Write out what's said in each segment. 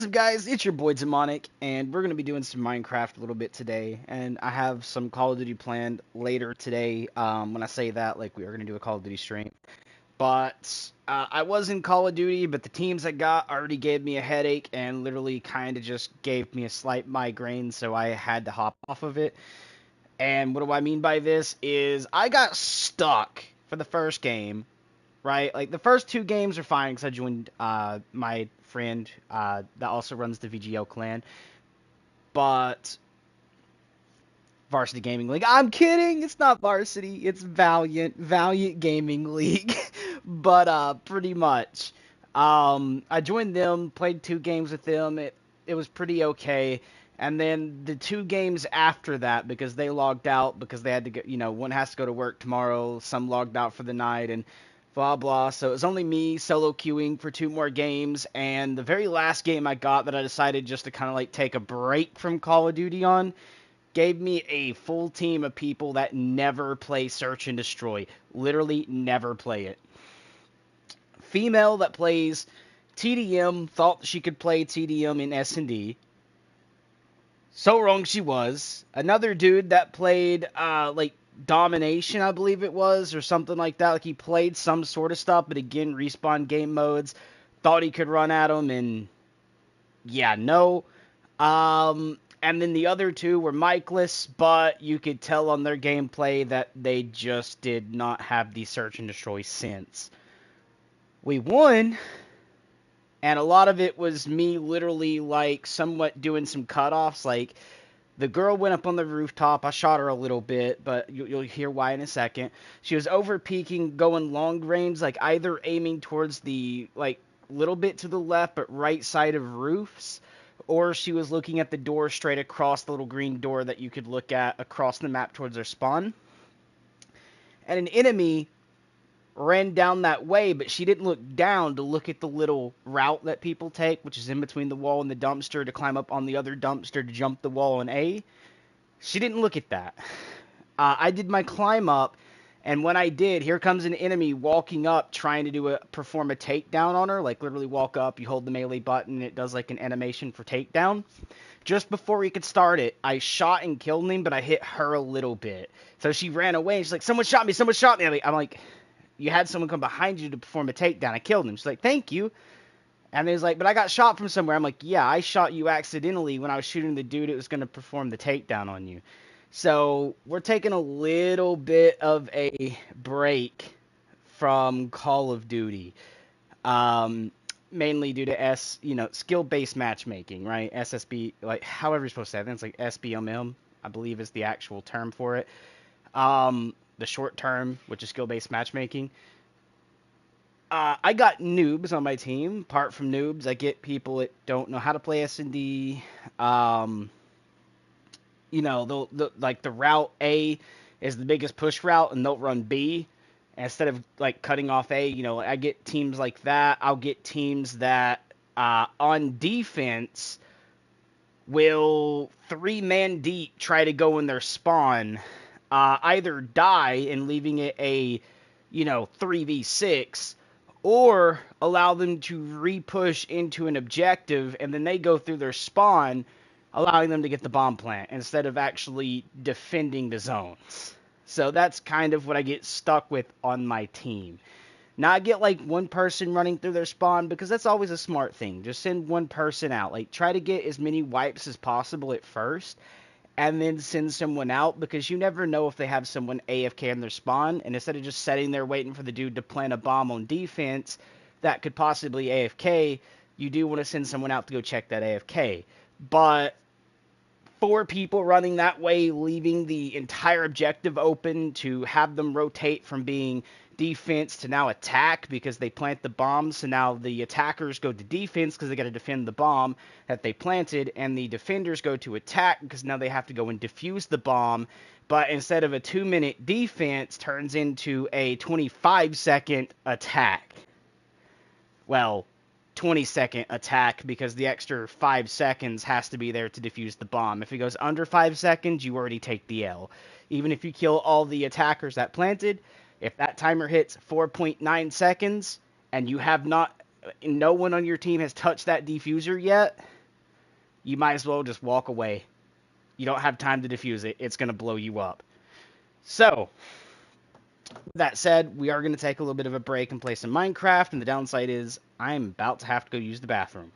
What's up, guys? It's your boy Demonic, and we're gonna be doing some Minecraft a little bit today. And I have some Call of Duty planned later today. When I say that, like we are gonna do a Call of Duty stream. But I was in Call of Duty, but the teams I got already gave me a headache and literally kind of just gave me a slight migraine, so I had to hop off of it. And what do I mean by this is I got stuck for the first game, right? Like the first two games are fine because I joined my friend that also runs the VGL clan, but Varsity Gaming League. I'm kidding. It's not Varsity. It's Valiant Gaming League. But pretty much, I joined them, played two games with them. It was pretty okay. And then the two games after that, because they logged out because they had to go, one has to go to work tomorrow. Some logged out for the night and blah blah. So it was only me solo queuing for two more games. And the very last game I got that I decided just to kind of like take a break from Call of Duty on gave me a full team of people that never play Search and Destroy. Literally never play it. Female that plays TDM thought she could play TDM in S&D. So wrong she was. Another dude that played like Domination, I believe it was, or something like that. Like he played some sort of stuff, but again, respawn game modes. Thought he could run at them, and yeah, no. And then the other two were Mikeless, but you could tell on their gameplay that they just did not have the search and destroy sense. We won, and a lot of it was me literally like somewhat doing some cutoffs. Like the girl went up on the rooftop. I shot her a little bit, but you'll hear why in a second. She was over peeking, going long range, like either aiming towards the like little bit to the left but right side of roofs, or she was looking at the door straight across the little green door that you could look at across the map towards their spawn. And an enemy ran down that way, but she didn't look down to look at the little route that people take, which is in between the wall and the dumpster to climb up on the other dumpster to jump the wall and A. She didn't look at that. I did my climb up, and when I did, here comes an enemy walking up, trying to perform a takedown on her. Like literally walk up, you hold the melee button, and it does like an animation for takedown. Just before he could start it, I shot and killed him, but I hit her a little bit. So she ran away. And she's like, "Someone shot me! Someone shot me!" I'm like, "You had someone come behind you to perform a takedown. I killed him." She's like, "Thank you." And he's like, "But I got shot from somewhere." I'm like, "Yeah, I shot you accidentally when I was shooting the dude. It was going to perform the takedown on you." So we're taking a little bit of a break from Call of Duty, um, mainly due to skill-based matchmaking, right? SSB, like however you're supposed to say it. I think it's like SBMM, I believe is the actual term for it. The short term, which is skill-based matchmaking. I got noobs on my team. Apart from noobs, I get people that don't know how to play S&D. Um, like the route A is the biggest push route, and they'll run B instead of like cutting off A. I get teams like that. I'll get teams that on defense will three-man deep try to go in their spawn, either die and leaving it a 3v6, or allow them to re-push into an objective, and then they go through their spawn, allowing them to get the bomb plant instead of actually defending the zones. So that's kind of what I get stuck with on my team. Now I get like one person running through their spawn because that's always a smart thing. Just send one person out. Like try to get as many wipes as possible at first and then send someone out because you never know if they have someone AFK in their spawn, and instead of just sitting there waiting for the dude to plant a bomb on defense that could possibly AFK, you do want to send someone out to go check that AFK. But four people running that way, leaving the entire objective open to have them rotate from being defense to now attack because they plant the bomb. So now the attackers go to defense because they got to defend the bomb that they planted, and the defenders go to attack because now they have to go and defuse the bomb. But instead of a 2-minute defense, turns into a 25-second attack. Well, 20-second attack because the extra 5 seconds has to be there to defuse the bomb. If it goes under 5 seconds, you already take the L. Even if you kill all the attackers that planted, if that timer hits 4.9 seconds and you have not no one on your team has touched that diffuser yet, you might as well just walk away. You don't have time to defuse it. It's going to blow you up. So, that said, we are going to take a little bit of a break and play some Minecraft, and the downside is I'm about to have to go use the bathroom.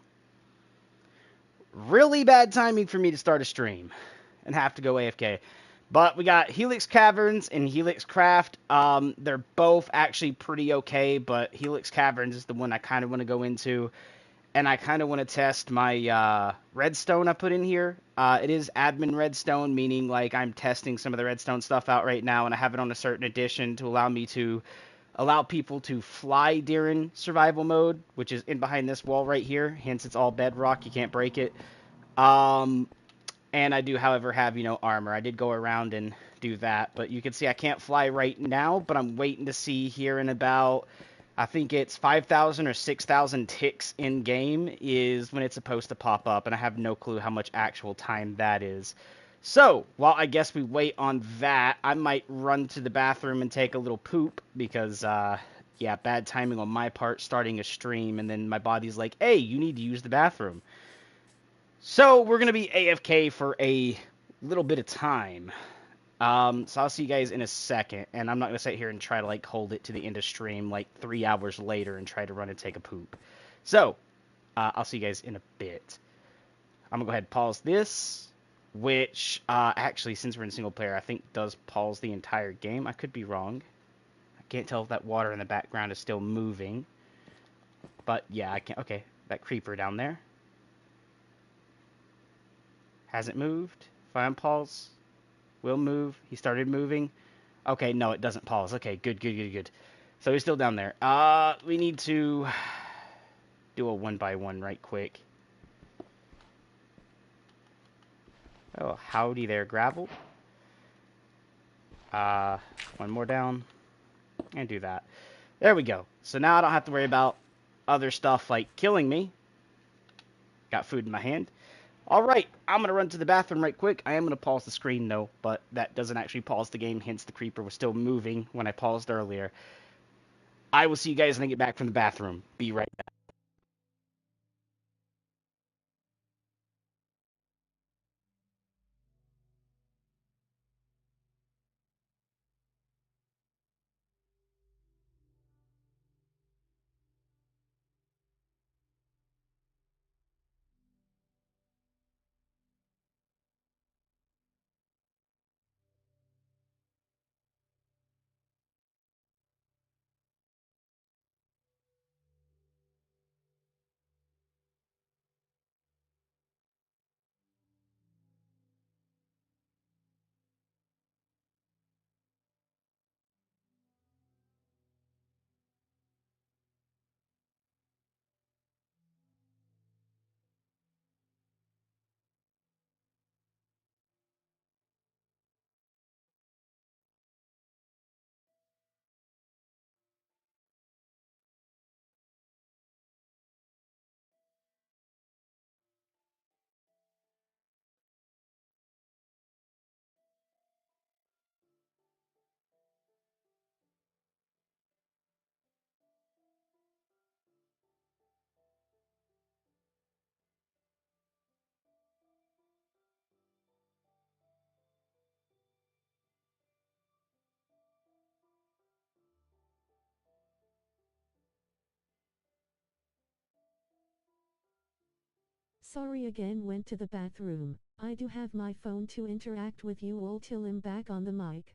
Really bad timing for me to start a stream and have to go AFK. But we got Helix Caverns and Helix Craft. They're both actually pretty okay, but Helix Caverns is the one I kind of want to go into. And I kind of want to test my redstone I put in here. It is admin redstone, meaning like I'm testing some of the redstone stuff out right now, and I have it on a certain edition to allow me to allow people to fly during survival mode, which is in behind this wall right here. Hence, it's all bedrock. You can't break it. Um, and I do, however, have, armor. I did go around and do that, but you can see I can't fly right now, but I'm waiting to see here in about, I think it's 5,000 or 6,000 ticks in game is when it's supposed to pop up, and I have no clue how much actual time that is. So, while I guess we wait on that, I might run to the bathroom and take a little poop, because, yeah, bad timing on my part starting a stream, and then my body's like, hey, you need to use the bathroom. So we're going to be AFK for a little bit of time. So I'll see you guys in a second, and I'm not going to sit here and try to, like, hold it to the end of stream, like, 3 hours later and try to run and take a poop. So, I'll see you guys in a bit. I'm going to go ahead and pause this, which, actually, since we're in single player, I think does pause the entire game. I could be wrong. I can't tell if that water in the background is still moving. But, yeah, I can't. Okay, that creeper down there. Hasn't moved. If I unpause, will move. He started moving. Okay, no, it doesn't pause. Okay, good, good, good, good. So he's still down there. We need to do a one by one right quick. Oh, howdy there, gravel. One more down. And do that. There we go. So now I don't have to worry about other stuff like killing me. Got food in my hand. Alright, I'm going to run to the bathroom right quick. I am going to pause the screen, though, but that doesn't actually pause the game, hence the creeper was still moving when I paused earlier. I will see you guys when I get back from the bathroom. Be right back. Sorry again, went to the bathroom. I do have my phone to interact with you all till I'm back on the mic.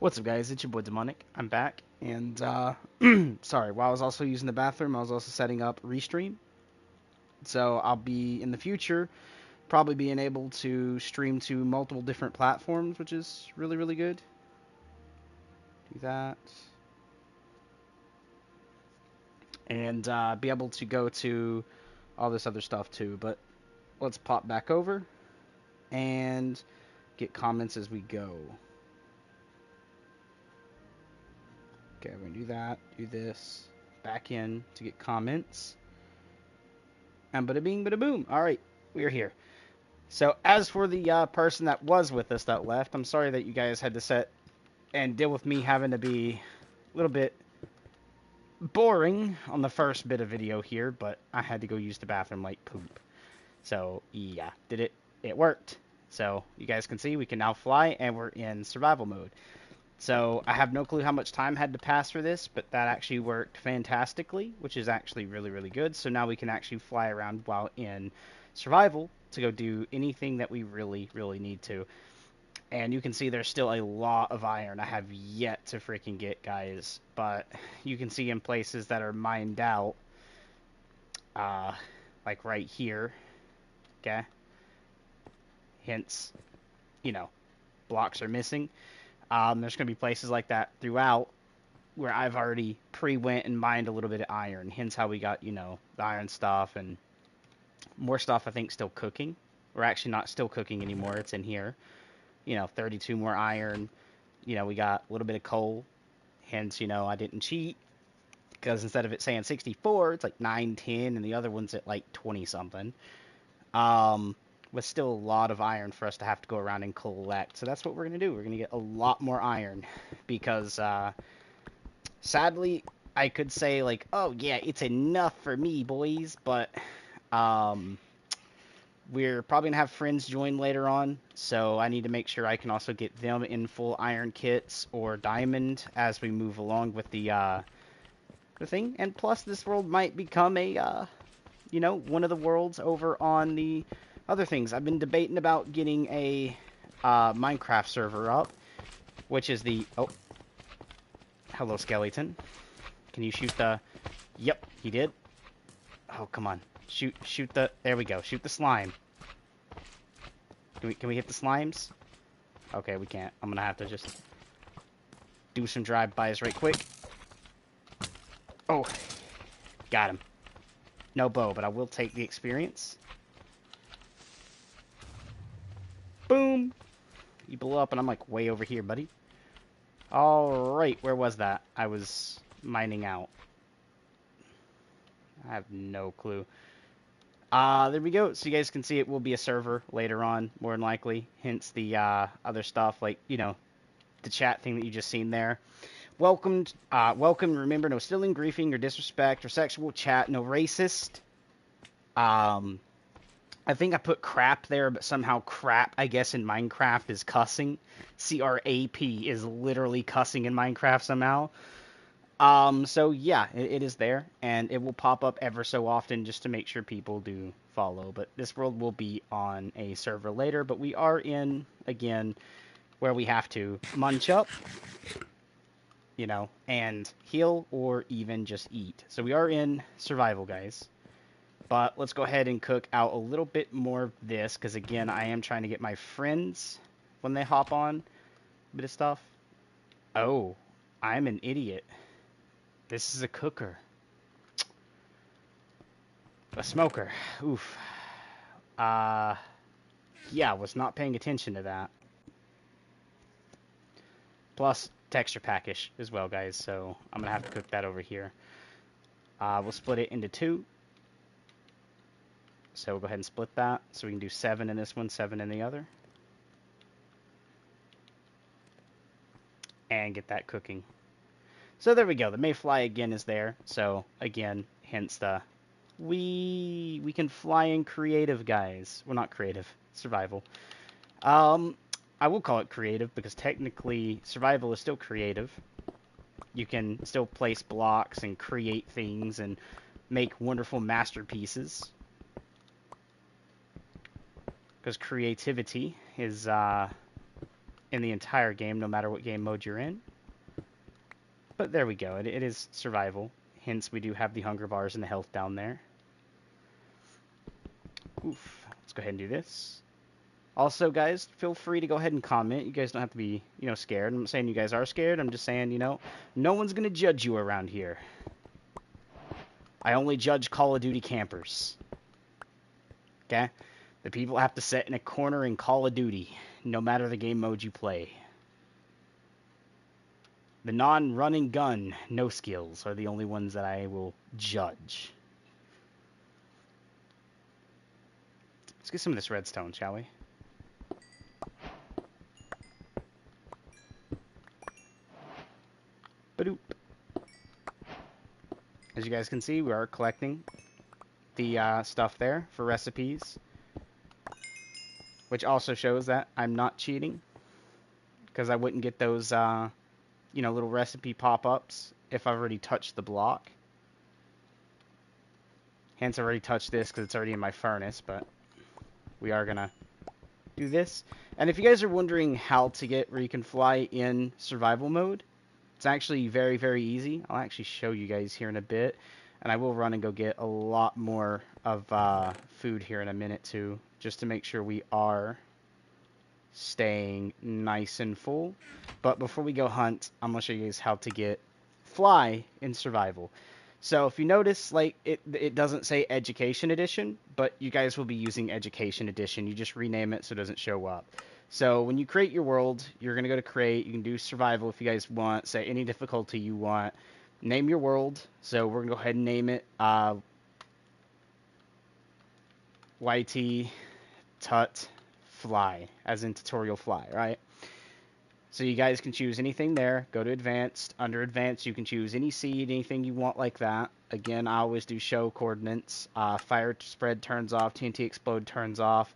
What's up, guys? It's your boy Demonic. I'm back, and sorry. While I was also using the bathroom, I was also setting up Restream. So I'll be in the future probably being able to stream to multiple different platforms, which is really, really good. Do that, and be able to go to all this other stuff too. But let's pop back over and get comments as we go. Okay, we're gonna do that. Do this. Back in to get comments. And bada bing, bada boom. All right, we're here. So as for the person that was with us that left, I'm sorry that you guys had to sit and deal with me having to be a little bit boring on the first bit of video here, but I had to go use the bathroom like poop. So yeah, did it? It worked. So you guys can see we can now fly and we're in survival mode. So I have no clue how much time had to pass for this, but that actually worked fantastically, which is actually really, really good. So now we can actually fly around while in survival to go do anything that we really, really need to. And you can see there's still a lot of iron I have yet to freaking get, guys. But you can see in places that are mined out, like right here, okay? Hence, blocks are missing. There's going to be places like that throughout where I've already pre-went and mined a little bit of iron. Hence how we got, the iron stuff and more stuff I think still cooking. We're actually not still cooking anymore. It's in here. 32 more iron. We got a little bit of coal. Hence, I didn't cheat. Because instead of it saying 64, it's like 9, 10, and the other one's at like 20-something. With still a lot of iron for us to have to go around and collect. So that's what we're going to do. We're going to get a lot more iron. Because, sadly, I could say, like, oh, yeah, it's enough for me, boys. But, we're probably going to have friends join later on. So I need to make sure I can also get them in full iron kits or diamond as we move along with the thing. And plus, this world might become a, one of the worlds over on the other things. I've been debating about getting a Minecraft server up, which is the... Oh, hello, skeleton. Can you shoot the... Yep, he did. Oh, come on. Shoot the... There we go. Shoot the slime. Can we hit the slimes? Okay, we can't. I'm gonna have to just do some drive-bys right quick. Oh, got him. No bow, but I will take the experience. Boom! You blew up and I'm like way over here, buddy. Alright, where was that? I was mining out. I have no clue. There we go. So you guys can see it will be a server later on, more than likely. Hence the other stuff, like, the chat thing that you just seen there. Welcome. Remember, no stealing, griefing, or disrespect, or sexual chat. No racist. I think I put crap there, but somehow crap, I guess, in Minecraft is cussing. C-R-A-P is literally cussing in Minecraft somehow. So yeah, it is there, and it will pop up ever so often just to make sure people do follow. But this world will be on a server later, but we are in, again, where we have to munch up, and heal or even just eat. So we are in survival, guys. But let's go ahead and cook out a little bit more of this, because again, I am trying to get my friends, when they hop on, a bit of stuff. Oh, I'm an idiot. This is a cooker. A smoker. Oof. Yeah, I was not paying attention to that. Plus, texture packish as well, guys, so I'm going to have to cook that over here. We'll split it into 2. So we'll go ahead and split that. So we can do 7 in this one, 7 in the other. And get that cooking. So there we go. The Mayfly again is there. So again, hence the... We can fly in creative, guys. Well, not creative. Survival. I will call it creative because technically survival is still creative. You can still place blocks and create things and make wonderful masterpieces. Because creativity is in the entire game, no matter what game mode you're in. But there we go. It is survival. Hence, we do have the hunger bars and the health down there. Oof. Let's go ahead and do this. Also, guys, feel free to go ahead and comment. You guys don't have to be, scared. I'm not saying you guys are scared. I'm just saying, no one's going to judge you around here. I only judge Call of Duty campers. Okay? The people have to sit in a corner in Call of Duty, no matter the game mode you play. The non-running gun, no skills, are the only ones that I will judge. Let's get some of this redstone, shall we? Badoop. As you guys can see, we are collecting the stuff there for recipes, which also shows that I'm not cheating, because I wouldn't get those, little recipe pop-ups if I've already touched the block. Hence, I already touched this because it's already in my furnace, but we are going to do this. And if you guys are wondering how to get where you can fly in survival mode, it's actually very, very easy. I'll actually show you guys here in a bit. And I will run and go get a lot more of food here in a minute too, just to make sure we are staying nice and full. But before we go hunt, I'm going to show you guys how to fly in survival. So if you notice, like, it doesn't say Education Edition, but you guys will be using Education Edition. You just rename it so it doesn't show up. So when you create your world, you're going to go to create. You can do survival if you guys want, say any difficulty you want. Name your world. So we're going to go ahead and name it YT Tut Fly, as in tutorial fly, right? So you guys can choose anything there. Go to advanced. Under advanced, you can choose any seed, anything you want like that. Again, I always do show coordinates. Fire spread turns off. TNT explode turns off.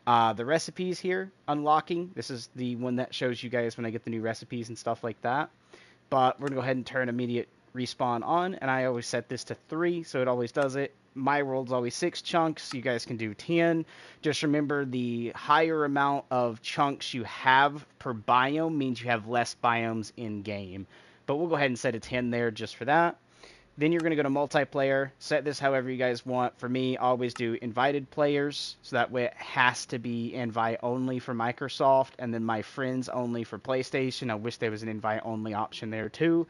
The recipes here, unlocking. This is the one that shows you guys when I get the new recipes and stuff like that. But we're going to go ahead and turn immediate respawn on. And I always set this to 3, so it always does it. My world's always 6 chunks. You guys can do 10. Just remember, the higher amount of chunks you have per biome means you have less biomes in-game. But we'll go ahead and set a 10 there just for that. Then you're going to go to multiplayer. Set this however you guys want. For me, I always do invited players. So that way it has to be invite only for Microsoft. And then my friends only for PlayStation. I wish there was an invite only option there too.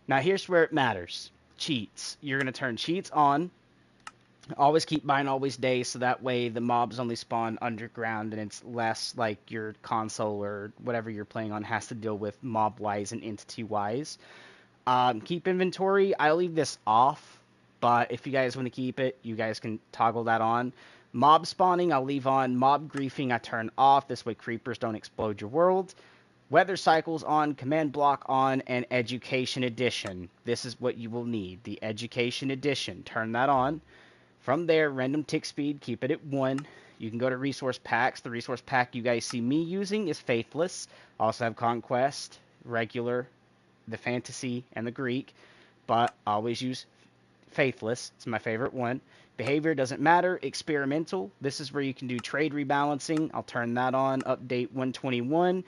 Now here's where it matters. Cheats. You're going to turn cheats on. Always keep bind always day, so that way the mobs only spawn underground and it's less like your console or whatever you're playing on has to deal with mob-wise and entity-wise. Keep inventory. I leave this off, but if you guys want to keep it, you guys can toggle that on. Mob spawning, I'll leave on. Mob griefing, I turn off. This way creepers don't explode your world. Weather cycles on, command block on, and education edition. This is what you will need, the education edition. Turn that on. From there, random tick speed, keep it at 1. You can go to resource packs. The resource pack you guys see me using is Faithless. I also have Conquest, Regular, the Fantasy, and the Greek. But I always use Faithless. It's my favorite one. Behavior doesn't matter. Experimental. This is where you can do trade rebalancing. I'll turn that on. Update 121.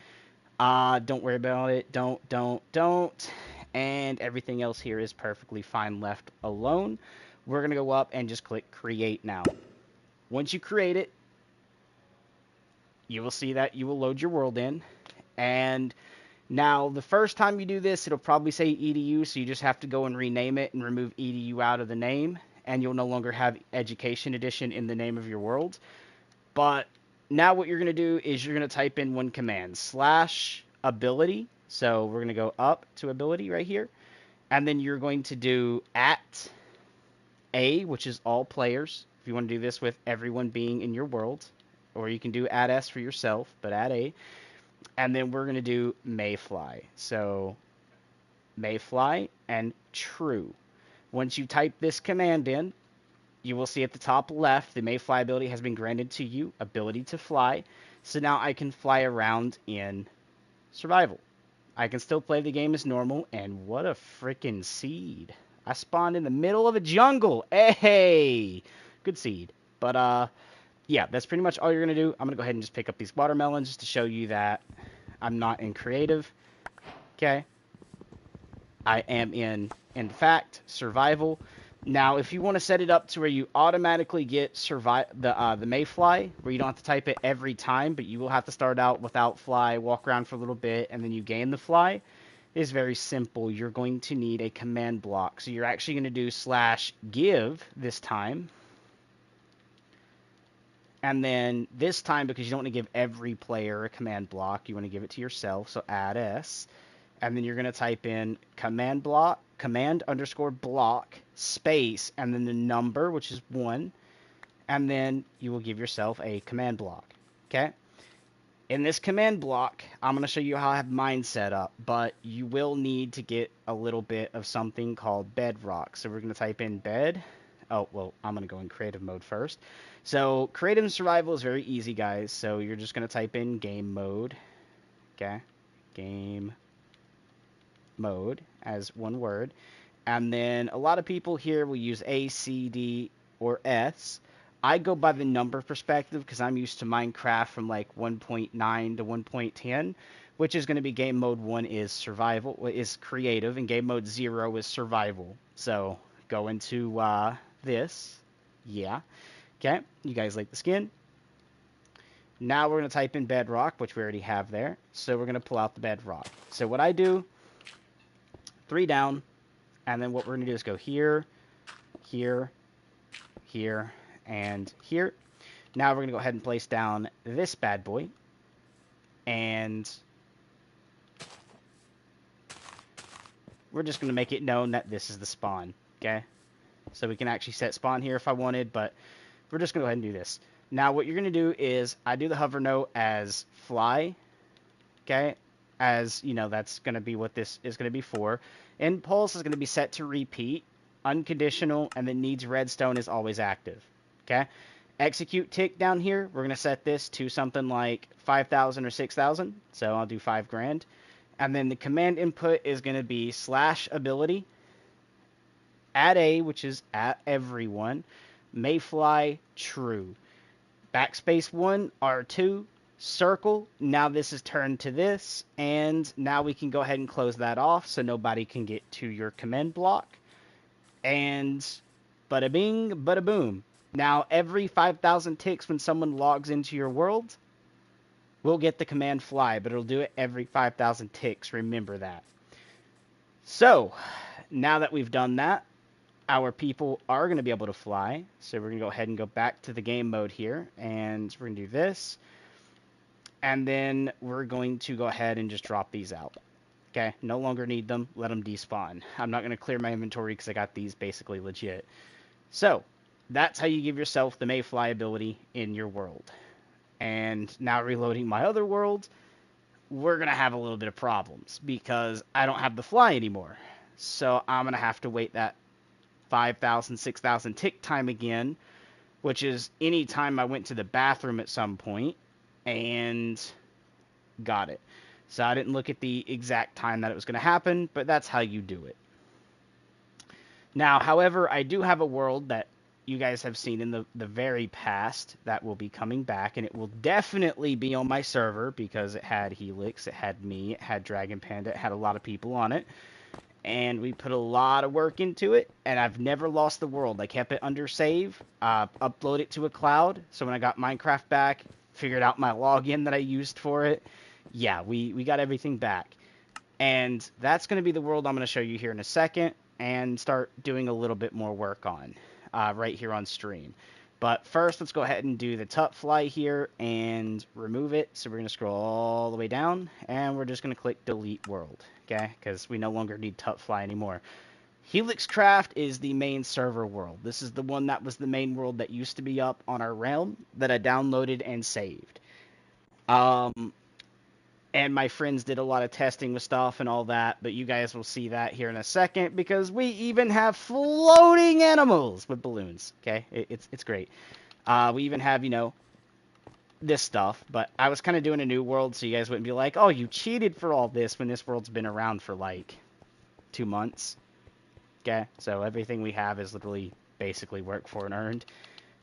Don't worry about it. Don't. And everything else here is perfectly fine left alone. We're going to go up and just click Create now. Once you create it, you will see that you will load your world in. And now, the first time you do this, it'll probably say EDU, so you just have to go and rename it and remove EDU out of the name. And you'll no longer have Education Edition in the name of your world. But now what you're going to do is you're going to type in one command, /ability. So we're going to go up to ability right here. And then you're going to do @A, which is all players. If you want to do this with everyone being in your world. Or you can do @S for yourself, but @A. And then we're going to do Mayfly. So Mayfly and true. Once you type this command in, you will see at the top left, the Mayfly ability has been granted to you, ability to fly. So now I can fly around in survival. I can still play the game as normal, and what a freaking seed. I spawned in the middle of a jungle. Hey! Good seed. But, yeah, that's pretty much all you're going to do. I'm going to go ahead and just pick up these watermelons just to show you that I'm not in creative. Okay. I am in fact, survival. Now, if you want to set it up to where you automatically get the Mayfly, where you don't have to type it every time, but you will have to start out without fly, walk around for a little bit, and then you gain the fly, it is very simple. You're going to need a command block. So you're actually going to do /give this time. And then this time, because you don't want to give every player a command block, you want to give it to yourself, so add S. And then you're going to type in command underscore block space and then the number, which is 1, and then you will give yourself a command block. Okay? In this command block, I'm going to show you how I have mine set up, but you will need to get a little bit of something called bedrock. So we're going to type in bed. Oh, well, I'm going to go in creative mode first. So creative and survival is very easy, guys. So you're just going to type in game mode. Okay? Game mode as one word. And then a lot of people here will use A, C, D, or S. I go by the number perspective because I'm used to Minecraft from like 1.9 to 1.10, which is going to be game mode 1 is survival, is creative, and game mode 0 is survival. So go into this. Yeah. Okay. You guys like the skin? Now we're going to type in bedrock, which we already have there. So we're going to pull out the bedrock. So what I do, 3 down, and then what we're going to do is go here, here, here, and here. Now we're going to go ahead and place down this bad boy. And we're just going to make it known that this is the spawn. Okay? So we can actually set spawn here if I wanted, but we're just going to go ahead and do this. Now what you're going to do is, I do the hover note as fly. Okay? As, you know, that's going to be what this is going to be for. Impulse is going to be set to repeat. Unconditional, and then needs redstone is always active. Okay? Execute tick down here, we're going to set this to something like 5,000 or 6,000. So I'll do 5 grand. And then the command input is going to be /ability, add a, which is at everyone, mayfly true. Backspace 1, R2, circle. Now this is turned to this, and now we can go ahead and close that off so nobody can get to your command block. And bada bing, bada boom. Now every 5,000 ticks when someone logs into your world, we'll get the command fly, but it'll do it every 5,000 ticks. Remember that. So now that we've done that, our people are going to be able to fly. So we're going to go ahead and go back to the game mode here, and we're going to do this. And then we're going to go ahead and just drop these out. Okay, no longer need them. Let them despawn. I'm not going to clear my inventory because I got these basically legit. So that's how you give yourself the Mayfly ability in your world. And now reloading my other world, we're going to have a little bit of problems because I don't have the fly anymore. So I'm going to have to wait that 5,000, 6,000 tick time again, which is any time I went to the bathroom at some point and got it. So I didn't look at the exact time that it was going to happen, but that's how you do it. Now, however, I do have a world that you guys have seen in the very past that will be coming back, and it will definitely be on my server because it had Helix, it had me, it had Dragon Panda, it had a lot of people on it. And we put a lot of work into it, and I've never lost the world. I kept it under save, upload it to a cloud, so when I got Minecraft back, figured out my login that I used for it, yeah, we got everything back. And that's going to be the world I'm going to show you here in a second, and start doing a little bit more work on, right here on stream. But first, let's go ahead and do the tut fly here, and remove it. So we're going to scroll all the way down, and we're just going to click delete world. Okay, because we no longer need Tutfly anymore. Helixcraft is the main server world. This is the one that was the main world that used to be up on our realm that I downloaded and saved. And my friends did a lot of testing with stuff and all that, but you guys will see that here in a second because we even have floating animals with balloons. Okay, it's great. We even have, you know, this stuff, but I was kind of doing a new world so you guys wouldn't be like, oh, you cheated for all this when this world's been around for like 2 months. Okay, so everything we have is literally basically work for and earned.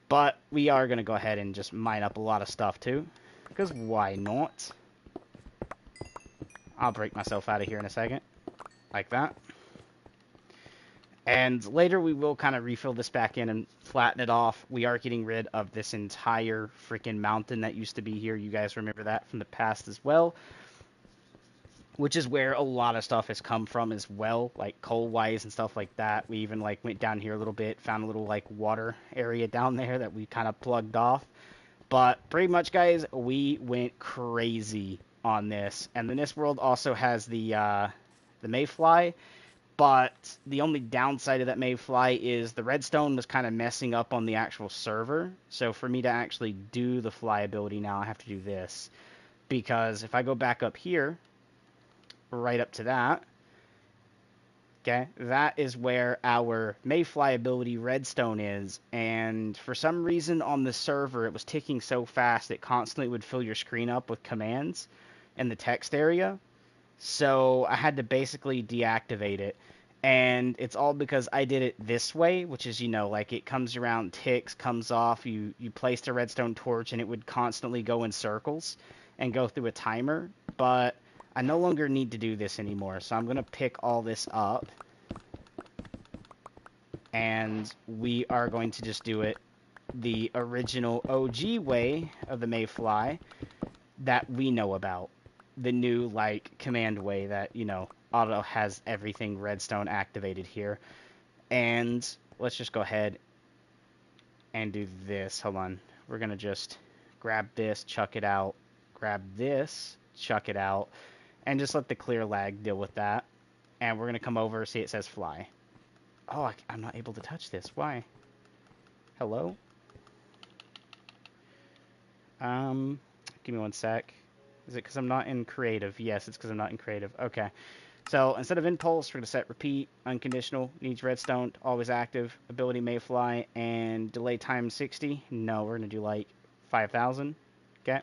But we are going to go ahead and just mine up a lot of stuff too, because why not? I'll break myself out of here in a second. Like that. And later we will kind of refill this back in and flatten it off. We are getting rid of this entire freaking mountain that used to be here. You guys remember that from the past as well. Which is where a lot of stuff has come from as well, like coal-wise and stuff like that. We even like went down here a little bit, found a little like water area down there that we kind of plugged off. But pretty much, guys, we went crazy on this. And then this world also has the mayfly. But the only downside of that mayfly is the redstone was kind of messing up on the actual server. So for me to actually do the fly ability now, I have to do this. Because if I go back up here, right up to that, okay, that is where our mayfly ability redstone is. And for some reason on the server, it was ticking so fast it constantly would fill your screen up with commands in the text area. So I had to basically deactivate it. And it's all because I did it this way, which is, you know, like it comes around, ticks, comes off, you placed a redstone torch, and it would constantly go in circles and go through a timer. But I no longer need to do this anymore, so I'm going to pick all this up. And we are going to just do it the original OG way of the mayfly that we know about. The new, like, command way that, you know, auto has everything redstone activated here. And let's just go ahead and do this. Hold on. We're going to just grab this, chuck it out. Grab this, chuck it out. And just let the clear lag deal with that. And we're going to come over, see it says fly. Oh, I'm not able to touch this. Why? Hello? Give me one sec. Is it because I'm not in creative? Yes, it's because I'm not in creative. Okay. So instead of impulse, we're going to set repeat, unconditional, needs redstone, always active, ability mayfly, and delay time 60. No, we're going to do like 5,000. Okay.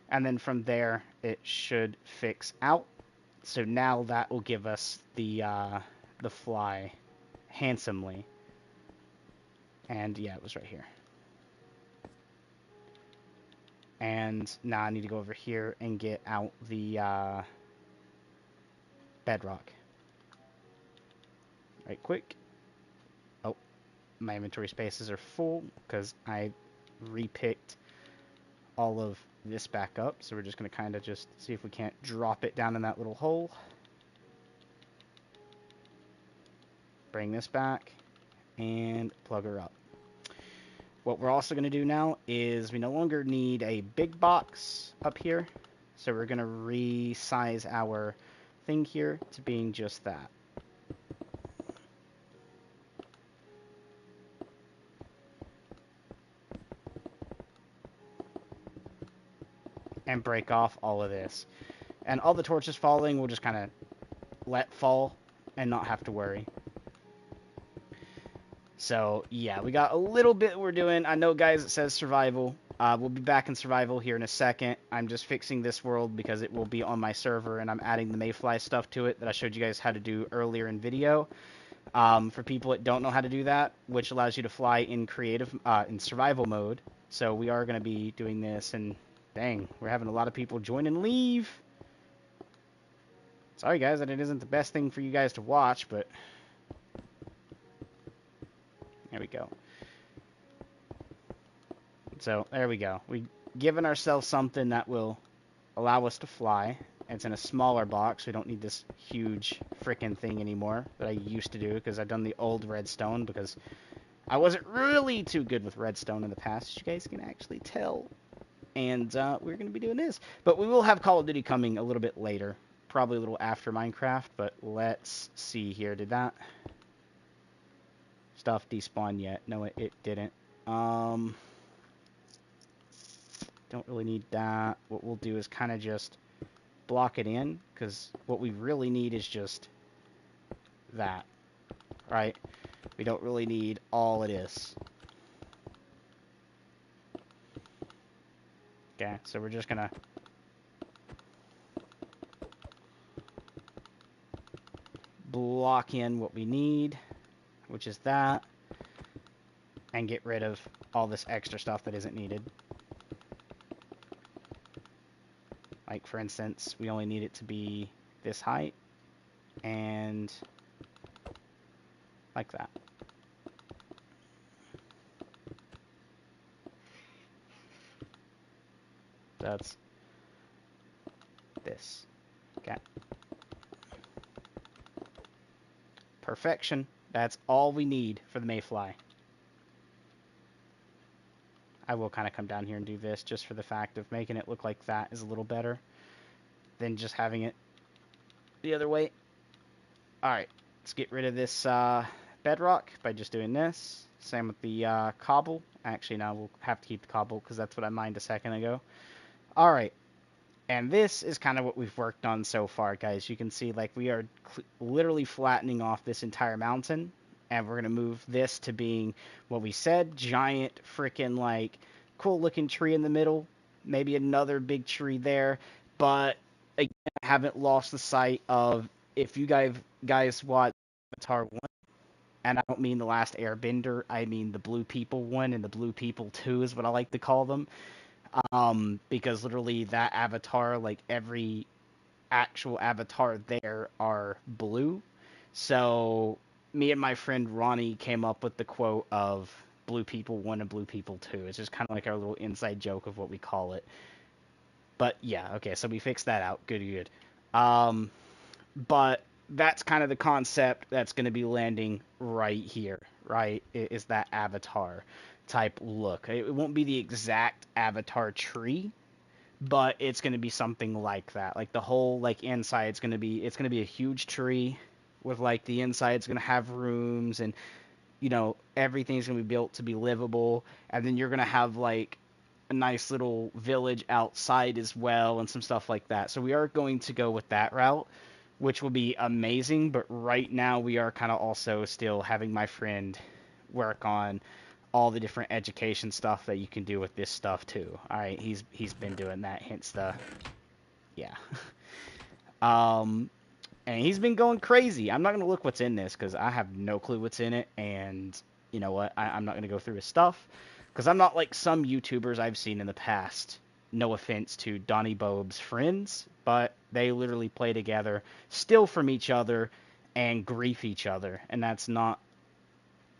And then from there, it should fix out. So now that will give us the fly handsomely. And yeah, it was right here. And now I need to go over here and get out the bedrock. Right quick. Oh, my inventory spaces are full because I repicked all of this back up. So we're just going to kind of just see if we can't drop it down in that little hole. Bring this back and plug her up. What we're also going to do now is we no longer need a big box up here. So we're going to resize our thing here to being just that. And break off all of this. And all the torches falling, we'll just kind of let fall and not have to worry. So, yeah, we got a little bit we're doing. I know, guys, it says survival. We'll be back in survival here in a second. I'm just fixing this world because it will be on my server, and I'm adding the mayfly stuff to it that I showed you guys how to do earlier in video. For people that don't know how to do that, which allows you to fly in creative, in survival mode. So we are going to be doing this, and dang, we're having a lot of people join and leave. Sorry, guys, that it isn't the best thing for you guys to watch, but there we go. So, there we go. We've given ourselves something that will allow us to fly. It's in a smaller box. We don't need this huge frickin' thing anymore that I used to do because I've done the old redstone because I wasn't really too good with redstone in the past, as you guys can actually tell. And we're going to be doing this. But we will have Call of Duty coming a little bit later. Probably a little after Minecraft, but let's see here. Did that stuff despawn yet? No, it didn't. Don't really need that. What we'll do is kind of just block it in, because what we really need is just that, right? We don't really need all of this. Okay, so we're just gonna block in what we need, which is that, and get rid of all this extra stuff that isn't needed. Like, for instance, we only need it to be this height, and like that. That's this. Okay. Perfection. That's all we need for the mayfly. I will kind of come down here and do this just for the fact of making it look like that is a little better than just having it the other way. Alright, let's get rid of this bedrock by just doing this. Same with the cobble. Actually, no, we'll have to keep the cobble because that's what I mined a second ago. Alright, and this is kind of what we've worked on so far, guys. You can see, like, we are literally flattening off this entire mountain, and we're going to move this to being what we said, giant freaking, like, cool-looking tree in the middle, maybe another big tree there, but, again, I haven't lost the sight of, if you guys watch Avatar 1, and I don't mean the last Airbender, I mean the Blue People 1 and the Blue People 2 is what I like to call them. Because literally that avatar, like every actual avatar there are blue. So me and my friend Ronnie came up with the quote of Blue People 1 and Blue People 2. It's just kind of like our little inside joke of what we call it. But yeah, okay, so we fixed that out. Good, good. But that's kind of the concept that's going to be landing right here, right? Is that avatar type look. It won't be the exact avatar tree, but it's going to be something like that. Like the whole like inside, it's going to be a huge tree with like the inside's going to have rooms, and everything's going to be built to be livable, and then you're going to have like a nice little village outside as well and some stuff like that. So we are going to go with that route, which will be amazing, but right now we are kind of also still having my friend work on all the different education stuff that you can do with this stuff too. All right, he's been doing that, hence the yeah. um and he's been going crazy. I'm not going to look what's in this because I have no clue what's in it, and you know what, I'm not going to go through his stuff because I'm not like some YouTubers I've seen in the past. No offense to Donnie Bobe's friends, but they literally play together, steal from each other, and grief each other, and that's not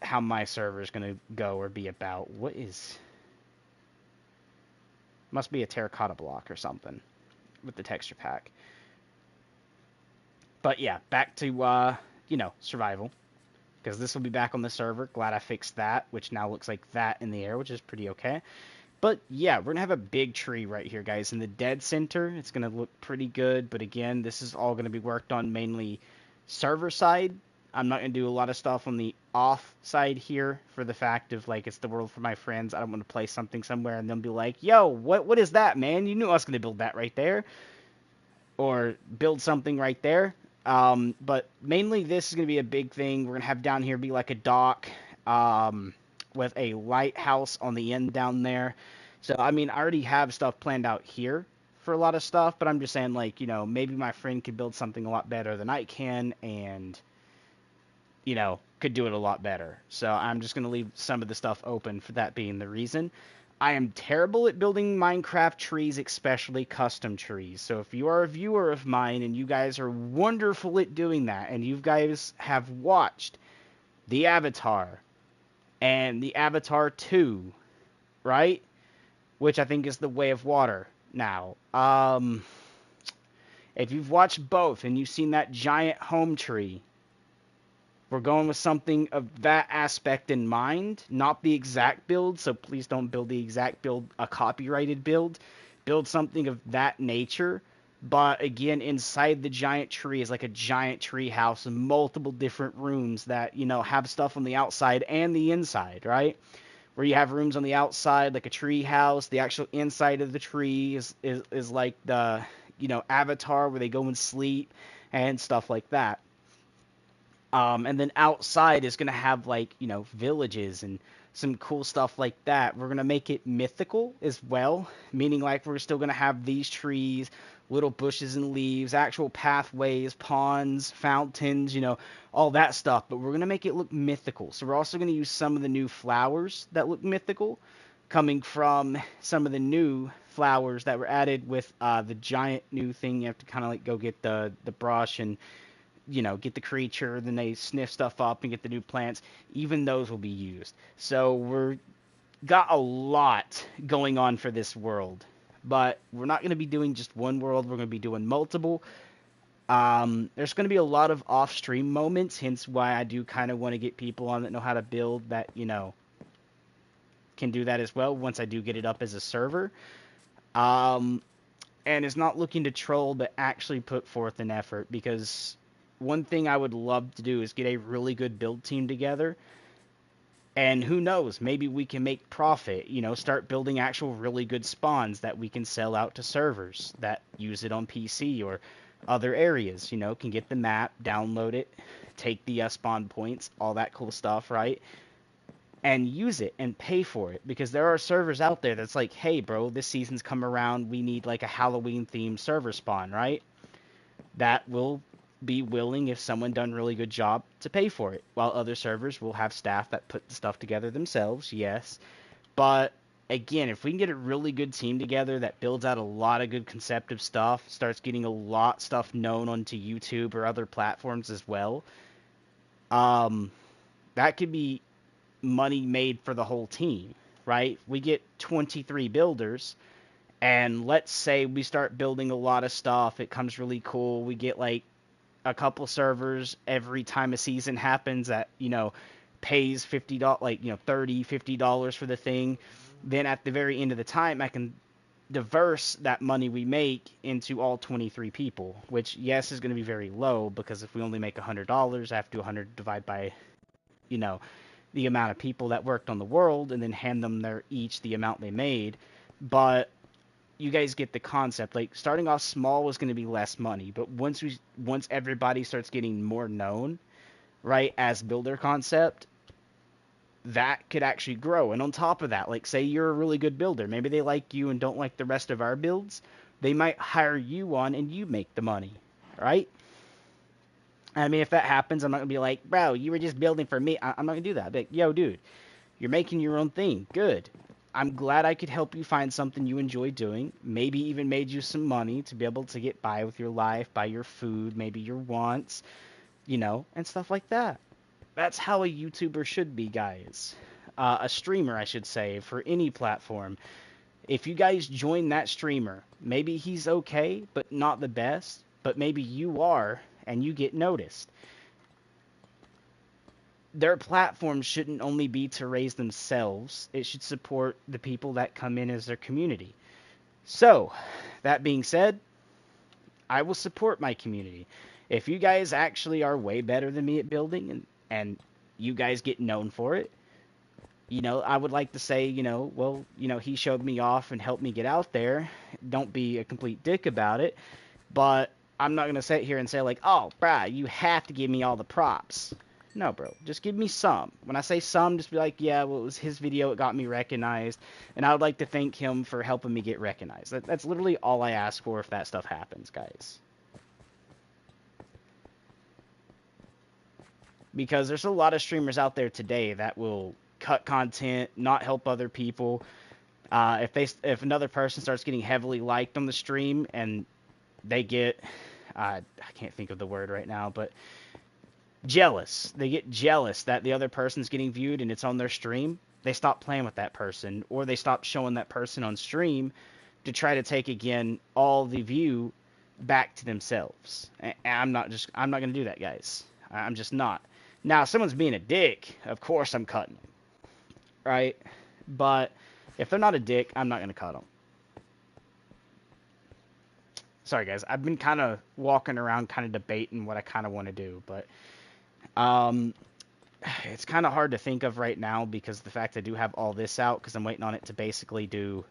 how my server is going to go or be about. What is... Must be a terracotta block or something with the texture pack. But yeah, back to, survival. Because this will be back on the server. Glad I fixed that, which now looks like that in the air, which is pretty okay. But yeah, we're going to have a big tree right here, guys. In the dead center, it's going to look pretty good. But again, this is all going to be worked on mainly server side. I'm not going to do a lot of stuff on the off side here for the fact of, like, it's the world for my friends. I don't want to play something somewhere and they'll be like, yo, what is that, man? You knew I was going to build that right there. Or build something right there. But mainly this is going to be a big thing. We're going to have down here be like a dock with a lighthouse on the end down there. So, I mean, I already have stuff planned out here for a lot of stuff, but I'm just saying, like, maybe my friend could build something a lot better than I can, and could do it a lot better. So I'm just going to leave some of the stuff open for that being the reason. I am terrible at building Minecraft trees, especially custom trees. So if you are a viewer of mine and you guys are wonderful at doing that, and you guys have watched the Avatar and the Avatar 2, right? Which I think is the Way of Water now. If you've watched both and you've seen that giant home tree, we're going with something of that aspect in mind, not the exact build, so please don't build the exact build, a copyrighted build. Build something of that nature, but again, inside the giant tree is like a giant tree house and multiple different rooms that, have stuff on the outside and the inside, right? Where you have rooms on the outside, like a tree house, the actual inside of the tree is like the, Avatar, where they go and sleep and stuff like that. And then outside is going to have, like, villages and some cool stuff like that. We're going to make it mythical as well, meaning like we're still going to have these trees, little bushes and leaves, actual pathways, ponds, fountains, all that stuff. But we're going to make it look mythical. So we're also going to use some of the new flowers that look mythical, coming from some of the new flowers that were added with the giant new thing. You have to kind of like go get the brush and get the creature. Then they sniff stuff up and get the new plants. Even those will be used. So we're got a lot going on for this world. But we're not going to be doing just one world. We're going to be doing multiple. There's going to be a lot of off-stream moments, hence why I do kind of want to get people on that know how to build that, can do that as well once I do get it up as a server. Um, and is not looking to troll, but actually put forth an effort because one thing I would love to do is get a really good build team together. And who knows, maybe we can make profit, start building actual really good spawns that we can sell out to servers that use it on PC or other areas, can get the map, download it, take the spawn points, all that cool stuff, right? And use it and pay for it because there are servers out there that's like, hey, bro, this season's come around. We need like a Halloween themed server spawn, right? That will be willing if someone done a really good job to pay for it. While other servers will have staff that put the stuff together themselves, yes. But again, if we can get a really good team together that builds out a lot of good conceptive stuff, starts getting a lot stuff known onto YouTube or other platforms as well, um, that could be money made for the whole team, right? We get 23 builders, and let's say we start building a lot of stuff. It comes really cool. We get like a couple servers every time a season happens that, pays $50, like, $30, $50 for the thing. Then at the very end of the time, I can diverse that money we make into all 23 people, which, yes, is going to be very low because if we only make $100, I have to do 100 divide by, you know, the amount of people that worked on the world and then hand them their each the amount they made. But you guys get the concept. Like starting off small was going to be less money, but once everybody starts getting more known, right, as builder concept, that could actually grow. And on top of that, like say you're a really good builder, maybe they like you and don't like the rest of our builds, they might hire you on and you make the money, right? I mean, if that happens, I'm not gonna be like, bro, you were just building for me. I'm not gonna do that. I'll be like, yo, dude, you're making your own thing. Good. I'm glad I could help you find something you enjoy doing. Maybe even made you some money to be able to get by with your life, buy your food, maybe your wants, and stuff like that. That's how a YouTuber should be, guys. A streamer, I should say, for any platform. If you guys join that streamer, maybe he's okay, but not the best, but maybe you are, and you get noticed. Their platform shouldn't only be to raise themselves, it should support the people that come in as their community. So, that being said, I will support my community. If you guys actually are way better than me at building and you guys get known for it, I would like to say, well, he showed me off and helped me get out there. Don't be a complete dick about it. But I'm not going to sit here and say, like, oh, bruh, you have to give me all the props. No, bro. Just give me some. When I say some, just be like, yeah, well, it was his video. It got me recognized. And I would like to thank him for helping me get recognized. That's literally all I ask for if that stuff happens, guys. Because there's a lot of streamers out there today that will cut content, not help other people. If another person starts getting heavily liked on the stream and they get, I can't think of the word right now, but jealous. They get jealous that the other person's getting viewed and it's on their stream. They stop playing with that person, or they stop showing that person on stream to try to take again all the view back to themselves. And I'm not going to do that, guys. I'm just not. Now, if someone's being a dick, of course I'm cutting them, right? But if they're not a dick, I'm not going to cut them. Sorry, guys. I've been kind of walking around kind of debating what I kind of want to do, but it's kind of hard to think of right now because the fact I do have all this out because I'm waiting on it to basically do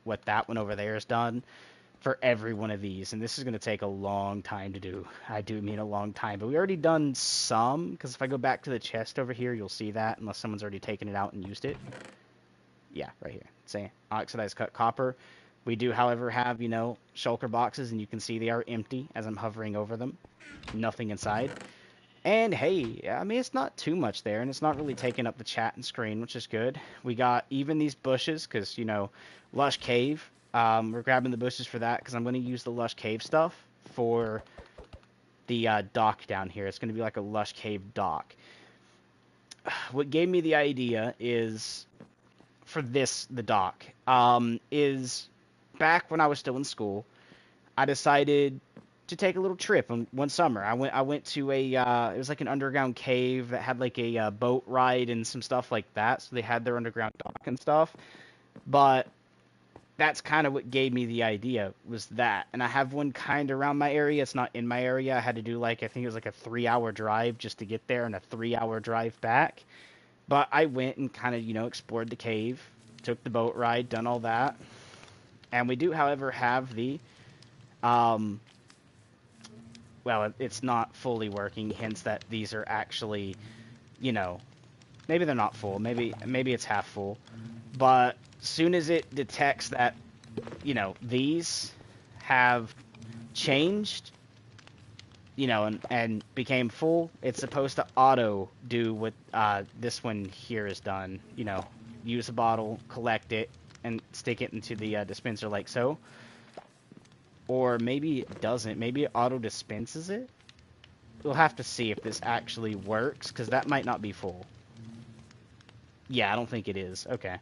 what that one over there has done for every one of these, and this is going to take a long time to do. I do mean a long time, but we already done some, because if I go back to the chest over here, you'll see that, unless someone's already taken it out and used it. Yeah, right here. Say, oxidized cut copper. We do, however, have, shulker boxes, and you can see they are empty as I'm hovering over them. Nothing inside. And, hey, I mean, it's not too much there, and it's not really taking up the chat and screen, which is good. We got even these bushes, because, Lush Cave. We're grabbing the bushes for that because I'm going to use the lush cave stuff for the dock down here. It's going to be like a lush cave dock. What gave me the idea is for the dock, is back when I was still in school, I decided to take a little trip one summer. I went to it was like an underground cave that had like a boat ride and some stuff like that. So they had their underground dock and stuff. But that's kind of what gave me the idea was that. And I have one kind of around my area. It's not in my area. I had to do like I think it was like a 3 hour drive just to get there and a 3 hour drive back. But I went and kind of explored the cave, took the boat ride, done all that. And we do, however, have the um, well, it's not fully working, hence that these are actually, you know, maybe they're not full, maybe it's half full, but soon as it detects that, these have changed, and became full, it's supposed to auto do what this one here is done. Use a bottle, collect it, and stick it into the dispenser like so. Or maybe it doesn't. Maybe it auto dispenses it. We'll have to see if this actually works, because that might not be full. Yeah, I don't think it is. Okay.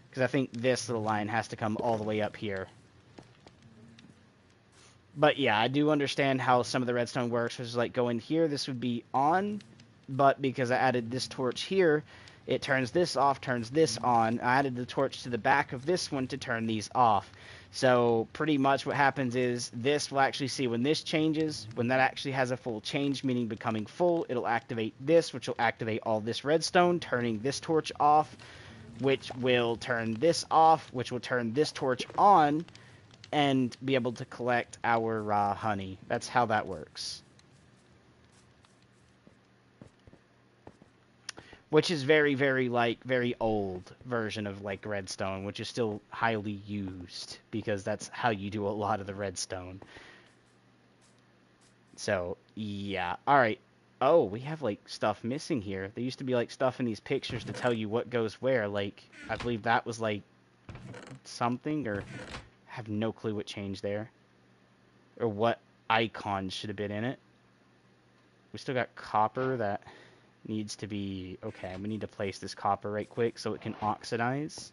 Because I think this little line has to come all the way up here. But yeah, I do understand how some of the redstone works, which is like going here, this would be on, but because I added this torch here, it turns this off, turns this on. I added the torch to the back of this one to turn these off. So pretty much what happens is this will actually see when this changes, when that actually has a full change, meaning becoming full, it'll activate this, which will activate all this redstone, turning this torch off, which will turn this off, which will turn this torch on, and be able to collect our honey. That's how that works. Which is very, very, very old version of, redstone, which is still highly used, because that's how you do a lot of the redstone. So, yeah. Alright. Oh, we have, stuff missing here. There used to be, stuff in these pictures to tell you what goes where. I believe that was, something, or... I have no clue what changed there. Or what icon should have been in it. We still got copper that needs to be... Okay, we need to place this copper right quick so it can oxidize.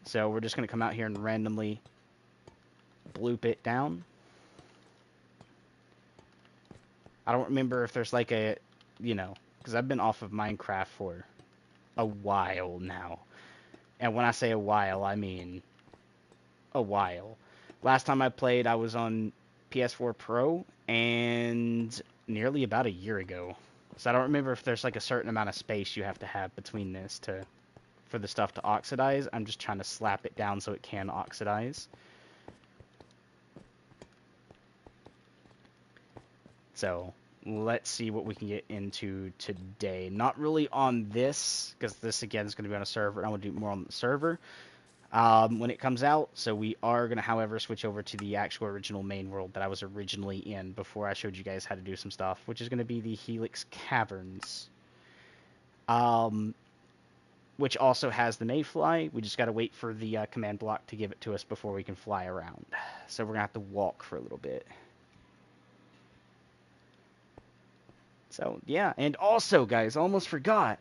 So we're just going to come out here and randomly bloop it down. I don't remember if there's because I've been off of Minecraft for a while now. And when I say a while, I mean a while. Last time I played, I was on PS4 Pro, and nearly about a year ago. So I don't remember if there's a certain amount of space you have to have between this for the stuff to oxidize. I'm just trying to slap it down so it can oxidize. So let's see what we can get into today. Not really on this, because this again is going to be on a server. I'm going to do more on the server when it comes out. So we are going to, however, switch over to the actual original main world that I was originally in before I showed you guys how to do some stuff, which is going to be the Helix Caverns. Which also has the Mayfly. We just got to wait for the command block to give it to us before we can fly around. So we're going to have to walk for a little bit. So, yeah. And also, guys, almost forgot.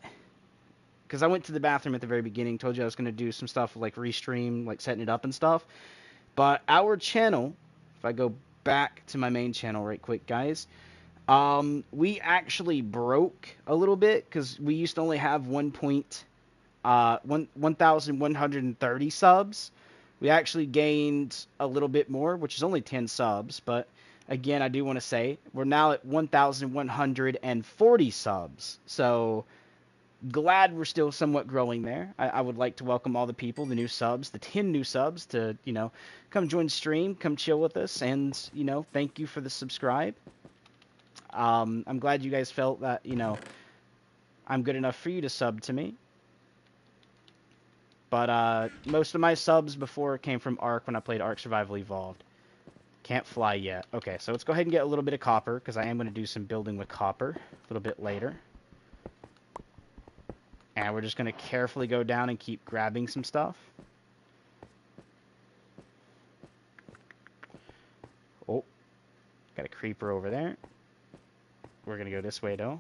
Because I went to the bathroom at the very beginning, told you I was going to do some stuff like restream, setting it up and stuff. But our channel, if I go back to my main channel right quick, guys, we actually broke a little bit because we used to only have 1,130 subs. We actually gained a little bit more, which is only 10 subs, but again, I do want to say we're now at 1,140 subs. So glad we're still somewhat growing there. I would like to welcome all the people, the new subs, the 10 new subs to, come join stream, come chill with us, and, thank you for the subscribe. I'm glad you guys felt that, I'm good enough for you to sub to me. But most of my subs before came from Ark when I played Ark Survival Evolved. Can't fly yet. Okay, so let's go ahead and get a little bit of copper, because I am going to do some building with copper a little bit later. And we're just going to carefully go down and keep grabbing some stuff. creeper over there. We're going to go this way, though.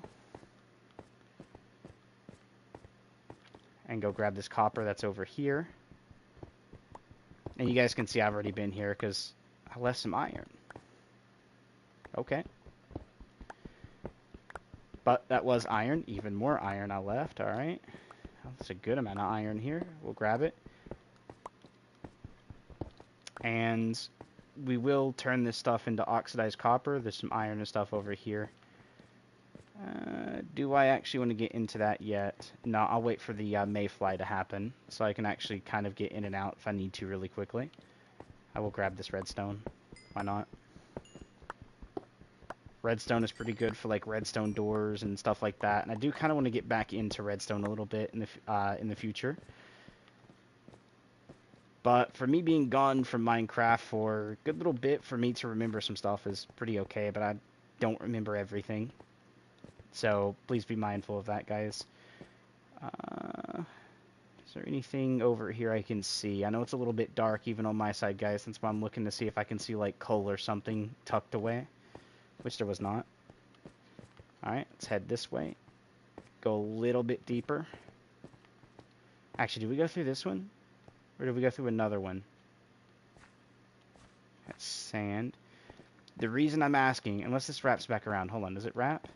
And go grab this copper that's over here. And you guys can see I've already been here because I left some iron. Okay. But that was iron. Even more iron I left. Alright. That's a good amount of iron here. We'll grab it. And we will turn this stuff into oxidized copper. There's some iron and stuff over here. Do I actually want to get into that yet? No, I'll wait for the mayfly to happen so I can actually kind of get in and out if I need to really quickly. I will grab this redstone. Why not? Redstone is pretty good for like redstone doors and stuff like that. And I do kind of want to get back into redstone a little bit in the future. But for me being gone from Minecraft for a good little bit, for me to remember some stuff is pretty okay. But I don't remember everything. So please be mindful of that, guys. Is there anything over here I can see? I know it's a little bit dark even on my side, guys. That's why I'm looking to see if I can see like coal or something tucked away. Which there was not. Alright, let's head this way. Go a little bit deeper. Actually, did we go through this one? Or did we go through another one? That's sand. The reason I'm asking, unless this wraps back around. Hold on, does it wrap?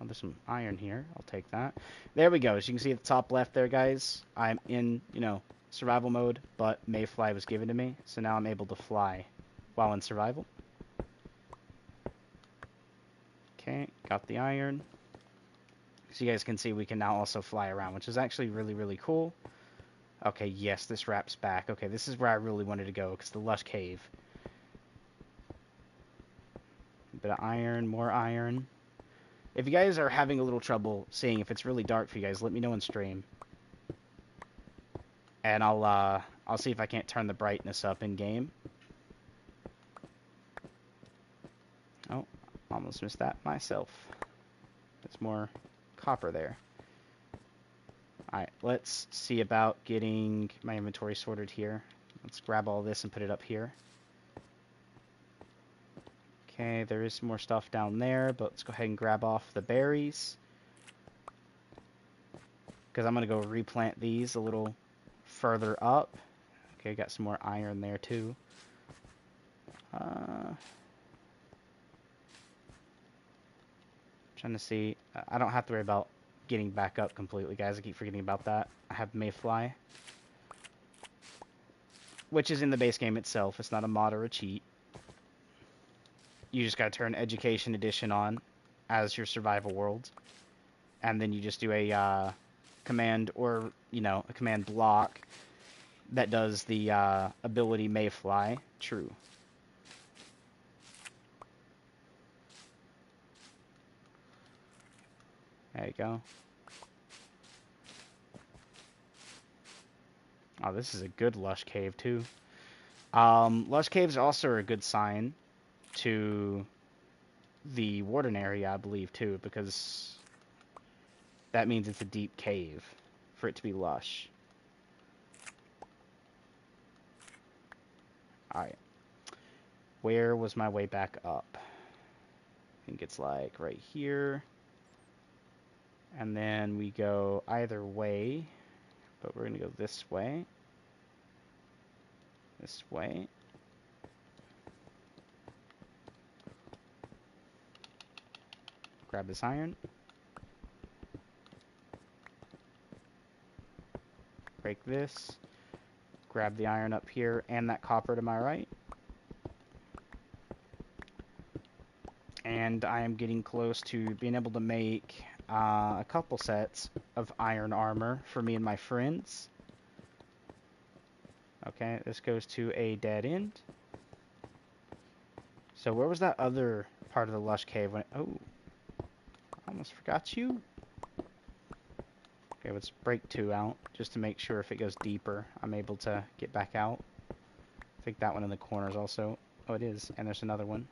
Oh, there's some iron here. I'll take that. There we go. As you can see at the top left there, guys, I'm in, survival mode, but Mayfly was given to me. So now I'm able to fly while in survival. Okay, got the iron. So you guys can see we can now also fly around, which is actually really, really cool. Okay, yes, this wraps back. Okay, this is where I really wanted to go, because the lush cave. A bit of iron, more iron. If you guys are having a little trouble seeing if it's really dark for you guys, let me know in stream. And I'll see if I can't turn the brightness up in game. Oh, almost missed that myself. There's more copper there. Alright, let's see about getting my inventory sorted here. Let's grab all this and put it up here. Okay, there is some more stuff down there, but let's go ahead and grab off the berries. Because I'm going to go replant these a little further up. Okay, got some more iron there too. Trying to see. I don't have to worry about getting back up completely, guys. I keep forgetting about that. I have Mayfly, which is in the base game itself. It's not a mod or a cheat. You just gotta turn Education Edition on as your survival world, and then you just do a command or a command block that does the ability Mayfly true. There you go. Oh, this is a good lush cave too. Lush caves also are a good sign to the warden area, I believe, too, because that means it's a deep cave for it to be lush. Alright. Where was my way back up? I think it's like right here. And then we go either way, but we're going to go this way. This way. Grab this iron. Break this. Grab the iron up here and that copper to my right. And I am getting close to being able to make a couple sets of iron armor for me and my friends. Okay, this goes to a dead end. So where was that other part of the lush cave? Oh, almost forgot you. Okay, let's break 2 out just to make sure if it goes deeper, I'm able to get back out. I think that one in the corner is also... Oh, it is. And there's another one.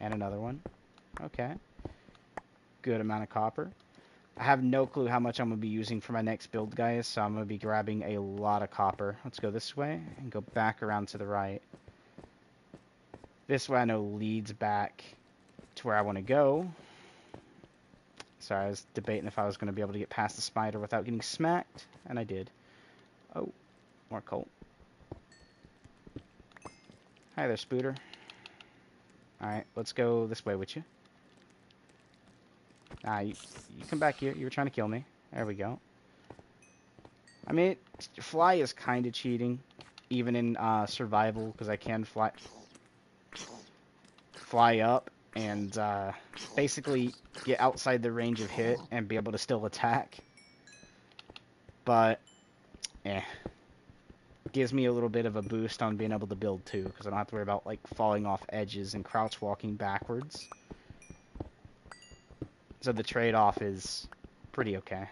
And another one. Okay. Good amount of copper. I have no clue how much I'm going to be using for my next build, guys, so I'm going to be grabbing a lot of copper. Let's go this way and go back around to the right. This way I know leads back to where I want to go. Sorry, I was debating if I was going to be able to get past the spider without getting smacked, and I did. Oh, more coal. Hi there, Spooter. Alright, let's go this way with you. You come back here. You were trying to kill me. There we go. I mean, fly is kind of cheating, even in survival, because I can fly up and basically get outside the range of hit and be able to still attack. But, gives me a little bit of a boost on being able to build too, because I don't have to worry about like falling off edges and crouch walking backwards. So the trade-off is pretty okay.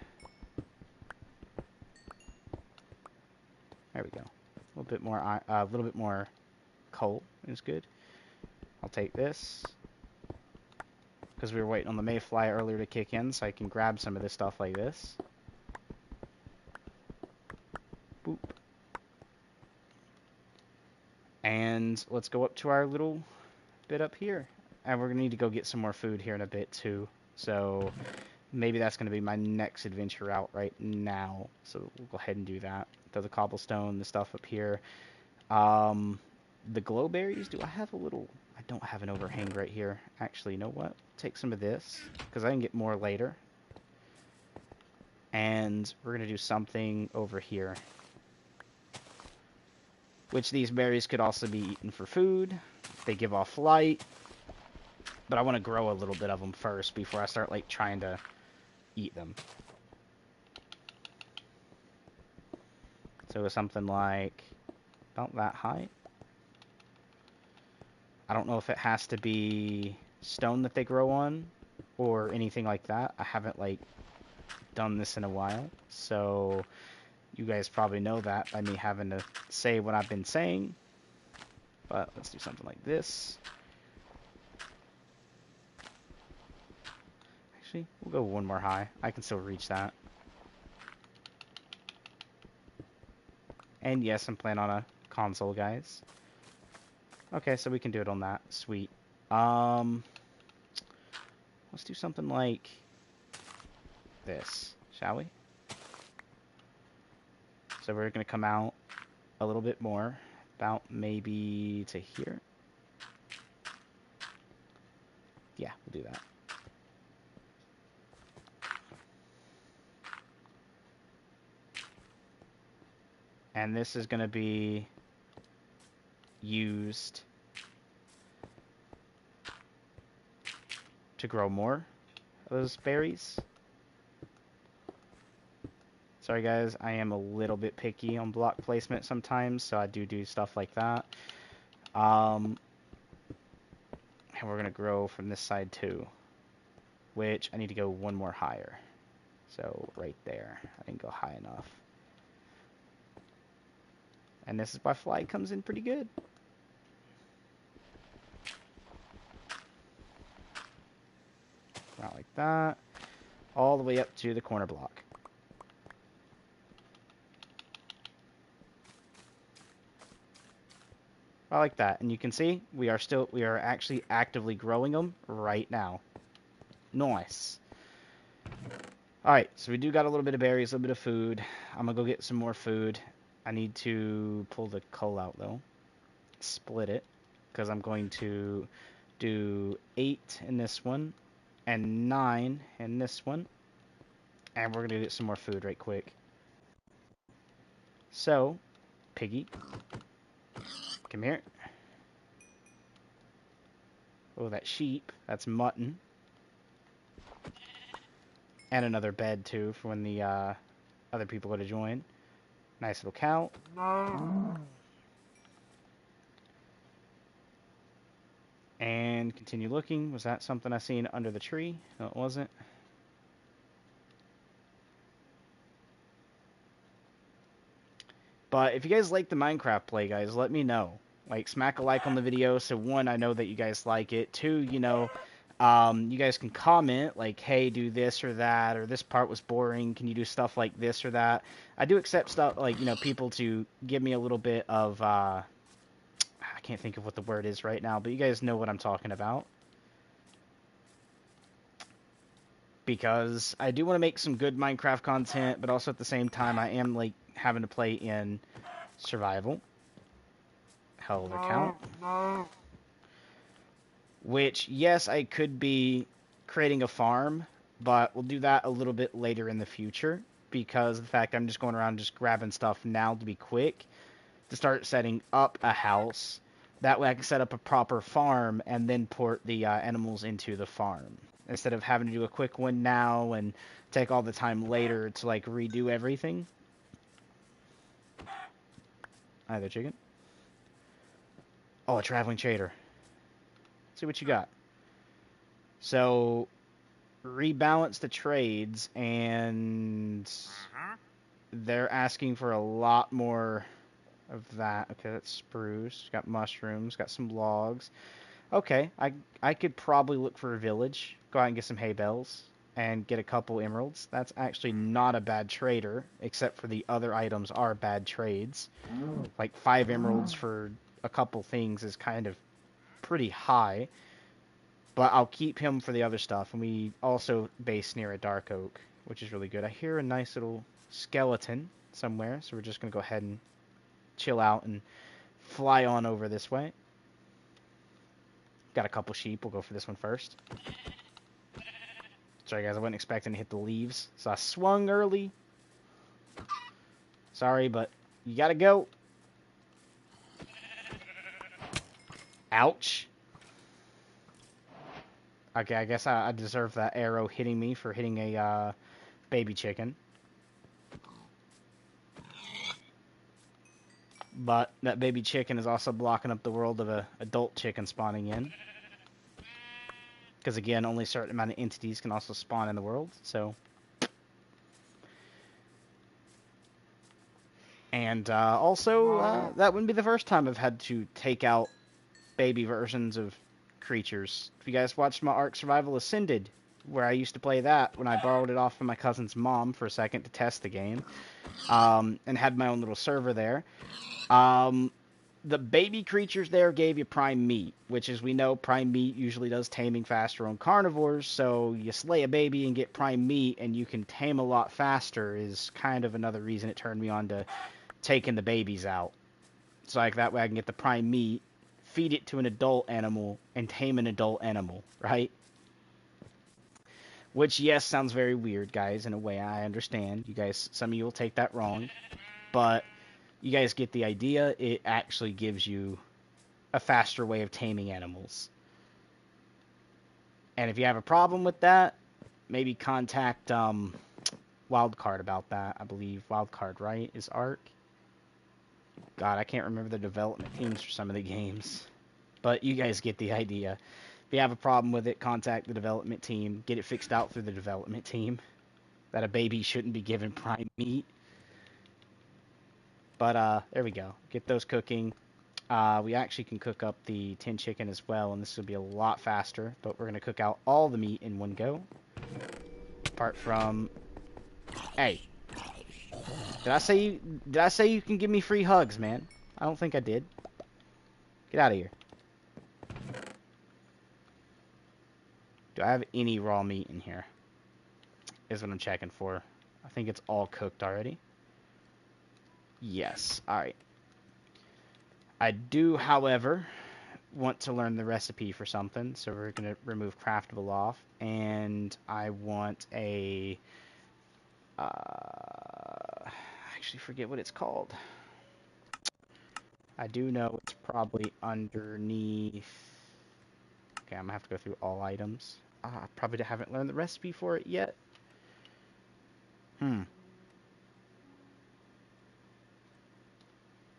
There we go. A little bit more coal is good. I'll take this because we were waiting on the mayfly earlier to kick in, so I can grab some of this stuff like this. Boop. And let's go up to our little bit up here. And we're going to need to go get some more food here in a bit too. So maybe that's going to be my next adventure out right now. So we'll go ahead and do that. Throw the cobblestone, the stuff up here. The glowberries, do I have a little... I don't have an overhang right here. Actually, you know what? Take some of this, because I can get more later. And we're going to do something over here. Which these berries could also be eaten for food. They give off light. But I want to grow a little bit of them first before I start, like, trying to eat them. So something like about that high. I don't know if it has to be stone that they grow on or anything like that. I haven't, like, done this in a while. So you guys probably know that by me having to say what I've been saying. But let's do something like this. Actually, we'll go one more high. I can still reach that. And yes, I'm playing on a console, guys. Okay, so we can do it on that. Sweet. Let's do something like this, shall we? So we're going to come out a little bit more, about maybe to here. Yeah, we'll do that. And this is going to be used to grow more of those berries. Sorry guys, I am a little bit picky on block placement sometimes, so I do stuff like that. And we're going to grow from this side too, which I need to go one more higher. So right there, I didn't go high enough. And this is why fly comes in pretty good. Not like that. All the way up to the corner block. I like that. And you can see we are actually actively growing them right now. Nice. Alright, so we do got a little bit of berries, a little bit of food. I'm gonna go get some more food. I need to pull the coal out though. Split it. Because I'm going to do 8 in this one. And 9 in this one. And we're gonna get some more food right quick. So, Piggy. Come here. Oh, that sheep. That's mutton. And another bed, too, for when the other people go to join. Nice little cow. And continue looking. Was that something I seen under the tree? No, it wasn't. But if you guys like the Minecraft play, guys, let me know. Like, smack a like on the video, so one, I know that you guys like it. Two, you know, you guys can comment, like, hey, do this or that, or this part was boring, can you do stuff like this or that? I do accept stuff, like, you know, people to give me a little bit of, I can't think of what the word is right now, but you guys know what I'm talking about. Because I do want to make some good Minecraft content, but also at the same time I am like having to play in survival. Hell of a count. Which, yes, I could be creating a farm, but we'll do that a little bit later in the future because of the fact I'm just going around just grabbing stuff now to be quick to start setting up a house. That way I can set up a proper farm and then port the animals into the farm. Instead of having to do a quick one now and take all the time later to like redo everything. Hi there, chicken. Oh, a traveling trader. Let's see what you got. So, rebalance the trades, and they're asking for a lot more of that. Okay, that's spruce. Got mushrooms. Got some logs. Okay, I could probably look for a village, go out and get some hay bales, and get a couple emeralds. That's actually not a bad trader, except for the other items are bad trades. Like 5 emeralds for a couple things is kind of pretty high, but I'll keep him for the other stuff. And we also base near a dark oak, which is really good. I hear a nice little skeleton somewhere, so we're just going to go ahead and chill out and fly on over this way. Got a couple sheep. We'll go for this one first. Sorry, guys. I wasn't expecting to hit the leaves, so I swung early. Sorry, but you gotta go. Ouch. Okay, I guess I deserve that arrow hitting me for hitting a baby chicken. But that baby chicken is also blocking up the world of a adult chicken spawning in. Because again, only a certain amount of entities can also spawn in the world, so. And also, that wouldn't be the first time I've had to take out baby versions of creatures. If you guys watched my Ark Survival Ascended, where I used to play that when I borrowed it off from my cousin's mom for a second to test the game, and had my own little server there. The baby creatures there gave you prime meat, which, as we know, prime meat usually does taming faster on carnivores, so you slay a baby and get prime meat, and you can tame a lot faster, is kind of another reason it turned me on to taking the babies out. So like that way I can get the prime meat, feed it to an adult animal, and tame an adult animal, right? Which, yes, sounds very weird, guys, in a way I understand. You guys, some of you will take that wrong, but you guys get the idea. It actually gives you a faster way of taming animals. And if you have a problem with that, maybe contact Wildcard about that. I believe Wildcard, right, is Ark? God, I can't remember the development teams for some of the games. But you guys get the idea. If you have a problem with it, contact the development team. Get it fixed out through the development team. That a baby shouldn't be given prime meat. But, there we go. Get those cooking. We actually can cook up the tin chicken as well, and this will be a lot faster. But we're going to cook out all the meat in one go. Apart from... Hey. Did I say you can give me free hugs, man? I don't think I did. Get out of here. Do I have any raw meat in here? Is what I'm checking for. I think it's all cooked already. Yes. Alright. I do, however, want to learn the recipe for something, so we're going to remove craftable off, and I want a... I actually forget what it's called. I do know it's probably underneath... Okay, I'm going to have to go through all items. I probably haven't learned the recipe for it yet.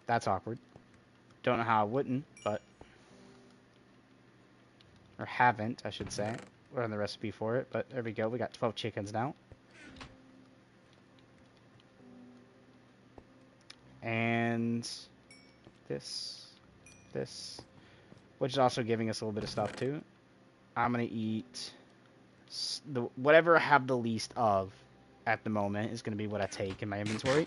That's awkward. Don't know how I wouldn't, but... Or haven't, I should say. Learned the recipe for it, but there we go. We got 12 chickens now. And... This... Which is also giving us a little bit of stuff, too. I'm going to eat... whatever I have the least of at the moment is going to be what I take in my inventory.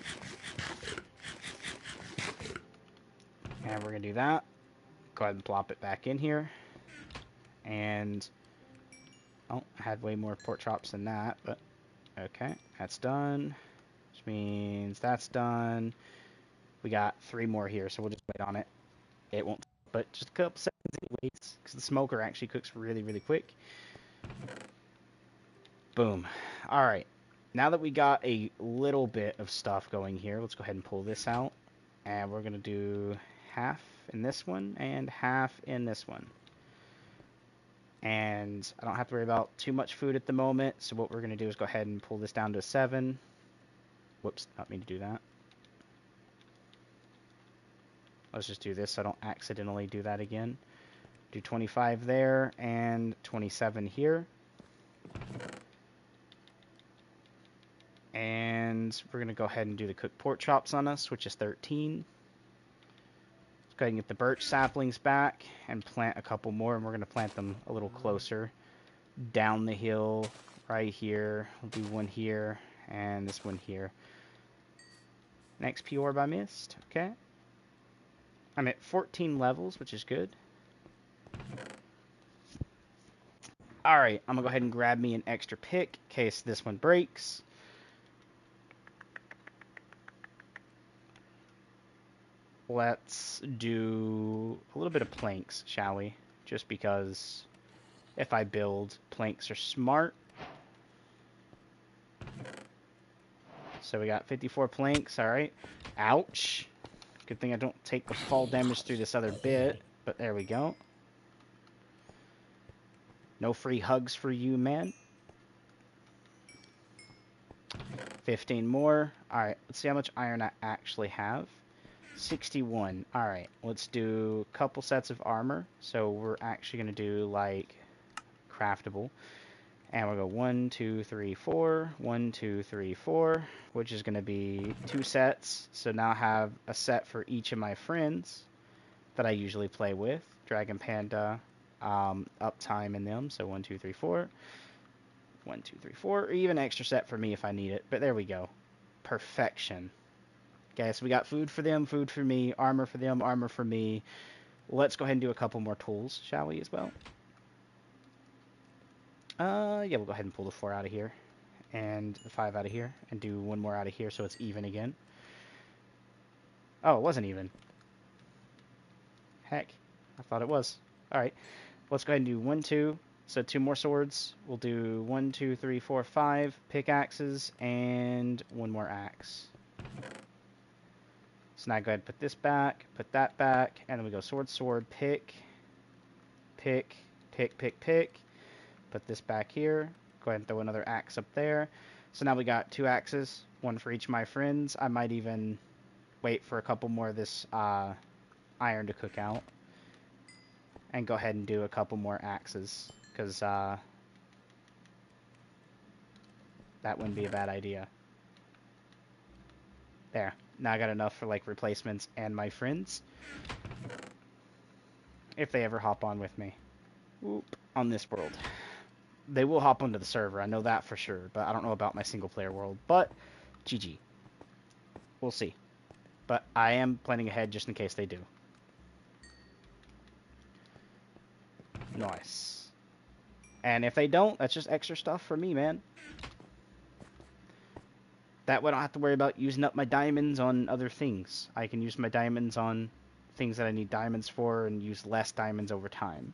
And we're going to do that. go ahead and plop it back in here. And, oh, I had way more pork chops than that, but okay, that's done. Which means that's done. We got 3 more here, so we'll just wait on it. It won't, but just a couple seconds anyways, because the smoker actually cooks really, really quick. Boom. All right. Now that we got a little bit of stuff going here, let's go ahead and pull this out. And we're going to do half in this one and half in this one. And I don't have to worry about too much food at the moment, so what we're going to do is go ahead and pull this down to 7. Whoops, not mean to do that. Let's just do this so I don't accidentally do that again. Do 25 there and 27 here. And we're going to go ahead and do the cooked pork chops on us, which is 13. Let's go ahead and get the birch saplings back and plant a couple more, and we're going to plant them a little closer down the hill right here. We'll do one here and this one here. Next P orb I missed. Okay. I'm at 14 levels, which is good. Alright, I'm going to go ahead and grab me an extra pick in case this one breaks. Let's do a little bit of planks, shall we? Just because if I build, planks are smart. So we got 54 planks, alright. Ouch. Good thing I don't take the fall damage through this other bit, but there we go. No free hugs for you, man. 15 more. Alright, let's see how much iron I actually have. 61. Alright, let's do a couple sets of armor. So we're actually going to do, like, craftable. And we'll go 1, 2, 3, 4. 1, 2, 3, 4. Which is going to be 2 sets. So now I have a set for each of my friends that I usually play with. Dragon Panda, Uptime in them. So 1, 2, 3, 4. 1, 2, 3, 4. Or even an extra set for me if I need it. But there we go. Perfection. Okay, so we got food for them, food for me, armor for them, armor for me. Let's go ahead and do a couple more tools, shall we, as well? Yeah, we'll go ahead and pull the 4 out of here. And the 5 out of here. And do one more out of here so it's even again. Oh, it wasn't even. Heck, I thought it was. Alright, let's go ahead and do 1, 2. So 2 more swords. We'll do 1, 2, 3, 4, 5 pickaxes and 1 more axe. So now go ahead and put this back, put that back, and then we go sword, sword, pick, pick, pick, pick, pick. Put this back here. Go ahead and throw another axe up there. So now we got 2 axes, 1 for each of my friends. I might even wait for a couple more of this iron to cook out. And go ahead and do a couple more axes, because that wouldn't be a bad idea. There. Now I got enough for, like, replacements and my friends. If they ever hop on with me. Whoop. On this world. They will hop onto the server, I know that for sure. But I don't know about my single-player world. But, GG. We'll see. But I am planning ahead just in case they do. Nice. And if they don't, that's just extra stuff for me, man. That way I don't have to worry about using up my diamonds on other things. I can use my diamonds on things that I need diamonds for and use less diamonds over time.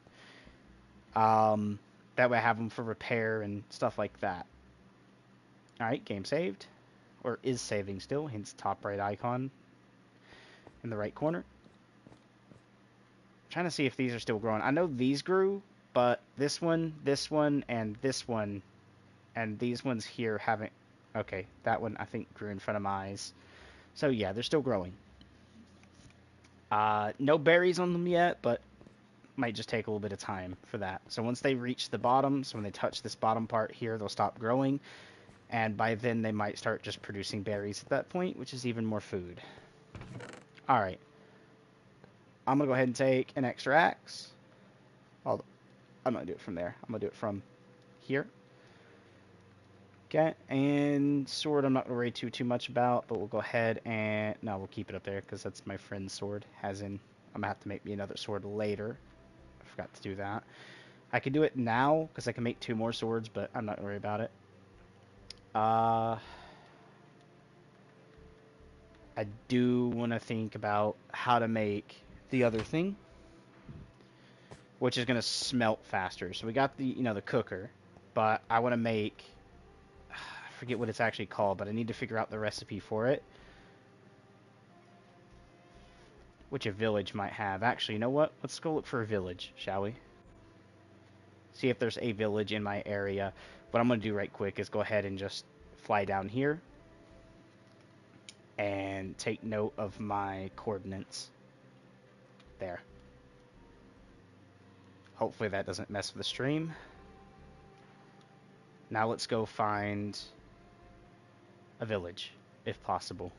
That way I have them for repair and stuff like that. Alright, game saved. Or is saving still, hence top right icon in the right corner. I'm trying to see if these are still growing. I know these grew, but this one, and this one, and these ones here haven't. Okay, that one I think grew in front of my eyes. So yeah, they're still growing. No berries on them yet, but might just take a little bit of time for that. So once they reach the bottom, so when they touch this bottom part here, they'll stop growing. And by then they might start just producing berries at that point, which is even more food. Alright. I'm going to go ahead and take an extra axe. I'm going to do it from there. I'm going to do it from here. Okay, and sword I'm not going to worry too much about, but we'll go ahead and... No, we'll keep it up there, because that's my friend's sword, as in I'm gonna have to make me another sword later. I forgot to do that. I can do it now because I can make 2 more swords, but I'm not gonna worry about it. I do want to think about how to make the other thing, which is gonna smelt faster. So we got the the cooker, but I want to make, I forget what it's actually called, but I need to figure out the recipe for it, which a village might have. Actually, you know what? Let's go look for a village, shall we? See if there's a village in my area. What I'm going to do right quick is go ahead and just fly down here and take note of my coordinates. There. Hopefully that doesn't mess with the stream. Now let's go find a village, if possible.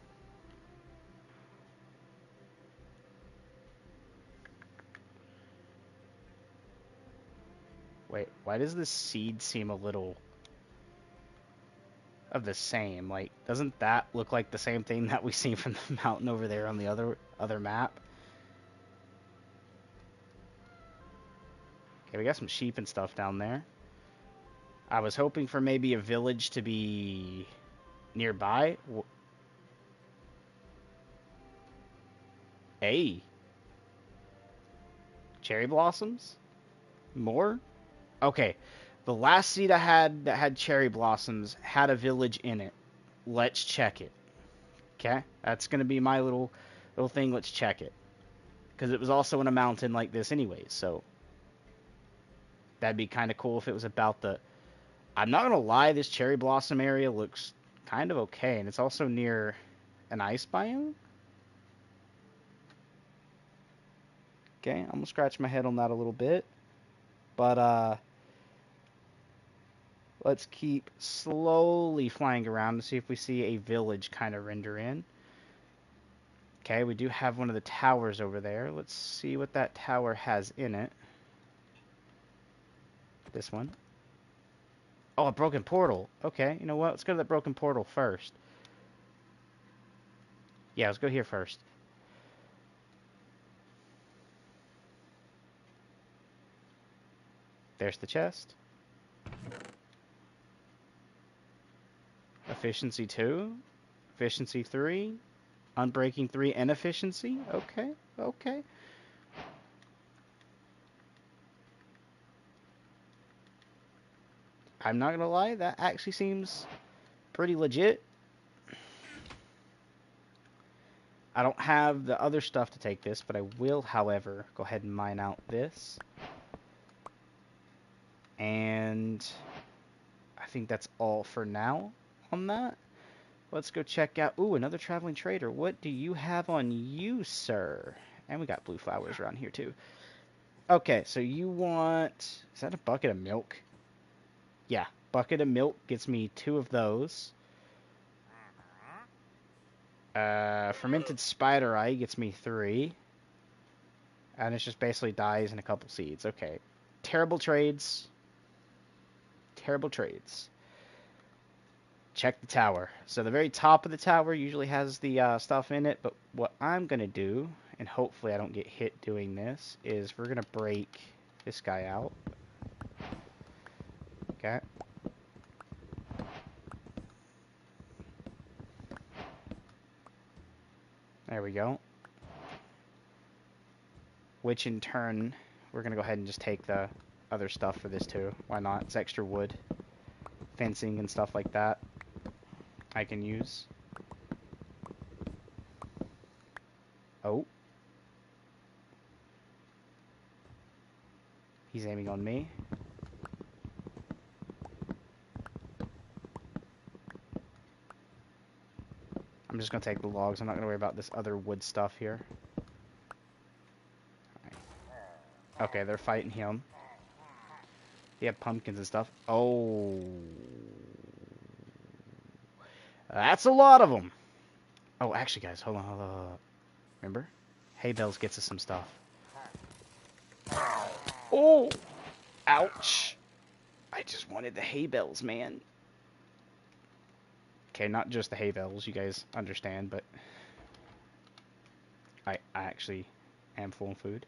Wait, why does this seed seem a little of the same? Like, doesn't that look like the same thing that we see from the mountain over there on the other map? Okay, we got some sheep and stuff down there. I was hoping for maybe a village to be nearby. Hey, cherry blossoms? More? Okay, the last seed I had that had cherry blossoms had a village in it. Let's check it. Okay, that's gonna be my little thing. Let's check it, because it was also in a mountain like this, anyways. So that'd be kind of cool if it was about the. I'm not gonna lie, this cherry blossom area looks kind of okay, and it's also near an ice biome. Okay, I'm gonna scratch my head on that a little bit, but let's keep slowly flying around to see if we see a village kind of render in. Okay, we do have one of the towers over there. Let's see what that tower has in it. This one. Oh, a broken portal. Okay, you know what? Let's go to the broken portal first. Yeah, let's go here first. There's the chest. Efficiency 2. Efficiency 3. Unbreaking 3 and efficiency. Okay, okay. I'm not gonna lie, that actually seems pretty legit. I don't have the other stuff to take this, but I will, however, go ahead and mine out this. And I think that's all for now on that. Let's go check out... Ooh, another traveling trader. What do you have on you, sir? And we got blue flowers around here, too. Okay, so you want... Is that a bucket of milk? Yeah, bucket of milk gets me 2 of those. Fermented spider eye gets me 3. And it's just basically dyes and a couple seeds. Okay. Terrible trades. Terrible trades. Check the tower. So the very top of the tower usually has the stuff in it, but what I'm going to do, and hopefully I don't get hit doing this, is we're going to break this guy out. Okay. There we go. Which in turn, we're going to go ahead and just take the other stuff for this too. Why not? It's extra wood. Fencing and stuff like that I can use. Oh. He's aiming on me. I'm just going to take the logs. I'm not going to worry about this other wood stuff here. Okay, they're fighting him. They have pumpkins and stuff. Oh. That's a lot of them. Oh, actually, guys, hold on, hold on, hold on. Remember? Hay bales gets us some stuff. Oh! Ouch! I just wanted the hay bales, man. Okay, not just the hay bales, you guys understand, but I actually am full of food.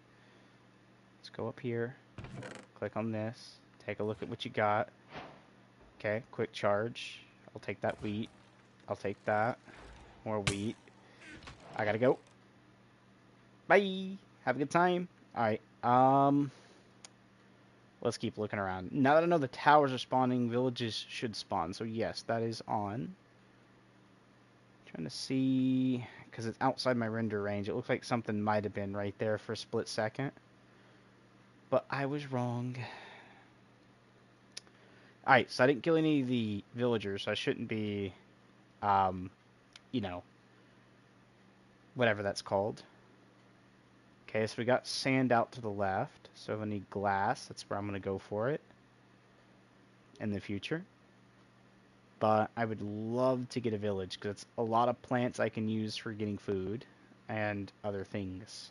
Let's go up here. Click on this. Take a look at what you got. Okay, quick charge. I'll take that wheat. I'll take that. More wheat. I gotta go. Bye. Have a good time. Alright, let's keep looking around. Now that I know the towers are spawning, villages should spawn. So yes, that is on. Trying to see, because it's outside my render range. It looks like something might have been right there for a split second. But I was wrong. Alright, so I didn't kill any of the villagers, so I shouldn't be, you know, whatever that's called. Okay, so we got sand out to the left. So if I need glass, that's where I'm going to go for it in the future. But I would love to get a village, because it's a lot of plants I can use for getting food and other things.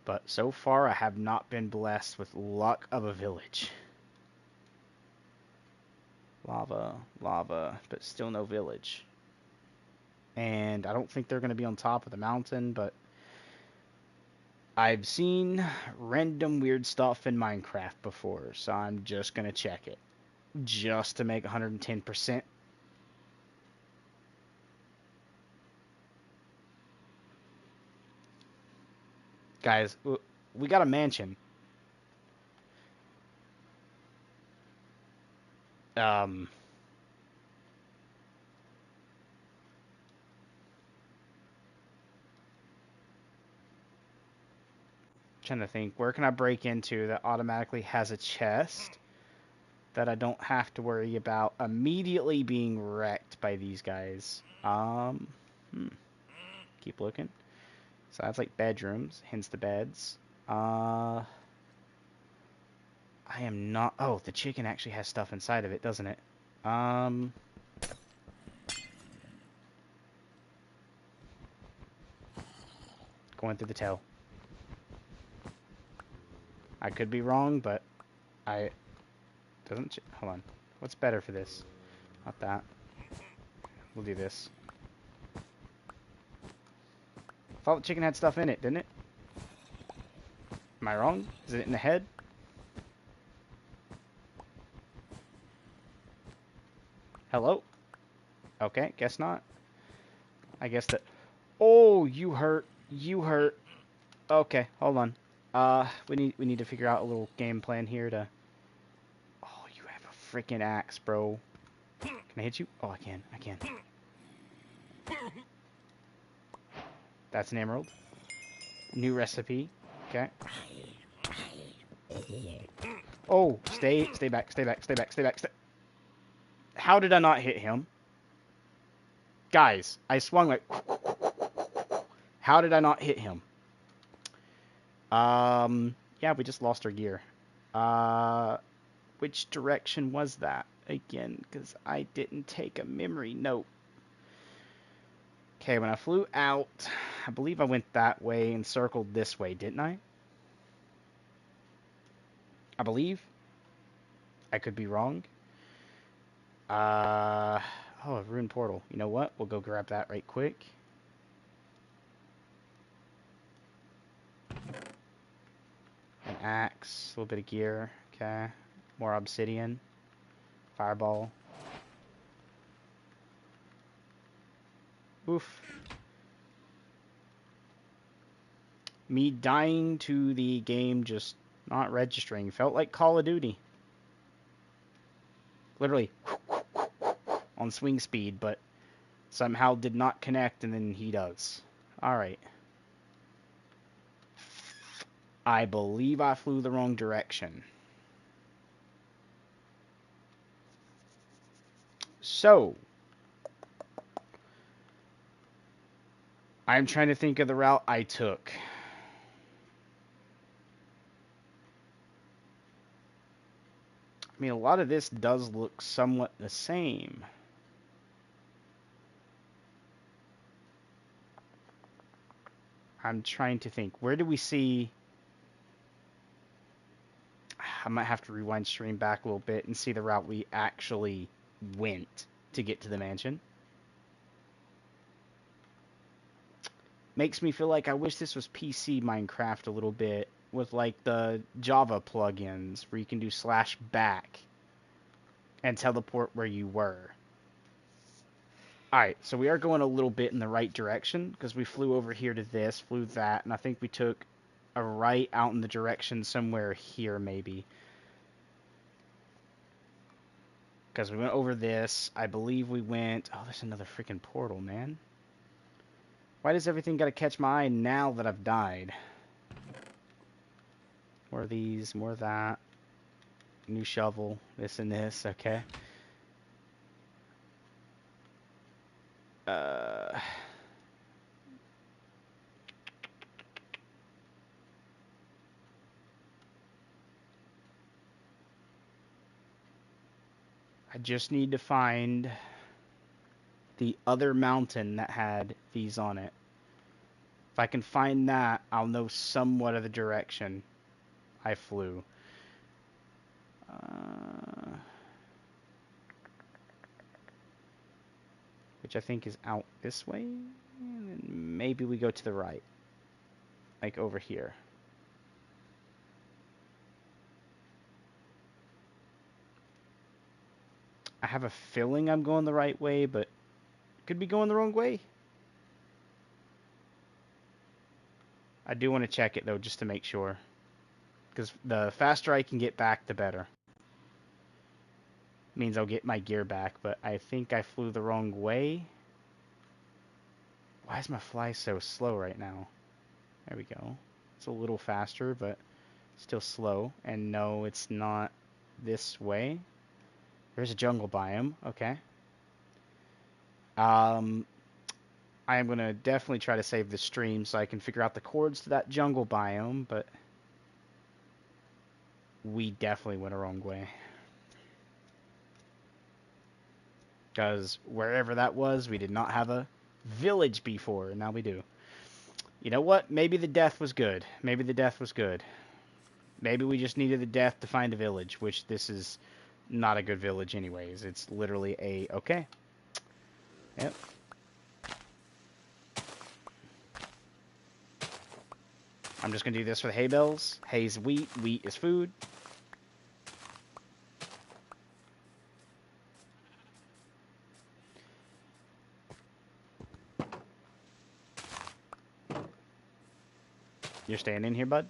But so far, I have not been blessed with luck of a village. Lava, lava, but still no village. And I don't think they're going to be on top of the mountain, but I've seen random weird stuff in Minecraft before, so I'm just going to check it. Just to make 110%. Guys, we got a mansion. Trying to think, where can I break into that automatically has a chest that I don't have to worry about immediately being wrecked by these guys? Keep looking. So that's like bedrooms, hence the beds. I am not... Oh, the chicken actually has stuff inside of it, doesn't it? Going through the tail. I could be wrong, but I... Doesn't... Hold on. What's better for this? Not that. We'll do this. Thought the chicken had stuff in it, didn't it? Am I wrong? Is it in the head? Hello? Okay, guess not. I guess that... Oh, you hurt. You hurt. Okay, hold on. We need to figure out a little game plan here to... Oh, you have a freaking axe, bro. Can I hit you? Oh, I can. I can. That's an emerald. New recipe. Okay. Oh, stay back, stay back, stay back, stay back. How did I not hit him? Guys, I swung like... How did I not hit him? Yeah, we just lost our gear. Which direction was that? Again, because I didn't take a memory note. Okay, when I flew out, I believe I went that way and circled this way, didn't I? I believe. I could be wrong. Oh, a ruined portal. You know what? We'll go grab that right quick. An axe, a little bit of gear. Okay. More obsidian. Fireball. Oof. Me dying to the game just not registering. Felt like Call of Duty. Literally on swing speed, but somehow did not connect, and then he does. Alright. I believe I flew the wrong direction. So, I'm trying to think of the route I took. I mean, a lot of this does look somewhat the same. I'm trying to think. Where do we see... I might have to rewind stream back a little bit and see the route we actually went to get to the mansion. makes me feel like I wish this was PC Minecraft a little bit with like the Java plugins where you can do /back and teleport where you were. Alright, so we are going a little bit in the right direction because we flew over here to this, flew that, and I think we took a right out in the direction somewhere here maybe. Because we went over this. I believe we went... Oh, there's another freaking portal, man. Why does everything gotta catch my eye now that I've died? More of these, more of that. New shovel, this and this, okay. I just need to find the other mountain that had these on it. If I can find that, I'll know somewhat of the direction I flew. Which I think is out this way. And then maybe we go to the right. Like over here. I have a feeling I'm going the right way, but could be going the wrong way. I do want to check it, though, just to make sure. Because the faster I can get back, the better. Means I'll get my gear back, but I think I flew the wrong way. Why is my fly so slow right now? There we go. It's a little faster, but still slow. And no, it's not this way. There's a jungle biome. Okay. I am going to definitely try to save the stream so I can figure out the coords to that jungle biome, but we definitely went a wrong way. Because wherever that was, we did not have a village before, and now we do. You know what? Maybe the death was good. Maybe the death was good. Maybe we just needed the death to find a village, which this is not a good village anyways. It's literally a... Okay. Yep. I'm just going to do this for the hay bales. Hay's wheat. Wheat is food. You're staying in here, bud?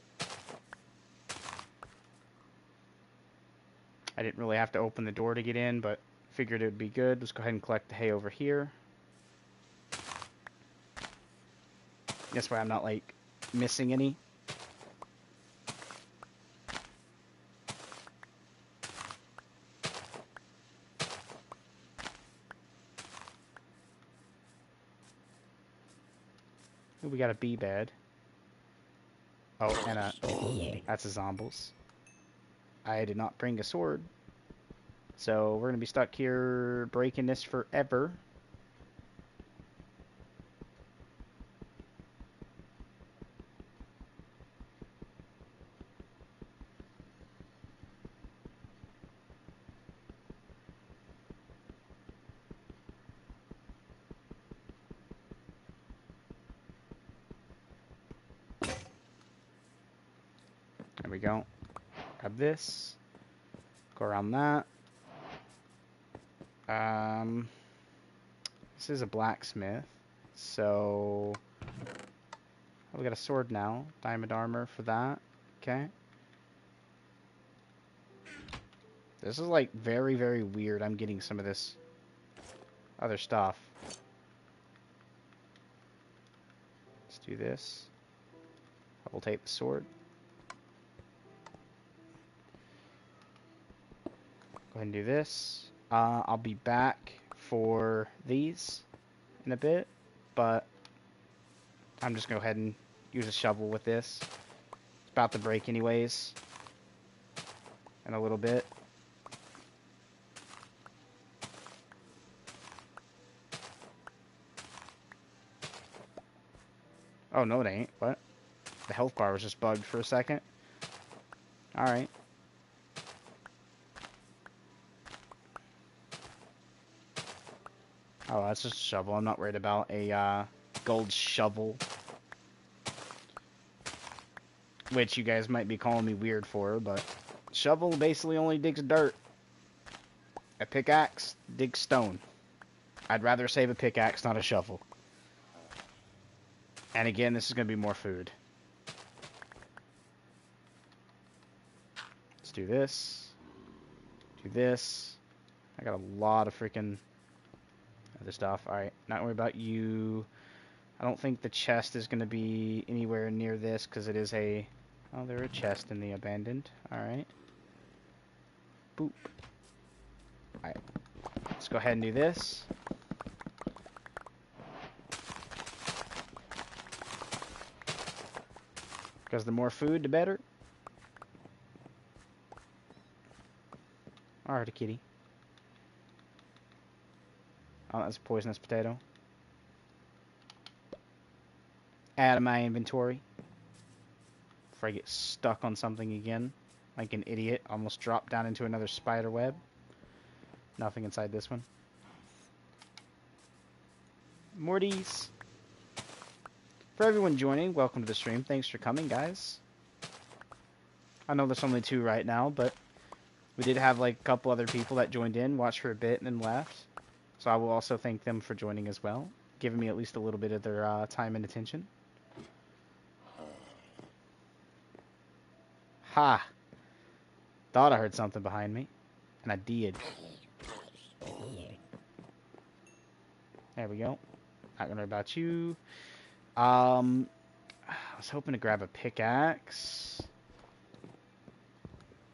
I didn't really have to open the door to get in, but figured it would be good. Let's go ahead and collect the hay over here. This way I'm not, like, missing any. Ooh, we got a bee bed. Oh, and that's a zombies. I did not bring a sword. So we're going to be stuck here breaking this forever. There we go. Grab this. Go around that. This is a blacksmith. So we got a sword now. Diamond armor for that. Okay. This is like very, very weird. I'm getting some of this other stuff. Let's do this. I will take the sword. Go ahead and do this. I'll be back for these in a bit, but I'm just going to go ahead and use a shovel with this. It's about to break anyways in a little bit. Oh, no it ain't. What? The health bar was just bugged for a second. Alright. Oh, that's just a shovel. I'm not worried about a gold shovel which you guys might be calling me weird for, but shovel basically only digs dirt. A pickaxe digs stone. I'd rather save a pickaxe, not a shovel. And again, this is going to be more food. Let's do this. Do this. I got a lot of freaking other stuff. Alright, not worry about you. I don't think the chest is going to be anywhere near this because it is a... Oh, there's a chest in the abandoned. Alright. Boop. Alright. Let's go ahead and do this. Because the more food, the better. Alright, kitty. Oh, that's a poisonous potato. Add to my inventory. Before I get stuck on something again. Like an idiot. Almost dropped down into another spider web. Nothing inside this one. Mortys. For everyone joining, welcome to the stream. Thanks for coming, guys. I know there's only 2 right now, but we did have like a couple other people that joined in, watched for a bit, and then left. So I will also thank them for joining as well, giving me at least a little bit of their time and attention. Ha! Thought I heard something behind me, and I did. There we go. Not gonna worry about you. I was hoping to grab a pickaxe.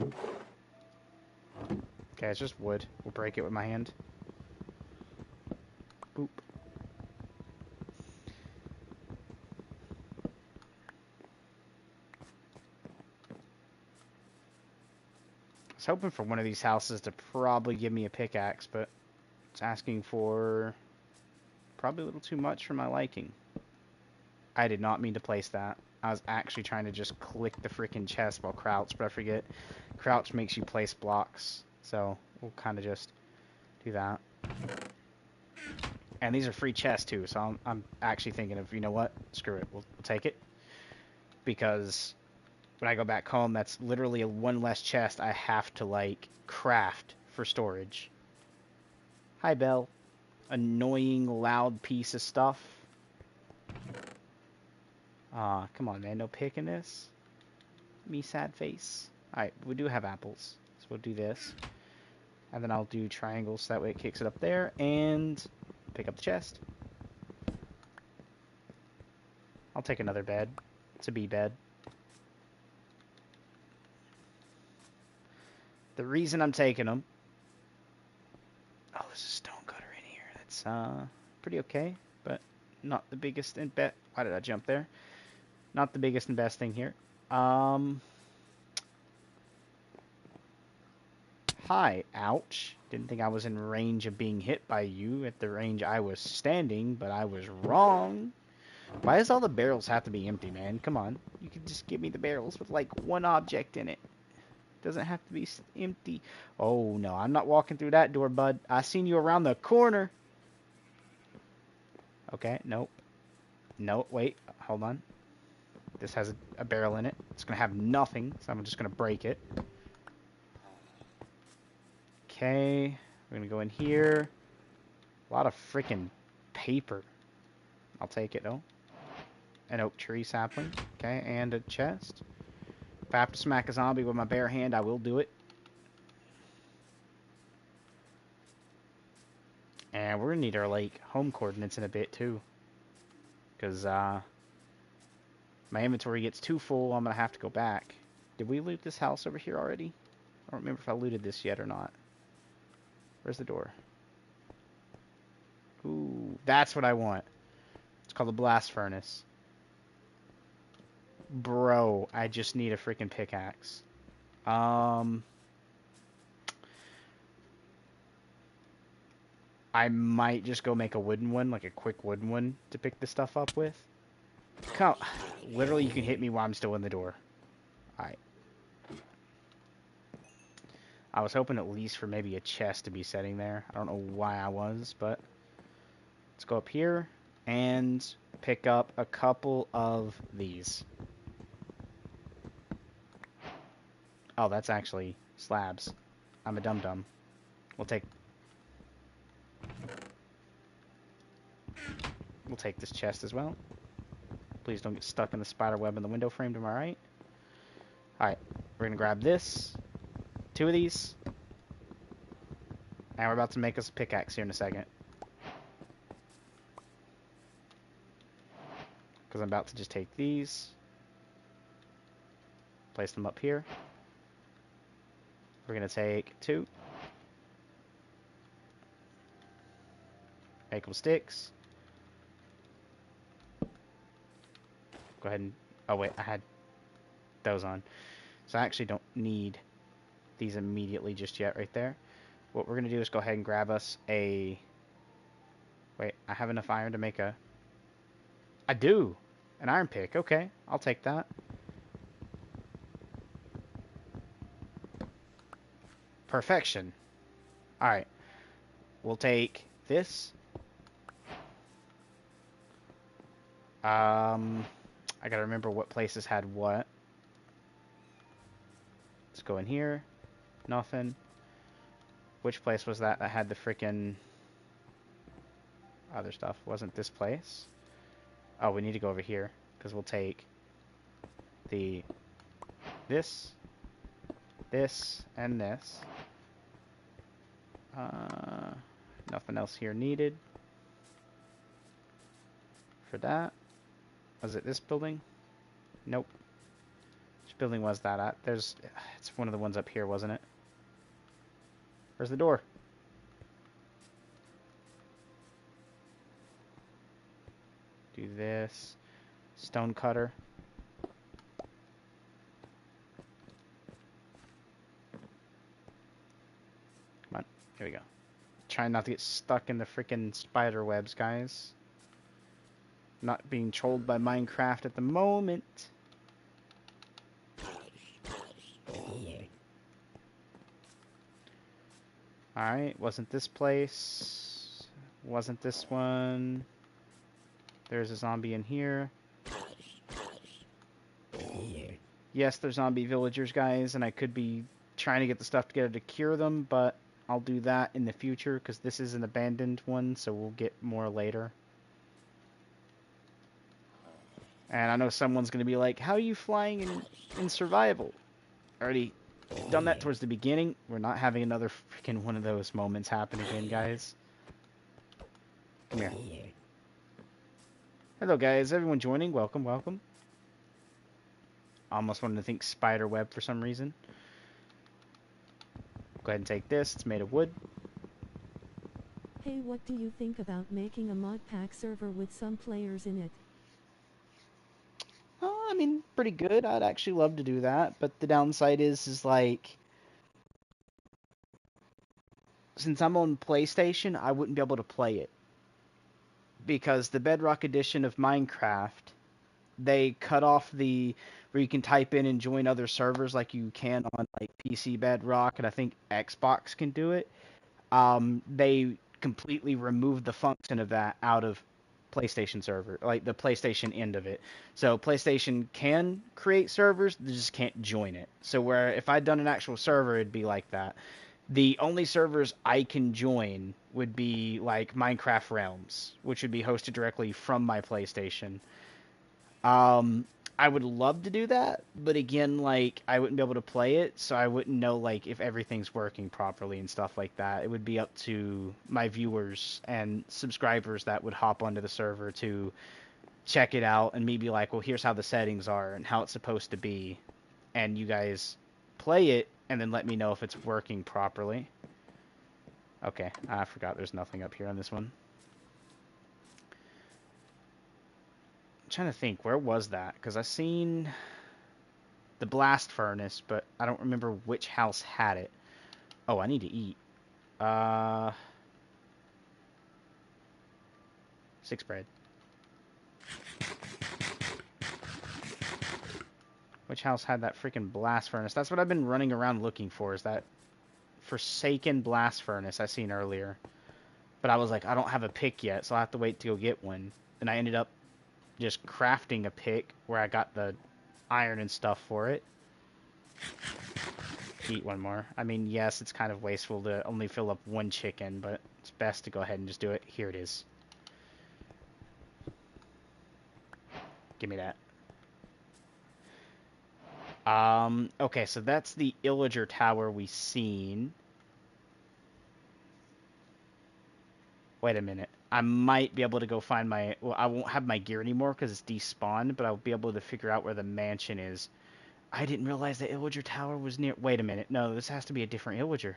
Okay, it's just wood. We'll break it with my hand. Boop. I was hoping for one of these houses to probably give me a pickaxe, but it's asking for probably a little too much for my liking. I did not mean to place that. I was actually trying to just click the freaking chest while crouch, but I forget. Crouch makes you place blocks, so we'll kind of just do that. And these are free chests too, so I'm actually thinking of, you know what? Screw it. We'll take it. Because when I go back home, that's literally one less chest I have to, like, craft for storage. Hi, Belle. Annoying, loud piece of stuff. Come on, man. No picking this. Me sad face. Alright, we do have apples. So we'll do this. And then I'll do triangles so that way it kicks it up there. And pick up the chest. I'll take another bed. It's a bee bed. The reason I'm taking them... Oh, there's a stone cutter in here. That's pretty okay. But not the biggest and best... Why did I jump there? Not the biggest and best thing here. Hi, ouch. Didn't think I was in range of being hit by you at the range I was standing, but I was wrong. Why does all the barrels have to be empty, man? Come on. You can just give me the barrels with, like, one object in it. Doesn't have to be empty. Oh, no. I'm not walking through that door, bud. I seen you around the corner. Okay, nope. No, wait. Hold on. This has a barrel in it. It's going to have nothing, so I'm just going to break it. Okay. We're going to go in here. A lot of freaking paper. I'll take it, though. An oak tree sapling. Okay, and a chest. If I have to smack a zombie with my bare hand, I will do it. And we're going to need our, like, home coordinates in a bit, too. Because, my inventory gets too full, I'm going to have to go back. Did we loot this house over here already? I don't remember if I looted this yet or not. Where's the door? Ooh, that's what I want. It's called a blast furnace. Bro, I just need a freaking pickaxe. I might just go make a wooden one, like a quick wooden one, to pick this stuff up with. Come, literally, you can hit me while I'm still in the door. Alright. I was hoping at least for maybe a chest to be sitting there. I don't know why I was, but... Let's go up here and pick up a couple of these. Oh, that's actually slabs. I'm a dum-dum. We'll take this chest as well. Please don't get stuck in the spider web in the window frame, am I right? Alright, we're gonna grab this. 2 of these. And we're about to make us a pickaxe here in a second. Because I'm about to just take these. Place them up here. We're gonna take 2. Make them sticks. Go ahead and... Oh wait, I had those on. So I actually don't need these immediately just yet right there. What we're going to do is go ahead and grab us a... Wait, I have enough iron to make a... I do! An iron pick. Okay, I'll take that. Perfection. Alright. We'll take this. I gotta remember what places had what. Let's go in here. Nothing. Which place was that had the frickin' other stuff? Wasn't this place? Oh, we need to go over here. Because we'll take this, and this. Nothing else here needed. For that. Was it this building? Nope. Which building was that at? It's one of the ones up here, wasn't it? Where's the door? Do this. Stone cutter. Come on. Here we go. Trying not to get stuck in the freaking spider webs, guys. Not being trolled by Minecraft at the moment. Alright, wasn't this place. Wasn't this one. There's a zombie in here. Yes, they're zombie villagers, guys, and I could be trying to get the stuff together to cure them, but I'll do that in the future, because this is an abandoned one, so we'll get more later. And I know someone's going to be like, how are you flying in survival? Already done that towards the beginning. We're not having another freaking one of those moments happen again, guys. Come here. Hello, guys. Everyone joining. Welcome, welcome. Almost wanted to think spider web for some reason. Go ahead and take this. It's made of wood. Hey, what do you think about making a mod pack server with some players in it? I mean, pretty good. I'd actually love to do that, but the downside is like, since I'm on PlayStation, I wouldn't be able to play it. Because the Bedrock edition of Minecraft, they cut off where you can type in and join other servers like you can on like PC Bedrock, and I think Xbox can do it. They completely removed the function of that out of PlayStation server, like the PlayStation end of it. So PlayStation can create servers, they just can't join it. So where if I'd done an actual server, it'd be like that. The only servers I can join would be like Minecraft Realms, which would be hosted directly from my PlayStation. I would love to do that, but again, like, I wouldn't be able to play it, so I wouldn't know, like, if everything's working properly and stuff like that. It would be up to my viewers and subscribers that would hop onto the server to check it out and me be like, well, here's how the settings are and how it's supposed to be. And you guys play it and then let me know if it's working properly. Okay, I forgot there's nothing up here on this one. Trying to think, where was that? Because I seen the blast furnace, but I don't remember which house had it. Oh, I need to eat. 6 bread. Which house had that freaking blast furnace? That's what I've been running around looking for, is that forsaken blast furnace I seen earlier. But I was like, I don't have a pick yet, so I'll have to wait to go get one. And I ended up just crafting a pick where I got the iron and stuff for it. eat one more. I mean, yes, it's kind of wasteful to only fill up one chicken, but it's best to go ahead and just do it. Here it is. Give me that. Okay, so that's the Illager Tower we seen. Wait a minute. I might be able to go find my... Well, I won't have my gear anymore because it's despawned, but I'll be able to figure out where the mansion is. I didn't realize the Illager Tower was near... Wait a minute. No, this has to be a different Illager.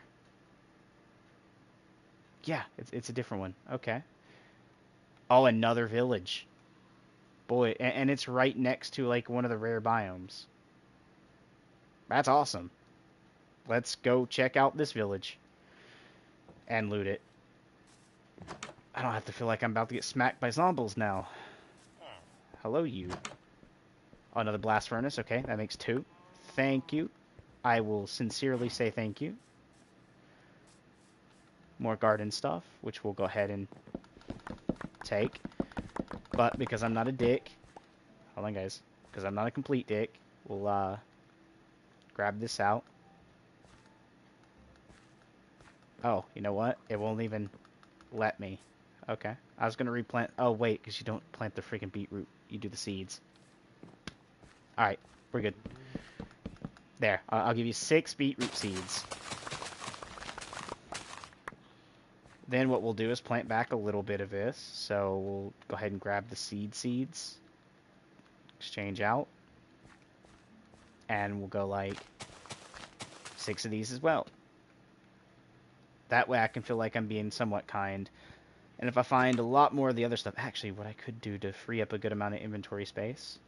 Yeah, it's a different one. Okay. Oh, another village. Boy, and it's right next to, like, one of the rare biomes. That's awesome. Let's go check out this village. And loot it. I don't have to feel like I'm about to get smacked by zombies now. Hello, you. Oh, another blast furnace. Okay, that makes 2. Thank you. I will sincerely say thank you. More garden stuff, which we'll go ahead and take. But because I'm not a dick... Hold on, guys. Because I'm not a complete dick, we'll grab this out. Oh, you know what? It won't even let me. Okay. I was going to replant... Oh, wait, because you don't plant the freaking beetroot. You do the seeds. Alright, we're good. There, I'll give you 6 beetroot seeds. Then what we'll do is plant back a little bit of this. So we'll go ahead and grab the seeds. Exchange out. And we'll go like 6 of these as well. That way I can feel like I'm being somewhat kind. And if I find a lot more of the other stuff... Actually, what I could do to free up a good amount of inventory space...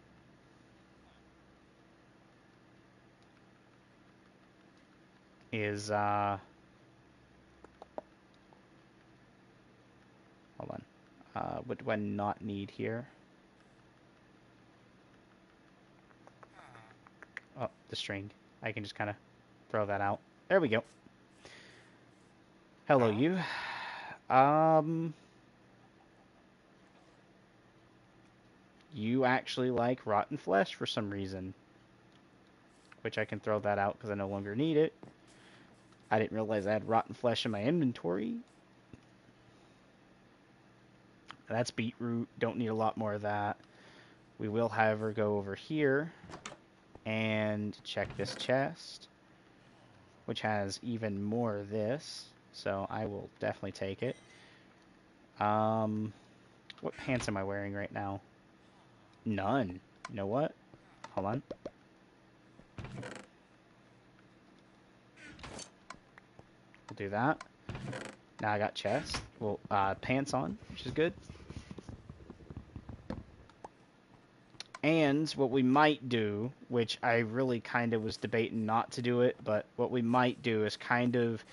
is, hold on. What do I not need here? Oh, the string. I can just kind of throw that out. There we go. Hello, you. You actually like rotten flesh for some reason. Which I can throw that out because I no longer need it. I didn't realize I had rotten flesh in my inventory. That's beetroot. Don't need a lot more of that. We will, however, go over here and check this chest, which has even more of this. So I will definitely take it. What pants am I wearing right now? None. You know what? Hold on. We'll do that. Now I got chest. Well, pants on, which is good. And what we might do, which I really kind of was debating not to do it, but what we might do is kind of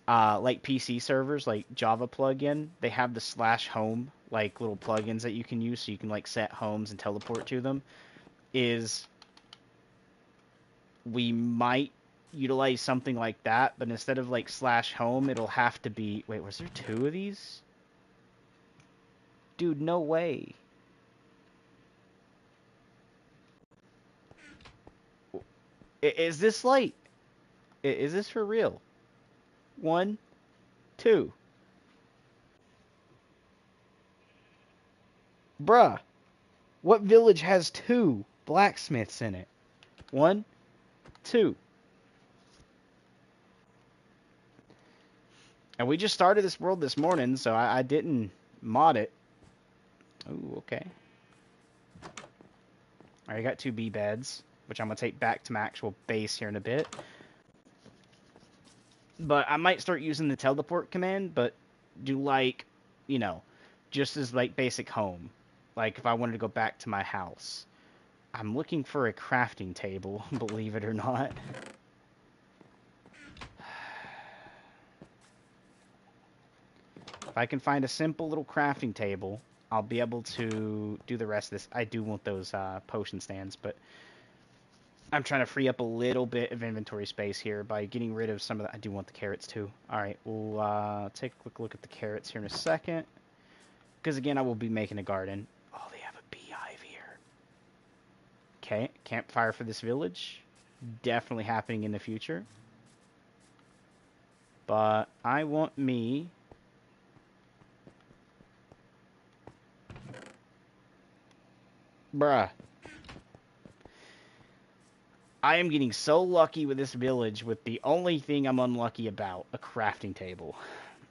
like PC servers, like Java plugin. They have the /home, like little plugins that you can use, so you can like set homes and teleport to them. Is we might utilize something like that, but instead of like /home, it'll have to be... Wait, was there 2 of these? Dude, no way. Is this like... Is this for real? 1, 2. Bruh. What village has 2 blacksmiths in it? 1, 2. And we just started this world this morning, so I didn't mod it. Oh, okay. Alright, I got 2 bee beds, which I'm going to take back to my actual base here in a bit. But I might start using the teleport command, but do like, you know, just as like basic home. Like if I wanted to go back to my house. I'm looking for a crafting table, believe it or not. If I can find a simple little crafting table, I'll be able to do the rest of this. I do want those potion stands, but I'm trying to free up a little bit of inventory space here by getting rid of some of the... I do want the carrots too. Alright, we'll take a quick look at the carrots here in a second. Because again, I will be making a garden. Oh, they have a beehive here. Okay, campfire for this village. Definitely happening in the future. But I want me... Bruh. I am getting so lucky with this village with the only thing I'm unlucky about, a crafting table.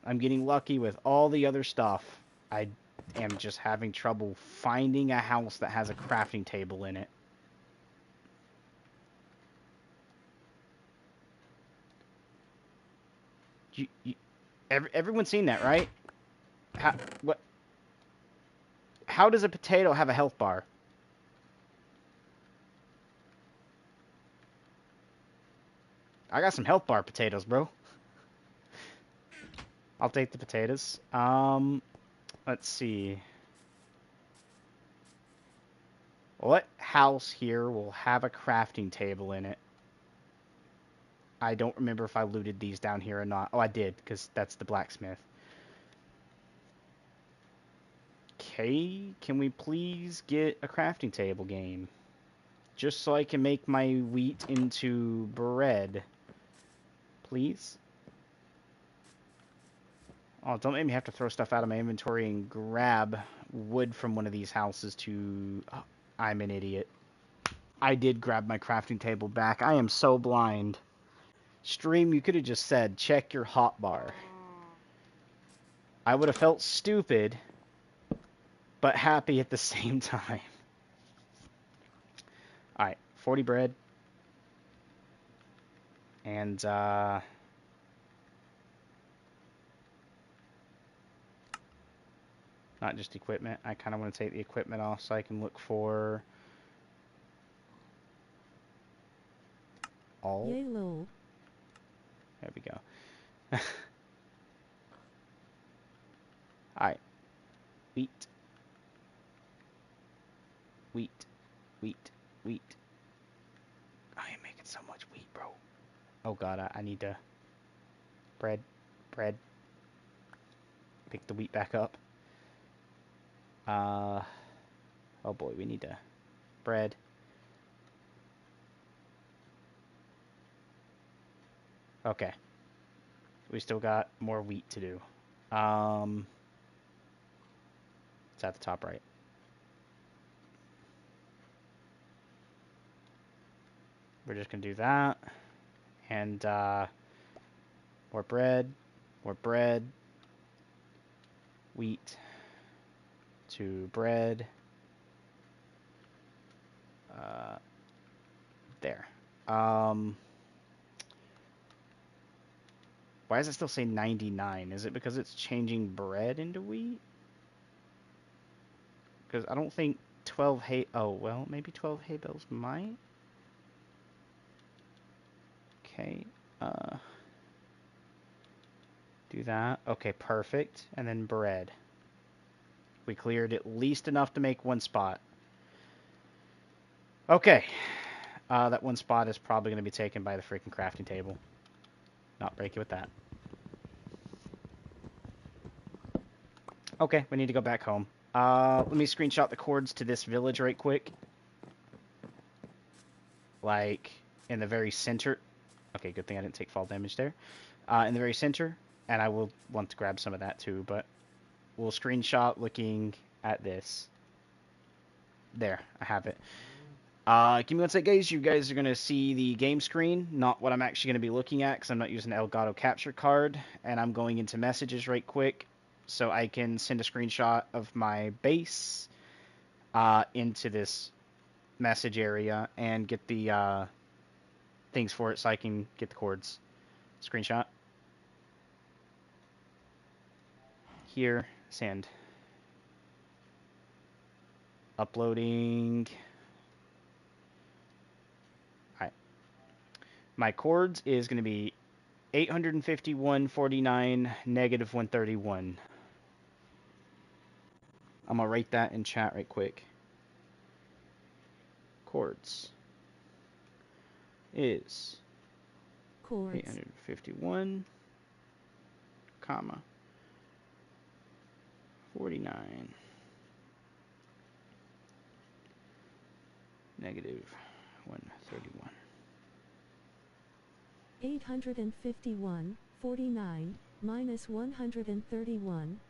I'm getting lucky with all the other stuff. I am just having trouble finding a house that has a crafting table in it. Everyone's seen that, right? How, what? How does a potato have a health bar? I got some health bar potatoes, bro. I'll take the potatoes. Let's see. What house here will have a crafting table in it? I don't remember if I looted these down here or not. Oh, I did, because that's the blacksmith. Okay, can we please get a crafting table game? Just so I can make my wheat into bread. Please? Oh, don't make me have to throw stuff out of my inventory and grab wood from one of these houses to... Oh, I'm an idiot. I did grab my crafting table back. I am so blind. Stream, you could have just said, check your hotbar. I would have felt stupid, but happy at the same time. Alright, 40 bread. And, not just equipment. I kind of want to take the equipment off so I can look for... all. Yellow. There we go. Alright. Wheat. Wheat. Wheat. Wheat. I am making so much wheat, bro. Oh god, I need to... bread. Bread. Pick the wheat back up. Oh boy, we need to... bread. Okay. We still got more wheat to do. It's at the top right. We're just gonna do that. And, more bread. More bread. Wheat. To bread. There. Why does it still say 99? Is it because it's changing bread into wheat? Because I don't think 12 hay... Oh, well, maybe 12 hay bales might? Okay, do that. Okay, perfect. And then bread. We cleared at least enough to make one spot. Okay. That one spot is probably going to be taken by the freaking crafting table. Not break it with that. Okay, we need to go back home. Let me screenshot the cords to this village right quick. Like, in the very center. Okay, good thing I didn't take fall damage there. In the very center. And I will want to grab some of that too, but we'll screenshot looking at this. There, I have it. Give me one sec, guys. You guys are going to see the game screen, not what I'm actually going to be looking at, because I'm not using the Elgato capture card. And I'm going into messages right quick, so I can send a screenshot of my base into this message area and get the things for it so I can get the cords. Screenshot. Here, send. Uploading. Alright. My cords is going to be 851.49, negative 131. I'm going to write that in chat right quick. Cords is Cords. 851, comma, 49, negative 131. 851, 49 minus 131.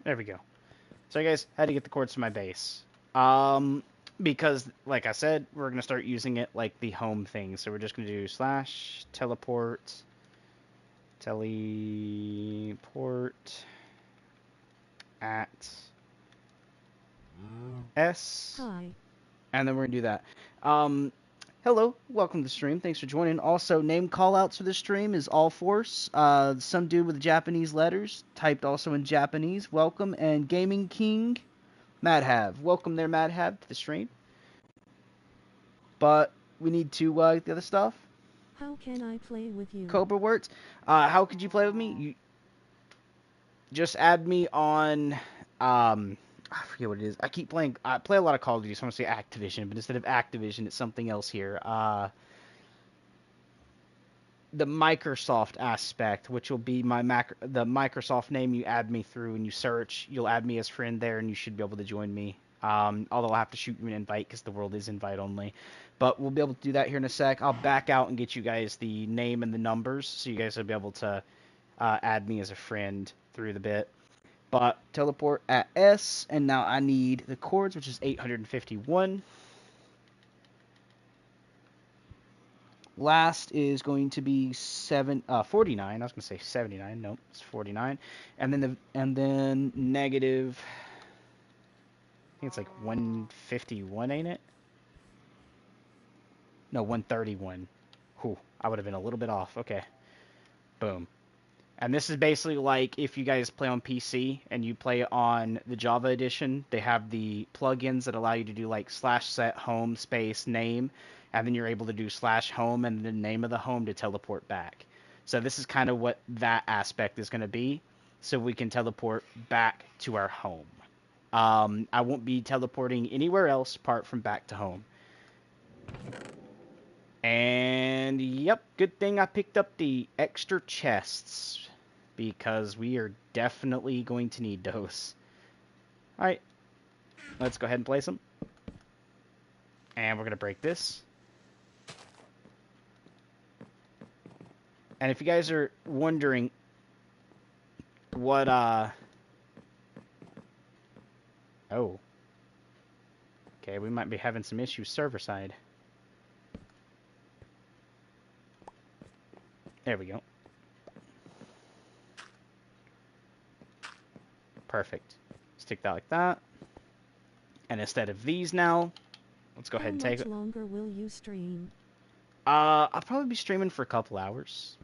There we go. So you guys had to get the coords to my base. Because, like I said, we're going to start using it like the home thing. So we're just going to do slash teleport at S. Hi. And then we're going to do that. Hello, welcome to the stream. Thanks for joining. Also, name callouts for the stream is All Force. Some dude with Japanese letters, typed also in Japanese. Welcome. And Gaming King, Madhav. Welcome there, Madhav, to the stream. But we need to get the other stuff. How can I play with you? Cobra words. How could you play with me? You just add me on. I forget what it is. I play a lot of Call of Duty, so I'm gonna say Activision, but instead of Activision, it's something else here. The Microsoft aspect, which will be the Microsoft name you add me through and you search. You'll add me as friend there, and you should be able to join me. Although I'll have to shoot you an invite because the world is invite only. But we'll be able to do that here in a sec. I'll back out and get you guys the name and the numbers, so you guys will be able to add me as a friend through the bit. But teleport at S, and now I need the chords, which is 851. Last is going to be 49. I was going to say 79. Nope, it's 49. And then negative. I think it's like 151, ain't it? No, 131. Whew, I would have been a little bit off. Okay. Boom. And this is basically like if you guys play on PC and you play on the Java edition, they have the plugins that allow you to do like /set home space name, and then you're able to do /home and the name of the home to teleport back. So this is kind of what that aspect is going to be, so we can teleport back to our home. I won't be teleporting anywhere else apart from back to home. And yep, good thing I picked up the extra chests, because we are definitely going to need those. Alright, let's go ahead and place them. And we're going to break this. And if you guys are wondering what, oh. Okay, we might be having some issues server side. There we go. Perfect. Stick that like that. And instead of these now, let's go ahead and take it. How much longer will you stream? I'll probably be streaming for a couple hours.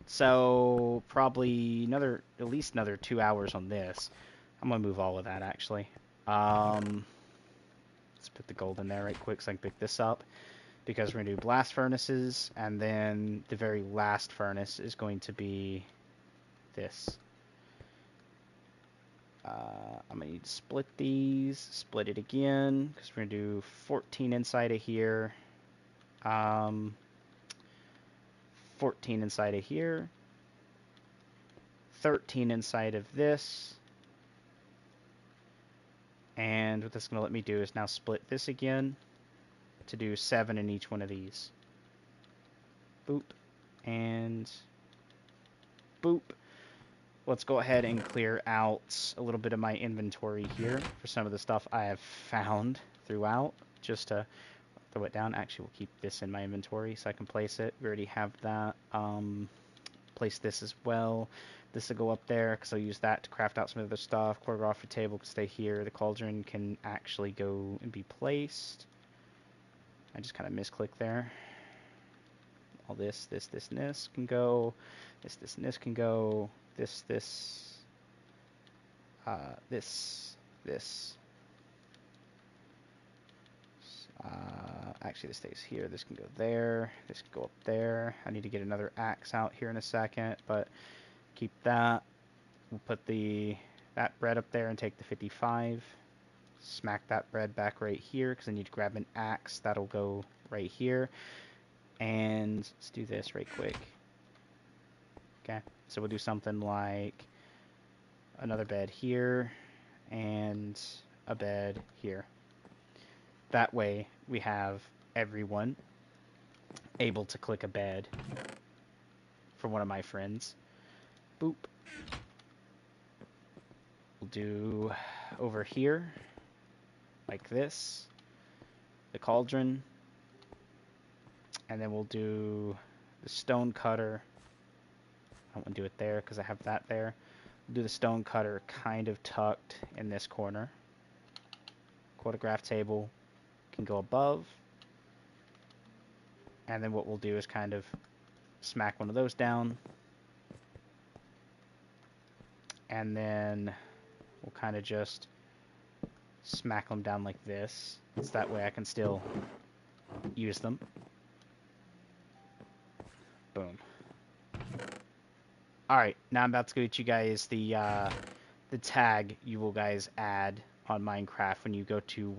So probably at least another 2 hours on this. I'm gonna move all of that actually. Let's put the gold in there right quick so I can pick this up, because we're gonna do blast furnaces, and then the very last furnace is going to be this. I'm gonna need to split these, split it again, because we're gonna do 14 inside of here. 14 inside of here, 13 inside of this, and what this is going to let me do is now split this again to do 7 in each one of these. Boop, and boop. Let's go ahead and clear out a little bit of my inventory here for some of the stuff I have found throughout, just to throw it down. Actually, we'll keep this in my inventory so I can place it. We already have that. Place this as well. This will go up there because I'll use that to craft out some other stuff. Choreography table can stay here. The cauldron can actually go and be placed. I just kind of misclick there. All this, and this can go. This, and this can go. This, this. Actually, this stays here. This can go there. This can go up there. I need to get another axe out here in a second, but keep that. We'll put that bread up there and take the 55. Smack that bread back right here because I need to grab an axe. That'll go right here. And let's do this right quick. Okay, so we'll do something like another bed here and a bed here. That way we have everyone able to click a bed for one of my friends. Boop. We'll do over here, like this, the cauldron, and then we'll do the stone cutter. I don't want to do it there because I have that there. We'll do the stone cutter kind of tucked in this corner. Photograph table can go above. And then what we'll do is kind of smack one of those down. And then we'll kind of just smack them down like this. So that way I can still use them. Boom. Alright, now I'm about to go get you guys the tag you will guys add on Minecraft when you go to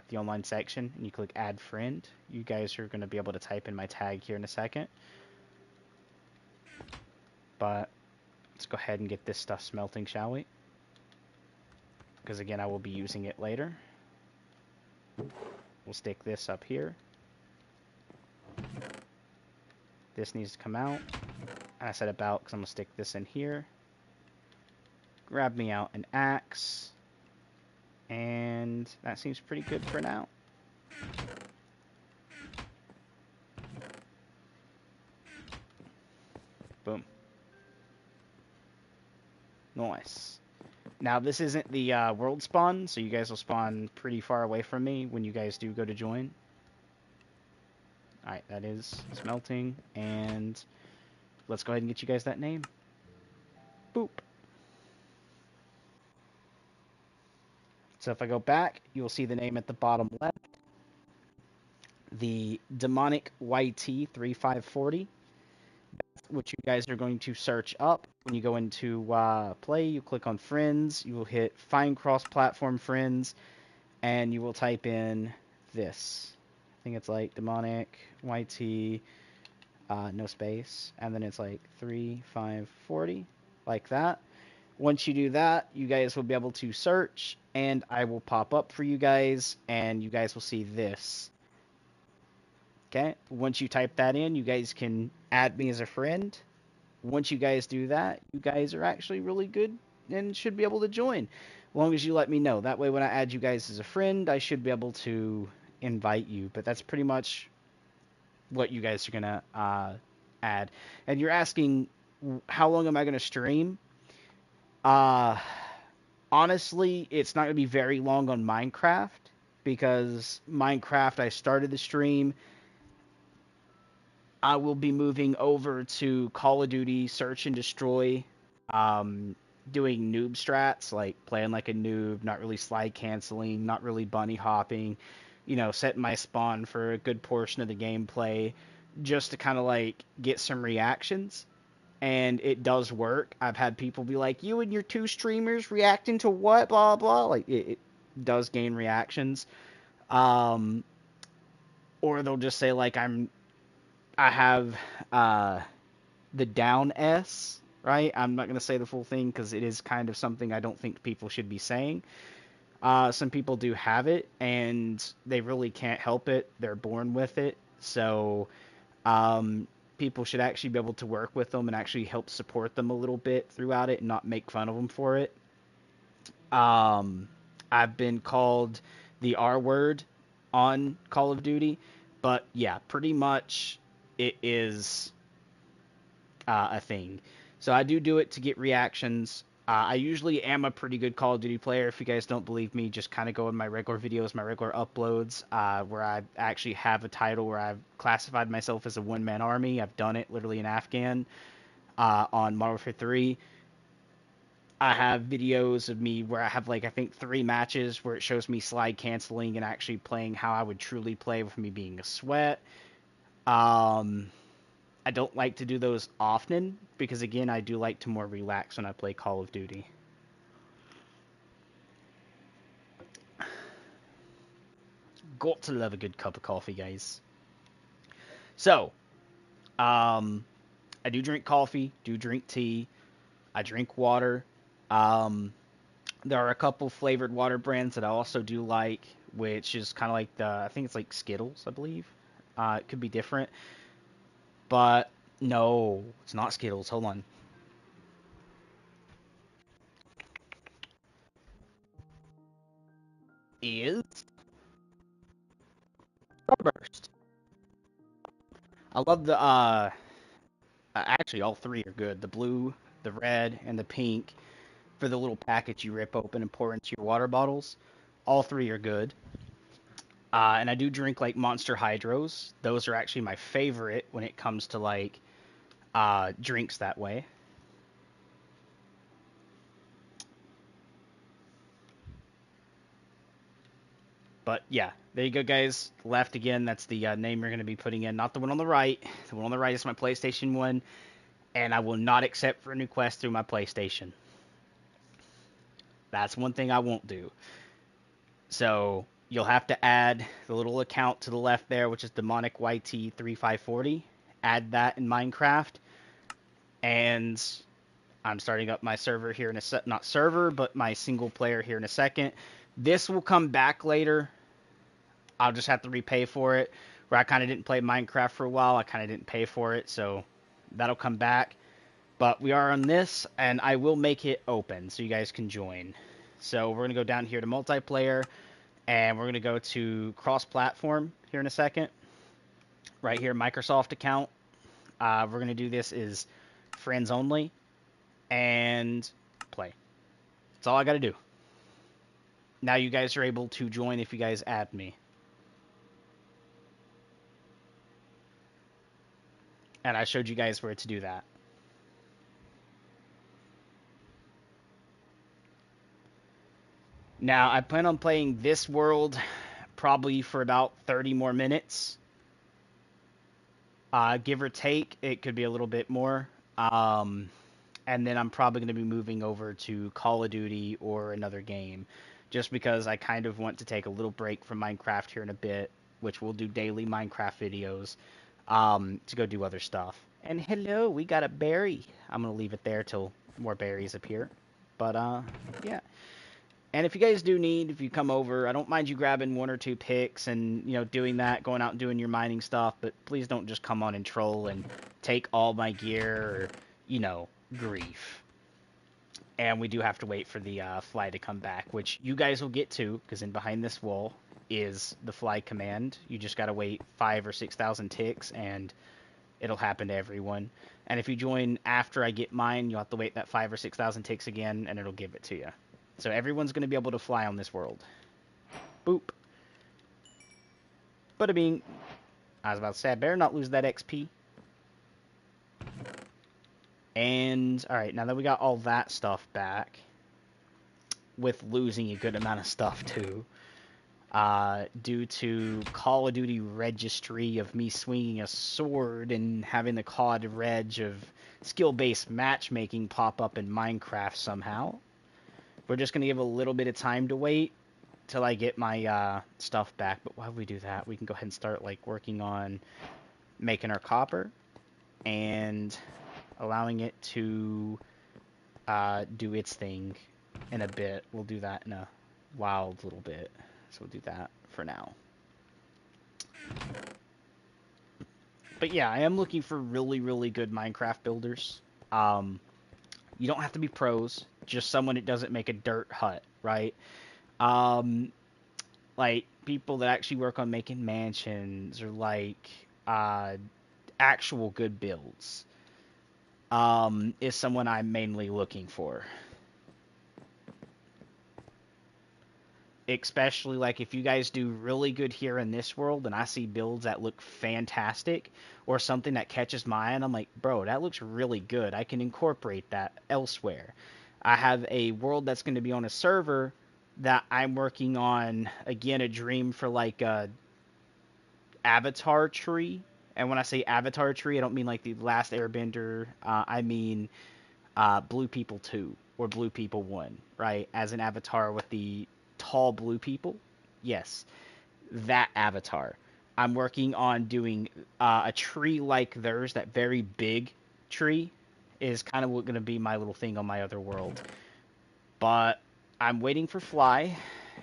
the online section and you click add friend. You guys are going to be able to type in my tag here in a second. But let's go ahead and get this stuff smelting, shall we? Because again, I will be using it later. We'll stick this up here. This needs to come out. And I said about because I'm going to stick this in here. Grab me out an axe. And that seems pretty good for now. Boom. Nice. Now, this isn't the world spawn, so you guys will spawn pretty far away from me when you guys do go to join. Alright, that is smelting, and let's go ahead and get you guys that name. Boop. So if I go back, you will see the name at the bottom left. The Demonic YT 3540. That's what you guys are going to search up. When you go into play, you click on friends. You will hit find cross-platform friends, and you will type in this. I think it's like Demonic YT, no space, and then it's like 3540, like that. Once you do that, you guys will be able to search, and I will pop up for you guys, and you guys will see this. Okay, once you type that in, you guys can add me as a friend. Once you guys do that, you guys are actually really good and should be able to join. As long as you let me know. That way when I add you guys as a friend, I should be able to invite you. But that's pretty much what you guys are going to add. And you're asking, how long am I going to stream? Honestly, it's not going to be very long on Minecraft. Because Minecraft, I started the stream. I will be moving over to Call of Duty Search and Destroy, doing noob strats, like playing like a noob, not really slide canceling, not really bunny hopping, you know, setting my spawn for a good portion of the gameplay, just to kind of like get some reactions. And it does work. I've had people be like, you and your two streamers reacting to what, blah, blah. Like, it does gain reactions. Or they'll just say, like, I have the down S, right? I'm not going to say the full thing because it is kind of something I don't think people should be saying. Some people do have it, and they really can't help it. They're born with it. So people should actually be able to work with them and actually help support them a little bit throughout it and not make fun of them for it. I've been called the R word on Call of Duty, but yeah, pretty much it is a thing. So I do it to get reactions. I usually am a pretty good Call of Duty player. If you guys don't believe me, just kind of go in my regular videos, my regular uploads, where I actually have a title where I've classified myself as a one-man army. I've done it literally in Afghan on Modern Warfare 3. I have videos of me where I have, like, I think 3 matches where it shows me slide canceling and actually playing how I would truly play with me being a sweat. I don't like to do those often because, again, I do like to more relax when I play Call of Duty. Got to love a good cup of coffee, guys. So, I do drink coffee, do drink tea, I drink water. There are a couple flavored water brands that I also do like, which is kind of like I think it's like Skittles, I believe. It could be different. But no, it's not Skittles. Hold on. is Starburst. I love the actually all three are good. The blue, the red, and the pink for the little packets you rip open and pour into your water bottles. All three are good. And I do drink like Monster Hydros. Those are actually my favorite when it comes to like drinks that way. But yeah, there you go, guys. Left again. That's the name you're going to be putting in, not the one on the right. The one on the right is my PlayStation 1, and I will not accept friend requests through my PlayStation. That's one thing I won't do. So you'll have to add the little account to the left there, which is demonic YT3540. Add that in Minecraft, and I'm starting up my server here in a sec. Not server, but my single player here in a second. This will come back later. I'll just have to repay for it. Where I kind of didn't play Minecraft for a while, I kind of didn't pay for it, so that'll come back. But we are on this, and I will make it open so you guys can join. So we're going to go down here to multiplayer, and we're going to go to cross-platform here in a second. Right here, Microsoft account. We're going to do this is friends only, and play. That's all I got to do. Now you guys are able to join if you guys add me. And I showed you guys where to do that. Now, I plan on playing this world probably for about 30 more minutes. Give or take, it could be a little bit more. And then I'm probably going to be moving over to Call of Duty or another game. Just because I kind of want to take a little break from Minecraft here in a bit, which we'll do daily Minecraft videos, to go do other stuff. And hello, we got a berry. I'm going to leave it there till more berries appear. But, yeah. And if you guys do need, if you come over, I don't mind you grabbing one or two picks and, doing that, going out and doing your mining stuff, but please don't just come on and troll and take all my gear or, grief. And we do have to wait for the fly to come back, which you guys will get to, because in behind this wall is the fly command. You just got to wait 5,000 or 6,000 ticks, and it'll happen to everyone. And if you join after I get mine, you'll have to wait that 5,000 or 6,000 ticks again, and it'll give it to you. So everyone's going to be able to fly on this world. Boop. But I was about to say, I better not lose that XP. And, alright, now that we got all that stuff back, with losing a good amount of stuff too, due to Call of Duty registry of me swinging a sword and having the COD reg of skill-based matchmaking pop up in Minecraft somehow, we're just going to give a little bit of time to wait till I get my stuff back. But while we do that, we can go ahead and start working on making our copper and allowing it to do its thing in a bit. We'll do that in a wild little bit. So we'll do that for now. But yeah, I am looking for really, really good Minecraft builders. You don't have to be pros, just someone that doesn't make a dirt hut, right? Like people that actually work on making mansions or actual good builds. Is someone I'm mainly looking for. Especially if you guys do really good here in this world and I see builds that look fantastic or something that catches my eye and I'm like, bro, that looks really good. I can incorporate that elsewhere. I have a world that's going to be on a server that I'm working on, again, a dream for a avatar tree. And when I say avatar tree, I don't mean the last airbender. I mean Blue People 2 or Blue People 1, right? As an avatar with the tall blue people. Yes, that avatar. I'm working on doing a tree like theirs, that very big tree is kind of going to be my little thing on my other world. But I'm waiting for Fly,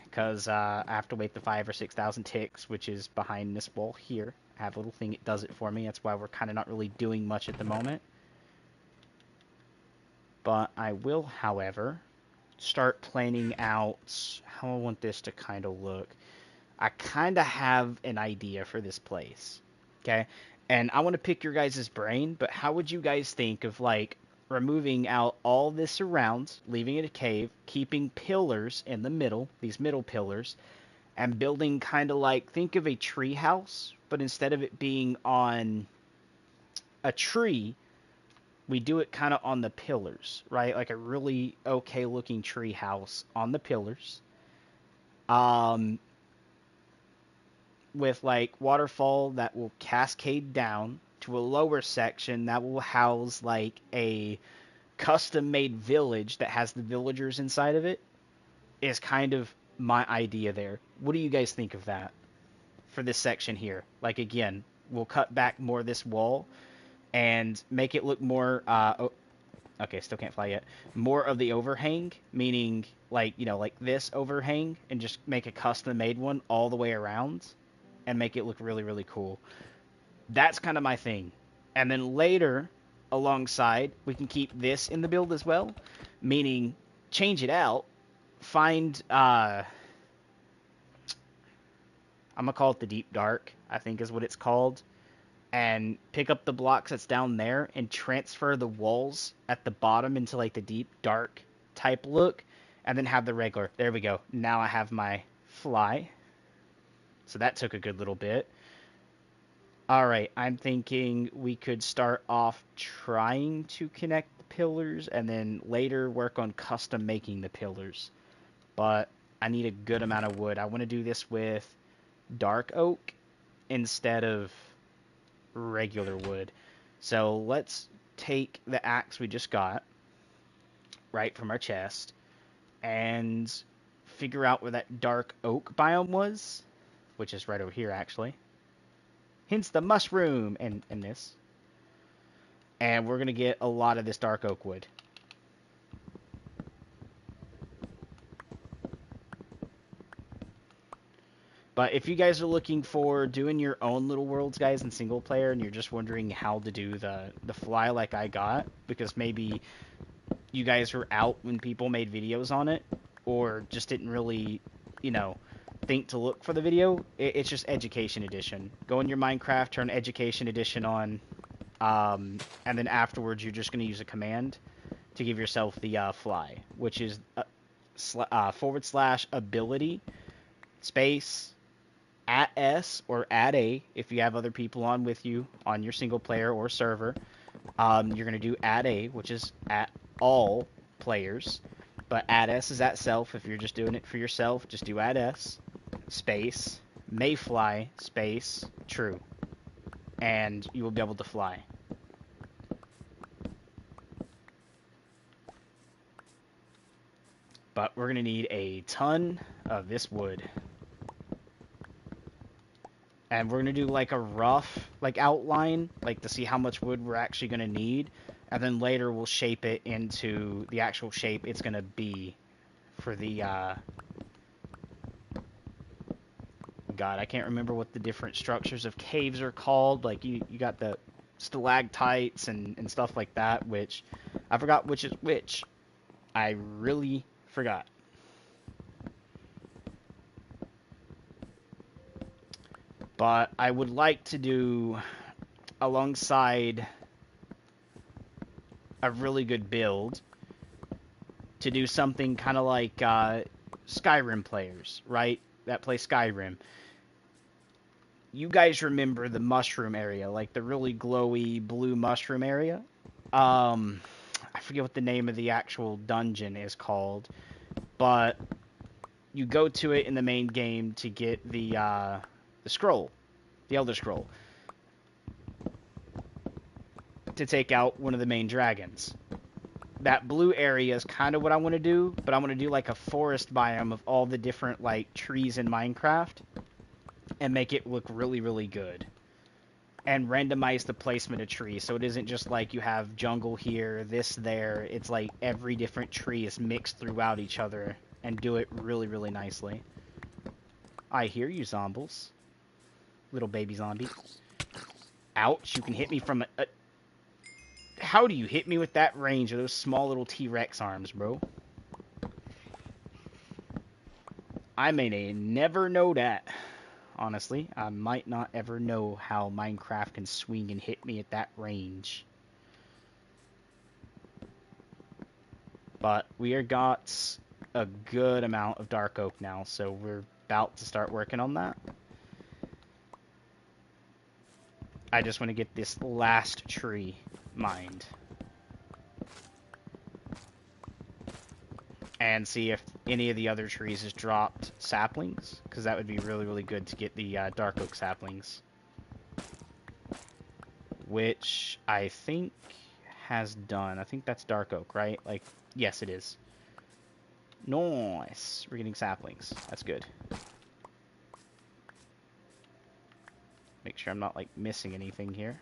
because I have to wait the 5,000 or 6,000 ticks, which is behind this wall here. I have a little thing, it does it for me. That's why we're kind of not really doing much at the moment. But I will, however, start planning out how I want this to kind of look. I kind of have an idea for this place. Okay? And I want to pick your guys' brain, but how would you guys think of like removing out all this around, leaving it a cave, keeping pillars in the middle, these middle pillars, and building kind of like, think of a tree house, but instead of it being on a tree, we do it kind of on the pillars, right? Like a really okay looking tree house on the pillars. Um, with like waterfall that will cascade down to a lower section that will house like a custom made village that has the villagers inside of it is kind of my idea there. What do you guys think of that for this section here? Like again, we'll cut back more of this wall and make it look more okay, still can't fly yet. More of the overhang, meaning like, you know, like this overhang, and just make a custom made one all the way around and make it look really, really cool. That's kind of my thing. And then later, alongside, we can keep this in the build as well, meaning change it out, find, I'm going to call it the Deep Dark, I think is what it's called, and pick up the blocks that's down there and transfer the walls at the bottom into like the Deep Dark type look, and then have the regular. There we go. Now I have my fly. So that took a good little bit. Alright, I'm thinking we could start off trying to connect the pillars and then later work on custom making the pillars. But I need a good amount of wood. I want to do this with dark oak instead of regular wood. So let's take the axe we just got, right, from our chest, and figure out where that dark oak biome was, which is right over here, actually. Hence the mushroom and this. And we're going to get a lot of this dark oak wood. But if you guys are looking for doing your own little worlds, guys, in single player, and you're just wondering how to do the fly like I got, because maybe you guys were out when people made videos on it, or just didn't really, you know, think to look for the video, it's just Education Edition. Go in your Minecraft, turn Education Edition on, and then afterwards you're just going to use a command to give yourself the fly, which is / ability space @S or @A if you have other people on with you on your single player or server. You're going to do @A, which is at all players, but @S is at self. If you're just doing it for yourself, just do @S space mayfly space true, and you will be able to fly. But we're going to need a ton of this wood. And we're going to do like a rough like outline, like to see how much wood we're actually going to need. And then later we'll shape it into the actual shape it's going to be for the, God, I can't remember what the different structures of caves are called. Like you got the stalactites and stuff like that, which I forgot which is which. I really forgot. But I would like to do, alongside a really good build, to do something kind of like Skyrim players, right? That play Skyrim. You guys remember the mushroom area, like the really glowy blue mushroom area? I forget what the name of the actual dungeon is called, but you go to it in the main game to get the scroll, the Elder Scroll, to take out one of the main dragons. That blue area is kind of what I want to do, but I want to do like a forest biome of all the different like trees in Minecraft and make it look really, really good. And randomize the placement of trees, so it isn't just like you have jungle here, this there. It's like every different tree is mixed throughout each other, and do it really, really nicely. I hear you, zombies. Little baby zombie. Ouch, you can hit me from a... How do you hit me with that range of those small little T-Rex arms, bro? I may never know that. Honestly, I might not ever know how Minecraft can swing and hit me at that range. But we are got a good amount of dark oak now, so we're about to start working on that. I just want to get this last tree mined. And see if any of the other trees has dropped saplings, because that would be really, really good to get the dark oak saplings. Which I think has done. I think that's dark oak, right? Like, yes, it is. Nice. We're getting saplings. That's good. Make sure I'm not, like, missing anything here.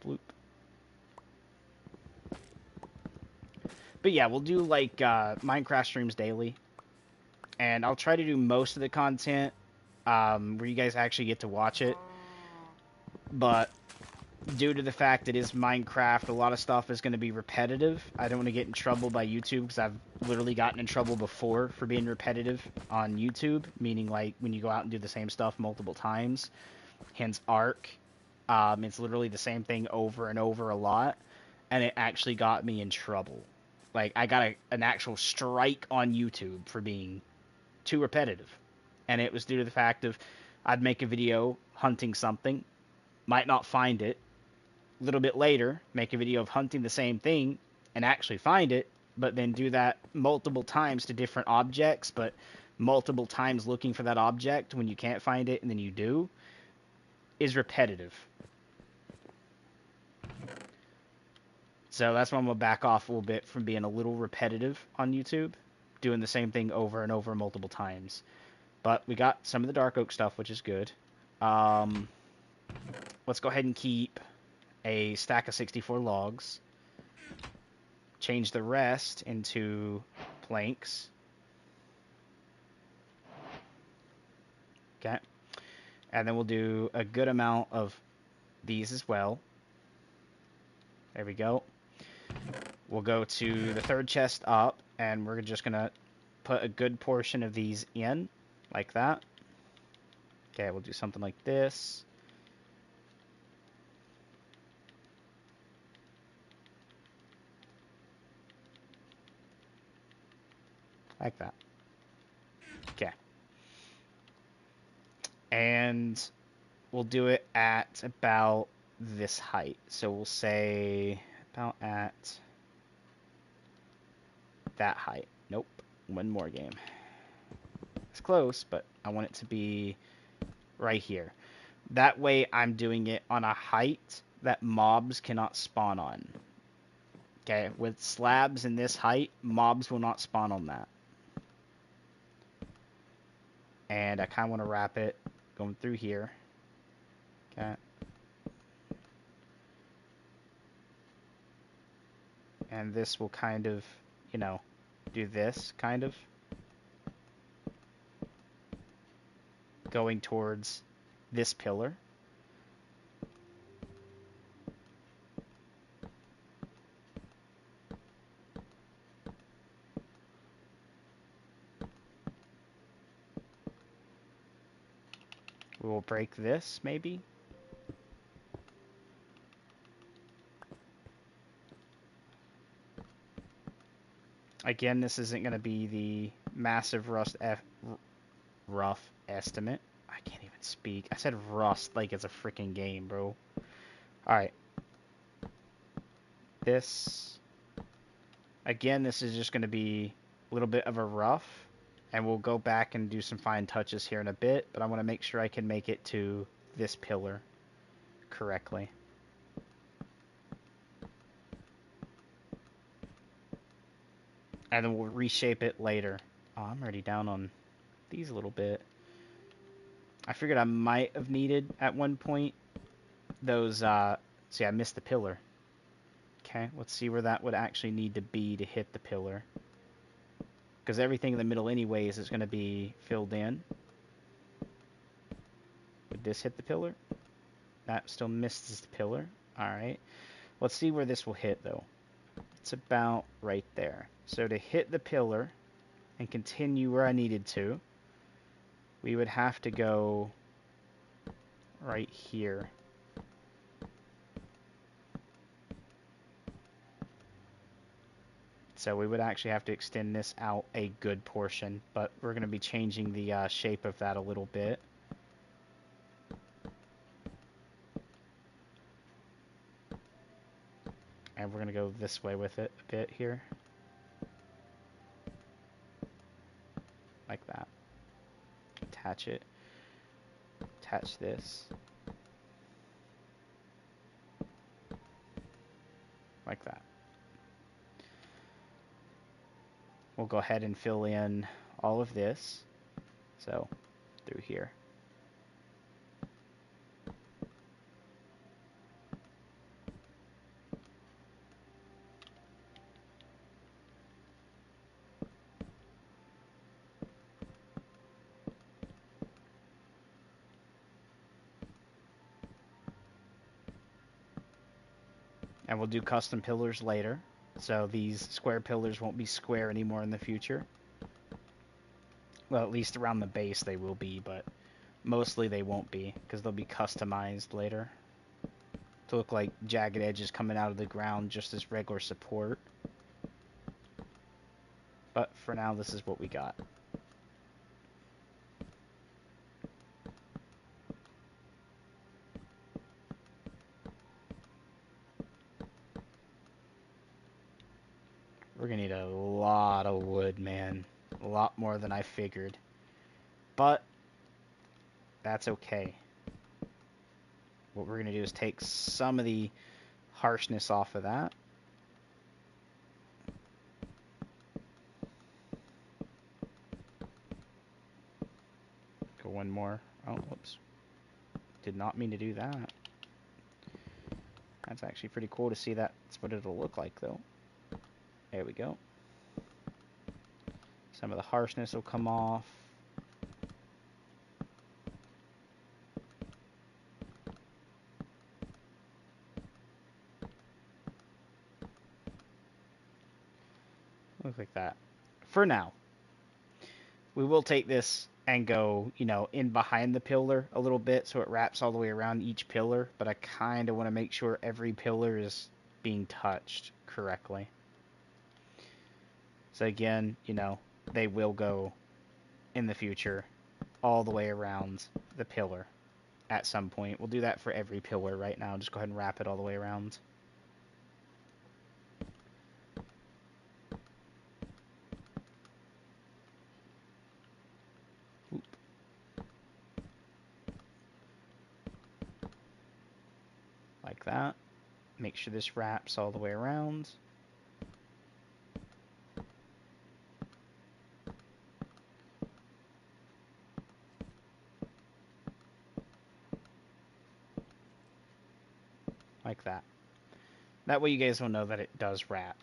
Bloop. But yeah, we'll do, like, Minecraft streams daily. And I'll try to do most of the content where you guys actually get to watch it. But due to the fact it is Minecraft, a lot of stuff is going to be repetitive. I don't want to get in trouble by YouTube because I've literally gotten in trouble before for being repetitive on YouTube, meaning like when you go out and do the same stuff multiple times. Hence Ark. It's literally the same thing over and over a lot, and it actually got me in trouble. Like, I got an actual strike on YouTube for being too repetitive. And it was due to the fact of I'd make a video hunting something, might not find it, a little bit later, make a video of hunting the same thing and actually find it, but then do that multiple times to different objects, but multiple times looking for that object when you can't find it and then you do, is repetitive. So that's why I'm going to back off a little bit from being a little repetitive on YouTube, doing the same thing over and over multiple times. But we got some of the dark oak stuff, which is good. Let's go ahead and keep a stack of 64 logs. Change the rest into planks. Okay. And then we'll do a good amount of these as well. There we go. We'll go to the third chest up, and we're just going to put a good portion of these in, like that. Okay, we'll do something like this. Like that. Okay. And we'll do it at about this height. So we'll say about at that height. Nope. One more game. It's close, but I want it to be right here. That way I'm doing it on a height that mobs cannot spawn on. Okay, with slabs in this height, mobs will not spawn on that. And I kind of want to wrap it going through here. Okay. And this will kind of, you know, do this, kind of. Going towards this pillar. We will break this, maybe. Again, this isn't going to be the massive rough estimate. I can't even speak. I said rust like it's a freaking game, bro. Alright. This. Again, this is just going to be a little bit of a rough. And we'll go back and do some fine touches here in a bit. But I want to make sure I can make it to this pillar correctly. And then we'll reshape it later. Oh, I'm already down on these a little bit. I figured I might have needed at one point those, see, I missed the pillar. Okay, let's see where that would actually need to be to hit the pillar. Because everything in the middle anyways is going to be filled in. Would this hit the pillar? That still misses the pillar. Alright. Let's see where this will hit, though. It's about right there. So to hit the pillar, and continue where I needed to, we would have to go right here. So we would actually have to extend this out a good portion, but we're going to be changing the shape of that a little bit. And we're going to go this way with it a bit here. Like that. Attach it. Attach this. Like that. We'll go ahead and fill in all of this. So, through here. And we'll do custom pillars later. So these square pillars won't be square anymore in the future. Well, at least around the base they will be, but mostly they won't be, because they'll be customized later to look like jagged edges coming out of the ground just as regular support. But for now, this is what we got. We're gonna need a lot of wood, man. A lot more than I figured. But that's okay. What we're gonna do is take some of the harshness off of that. Go one more. Oh, whoops. Did not mean to do that. That's actually pretty cool to see that's what it'll look like, though. There we go. Some of the harshness will come off. Look like that. For now. We will take this and go, in behind the pillar a little bit so it wraps all the way around each pillar, but I kind of want to make sure every pillar is being touched correctly. So again, they will go in the future all the way around the pillar at some point. We'll do that for every pillar right now. Just go ahead and wrap it all the way around. Oop. Like that. Make sure this wraps all the way around. Like that. That way you guys will know that it does wrap.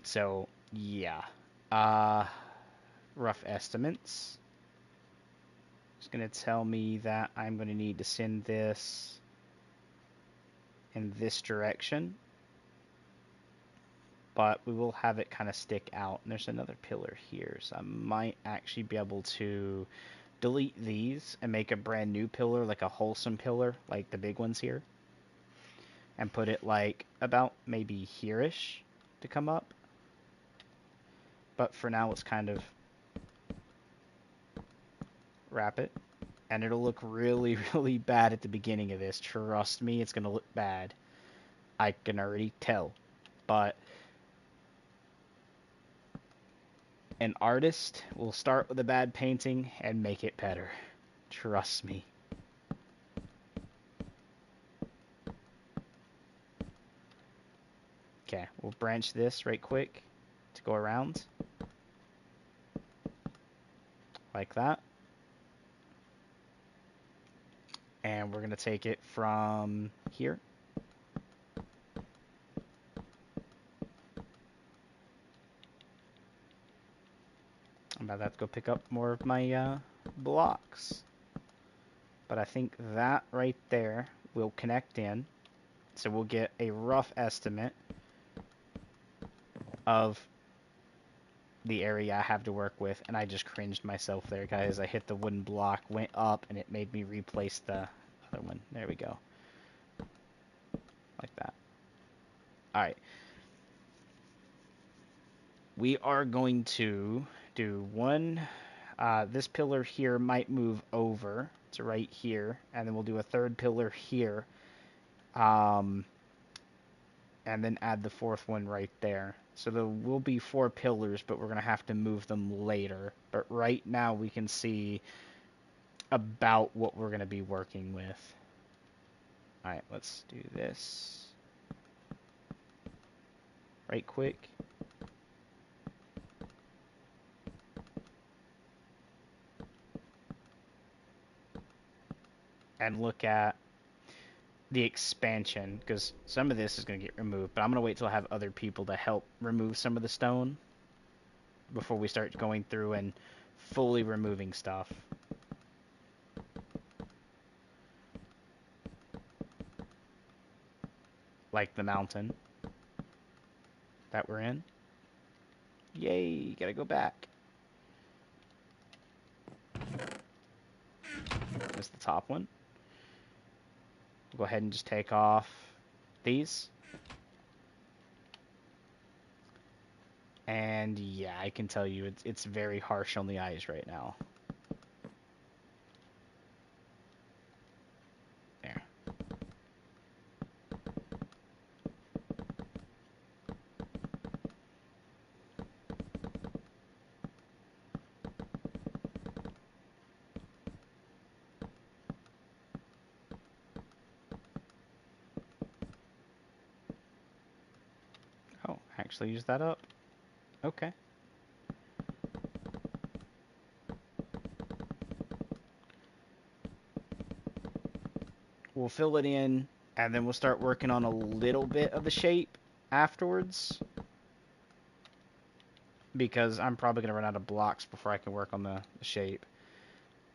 So, yeah. Rough estimates. It's going to tell me that I'm going to need to send this in this direction. But we will have it kind of stick out. And there's another pillar here. So I might actually be able to delete these and make a brand new pillar, like a wholesome pillar, like the big ones here. And put it like about maybe here-ish to come up. But for now, let's kind of wrap it. And it'll look really, really bad at the beginning of this. Trust me, it's going to look bad. I can already tell. But an artist will start with a bad painting and make it better. Trust me. Okay, we'll branch this right quick to go around. Like that. And we're going to take it from here. I'm about to have to go pick up more of my blocks. But I think that right there will connect in So we'll get a rough estimate of the area I have to work with, and I just cringed myself there, guys. I hit the wooden block, went up, and it made me replace the other one. There we go. Like that. Alright. We are going to do one. This pillar here might move over to right here, and then we'll do a third pillar here. And then add the fourth one right there. So there will be 4 pillars, but we're going to have to move them later. But right now we can see about what we're going to be working with. Alright, let's do this right quick. And look at the expansion, because some of this is going to get removed, but I'm going to wait till I have other people to help remove some of the stone before we start going through and fully removing stuff. Like the mountain that we're in. Yay, gotta go back. That's the top one. We'll go ahead and just take off these. And yeah, I can tell you it's very harsh on the eyes right now. There. Oh, actually use that up. Okay. We'll fill it in, and then we'll start working on a little bit of the shape afterwards. Because I'm probably going to run out of blocks before I can work on the shape.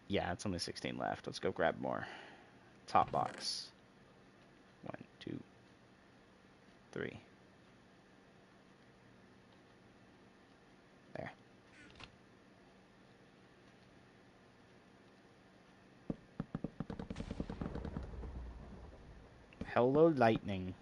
Yeah, it's only 16 left. Let's go grab more. Top box. 1, 2, 3. There. Hello, lightning.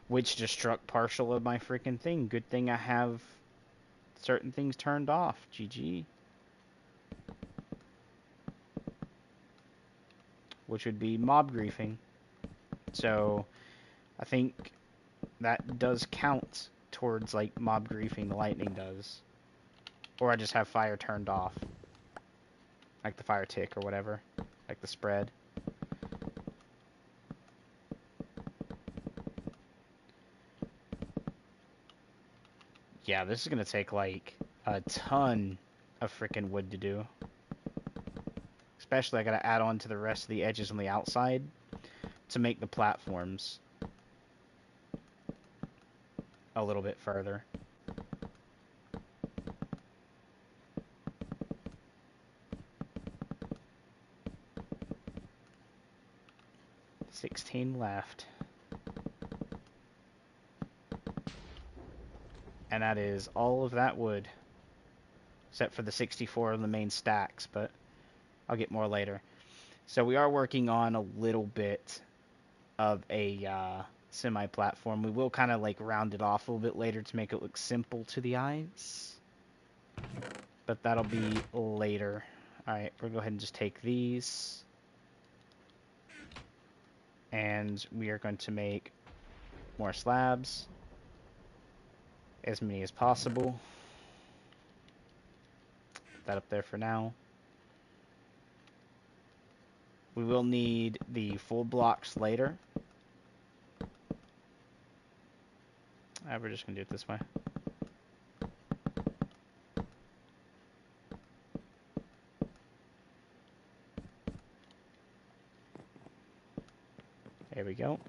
Which just struck partial of my freaking thing. Good thing I have certain things turned off. GG. Which would be mob griefing. So, I think that does count towards, like, mob griefing the lightning does. Or I just have fire turned off. Like the fire tick or whatever. Like the spread. Yeah, this is going to take, like, a ton of freaking wood to do. Especially I got to add on to the rest of the edges on the outside to make the platforms a little bit further. $16 left. And that is all of that wood. Except for the 64 on the main stacks, but I'll get more later. So we are working on a little bit of a semi-platform. We will kind of like round it off a little bit later to make it look simple to the eyes. But that'll be later. Alright, we'll go ahead and just take these. And we are going to make more slabs. As many as possible. Put that up there for now. We will need the full blocks later. We're just going to do it this way. There we go.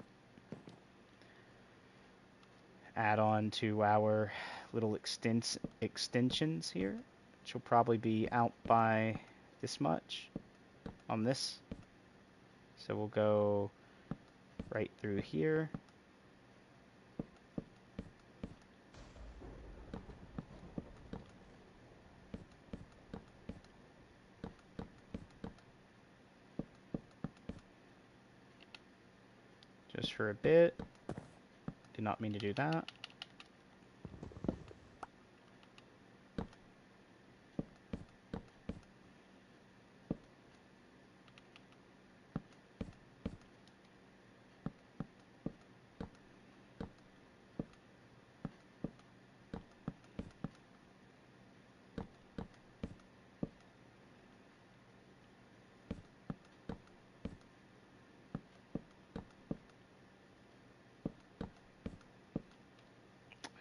Add on to our little extensions here. which will probably be out by this much on this. So we'll go right through here. Just for a bit. Did not mean to do that.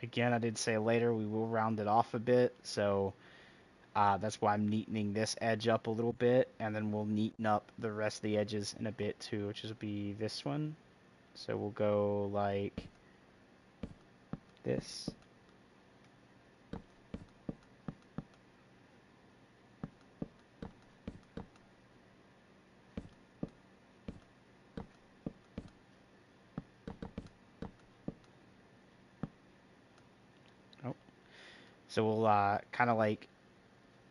Again, I did say later we will round it off a bit, so that's why I'm neatening this edge up a little bit, and then we'll neaten up the rest of the edges in a bit too, which will be this one. So we'll go like this. Oh. So we'll kind of like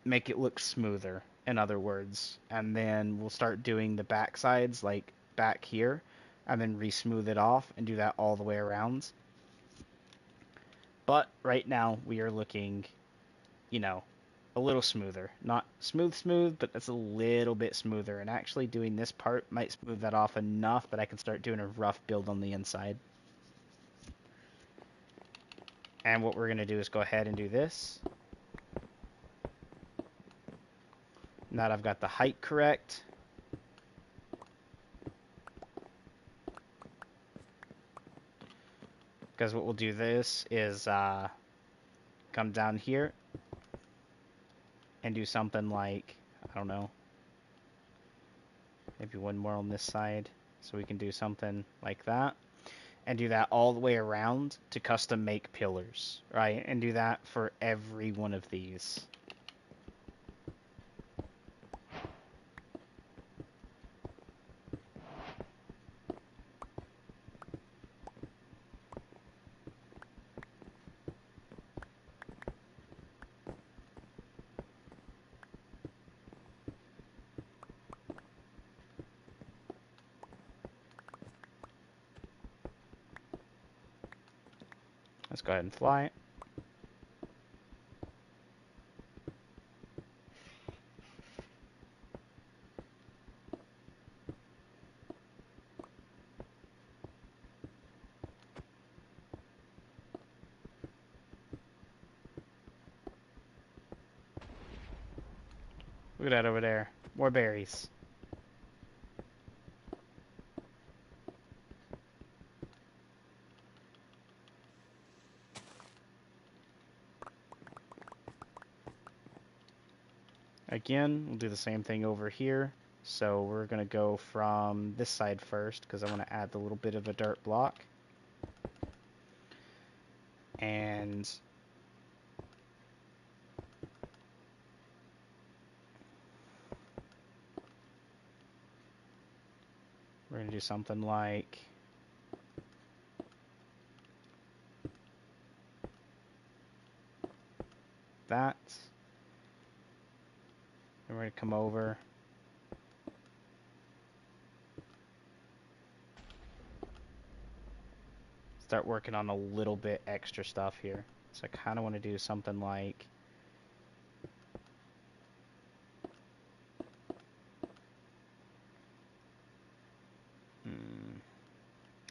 make it look smoother, in other words, and then we'll start doing the back sides like back here, and then re-smooth it off and do that all the way around. But right now we are looking, you know, a little smoother. Not smooth, but that's a little bit smoother. And actually doing this part might smooth that off enough that I can start doing a rough build on the inside. And what we're going to do is go ahead and do this. Now that I've got the height correct, because what we'll do this is come down here and do something like, I don't know, maybe one more on this side, so we can do something like that, and do that all the way around to custom make pillars, right? And do that for every one of these. Let's go ahead and fly it. Look at that over there. More berries. Again, we'll do the same thing over here. So we're going to go from this side first because I want to add the little bit of a dirt block. And we're going to do something like that. And we're going to come over. Start working on a little bit extra stuff here. So I kind of want to do something like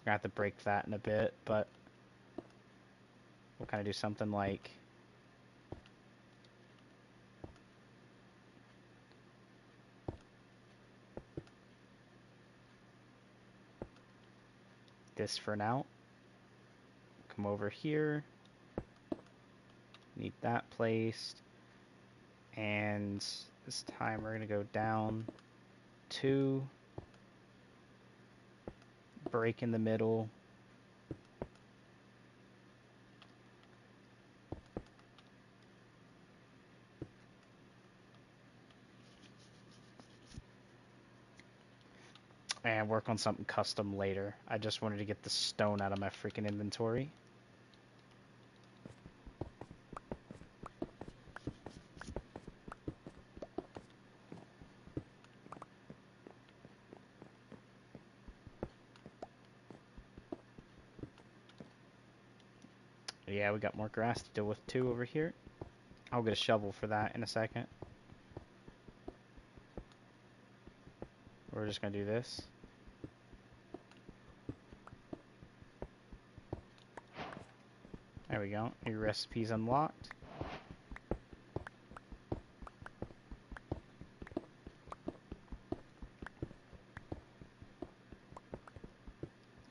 I have to break that in a bit, but we'll kind of do something like this for now. Come over here, need that placed, and this time we're going to go down 2, break in the middle, and work on something custom later. I just wanted to get the stone out of my freaking inventory. Yeah, we got more grass to deal with too over here. I'll get a shovel for that in a second. We're just gonna do this. There we go. New recipe's unlocked.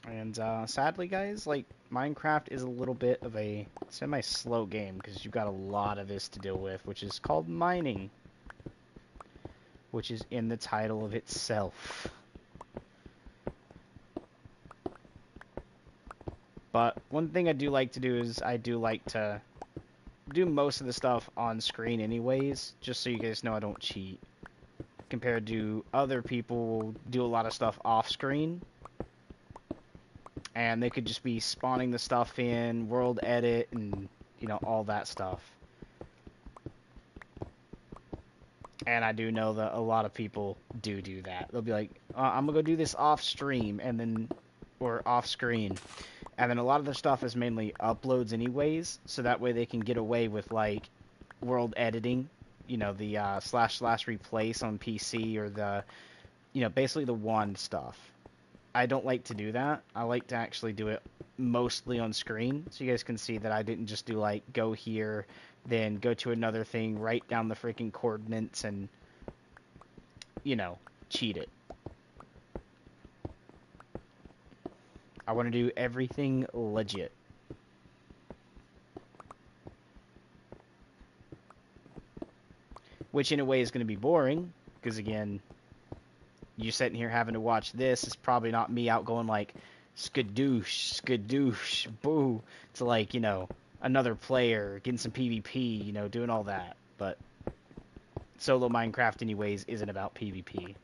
And sadly, guys, like, Minecraft is a little bit of a semi-slow game because you've got a lot of this to deal with, which is called mining, which is in the title of itself. But one thing I do like to do is I do like to do most of the stuff on screen anyways, just so you guys know I don't cheat. Compared to other people who do a lot of stuff off screen, and they could just be spawning the stuff in, world edit, and, you know, all that stuff. And I do know that a lot of people do that. They'll be like, I'm gonna go do this off stream, and then, or off screen. And then a lot of the stuff is mainly uploads anyways, so that way they can get away with, like, world editing, you know, the / replace on PC, or the, you know, basically the wand stuff. I don't like to do that. I like to actually do it mostly on screen, so you guys can see that I didn't just do, like, go here, then go to another thing, write down the freaking coordinates, and, you know, cheat it. I want to do everything legit. Which in a way is going to be boring, because again, you sitting here having to watch this is probably not me out going like, skadoosh, skadoosh, boo, to, like, you know, another player, getting some PvP, you know, doing all that. But solo Minecraft anyways isn't about PvP.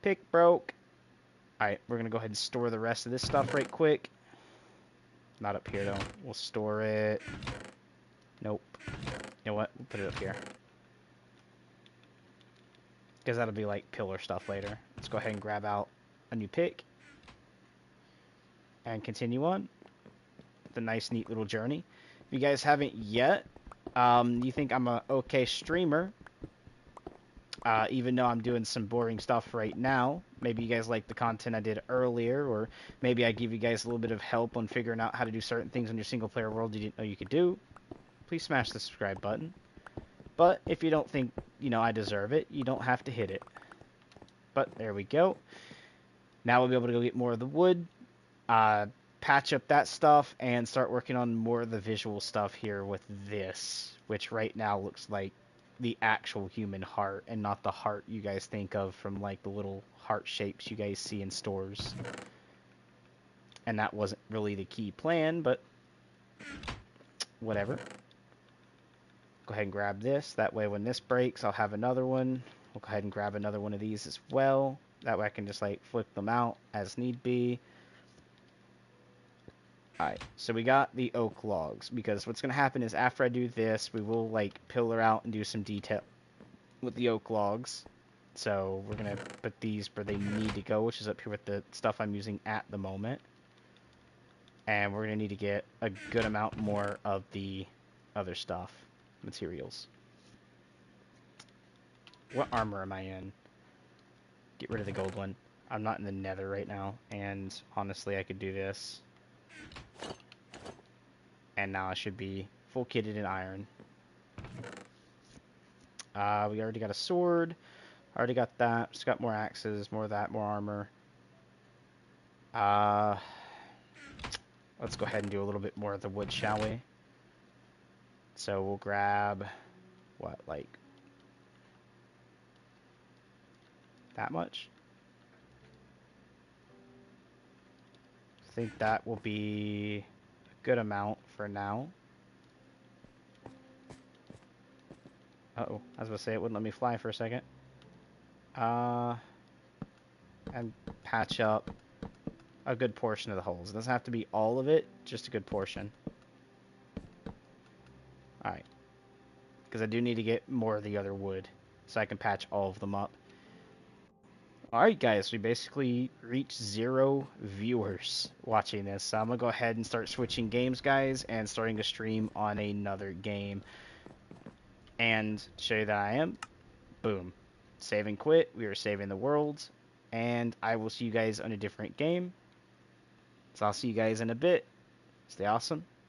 Pick broke. Alright, we're going to go ahead and store the rest of this stuff right quick. Not up here, though. We'll store it. Nope. You know what? We'll put it up here. Because that'll be, like, pillar stuff later. Let's go ahead and grab out a new pick. And continue on. The nice, neat little journey. If you guys haven't yet, you think I'm a okay streamer, even though I'm doing some boring stuff right now. Maybe you guys like the content I did earlier, or maybe I give you guys a little bit of help on figuring out how to do certain things in your single-player world you didn't know you could do. Please smash the subscribe button. But if you don't think, you know, I deserve it, you don't have to hit it. But there we go. Now we'll be able to go get more of the wood, patch up that stuff, and start working on more of the visual stuff here with this, which right now looks like the actual human heart and not the heart you guys think of from, like, the little heart shapes you guys see in stores. And that wasn't really the key plan, but whatever. Go ahead and grab this. That way when this breaks, I'll have another one. We'll go ahead and grab another one of these as well. That way I can just, like, flip them out as need be. Alright, so we got the oak logs, because what's going to happen is after I do this, we will, like, pillar out and do some detail with the oak logs. So we're going to put these where they need to go, which is up here with the stuff I'm using at the moment. And we're going to need to get a good amount more of the other stuff, materials. What armor am I in? Get rid of the gold one. I'm not in the nether right now, and honestly I could do this. And now I should be full kitted in iron. We already got a sword. Already got that. Just got more axes, more of that, more armor. Let's go ahead and do a little bit more of the wood, shall we? So we'll grab, what, like, that much? I think that will be a good amount for now. Uh-oh, I was going to say it wouldn't let me fly for a second. Uh, and patch up a good portion of the holes. It doesn't have to be all of it, just a good portion. Alright. Because I do need to get more of the other wood, so I can patch all of them up. Alright guys, we basically reached 0 viewers watching this, so I'm going to go ahead and start switching games, guys, and starting to stream on another game. And to show you that I am, boom. Save and quit, we are saving the world, and I will see you guys on a different game. So I'll see you guys in a bit. Stay awesome.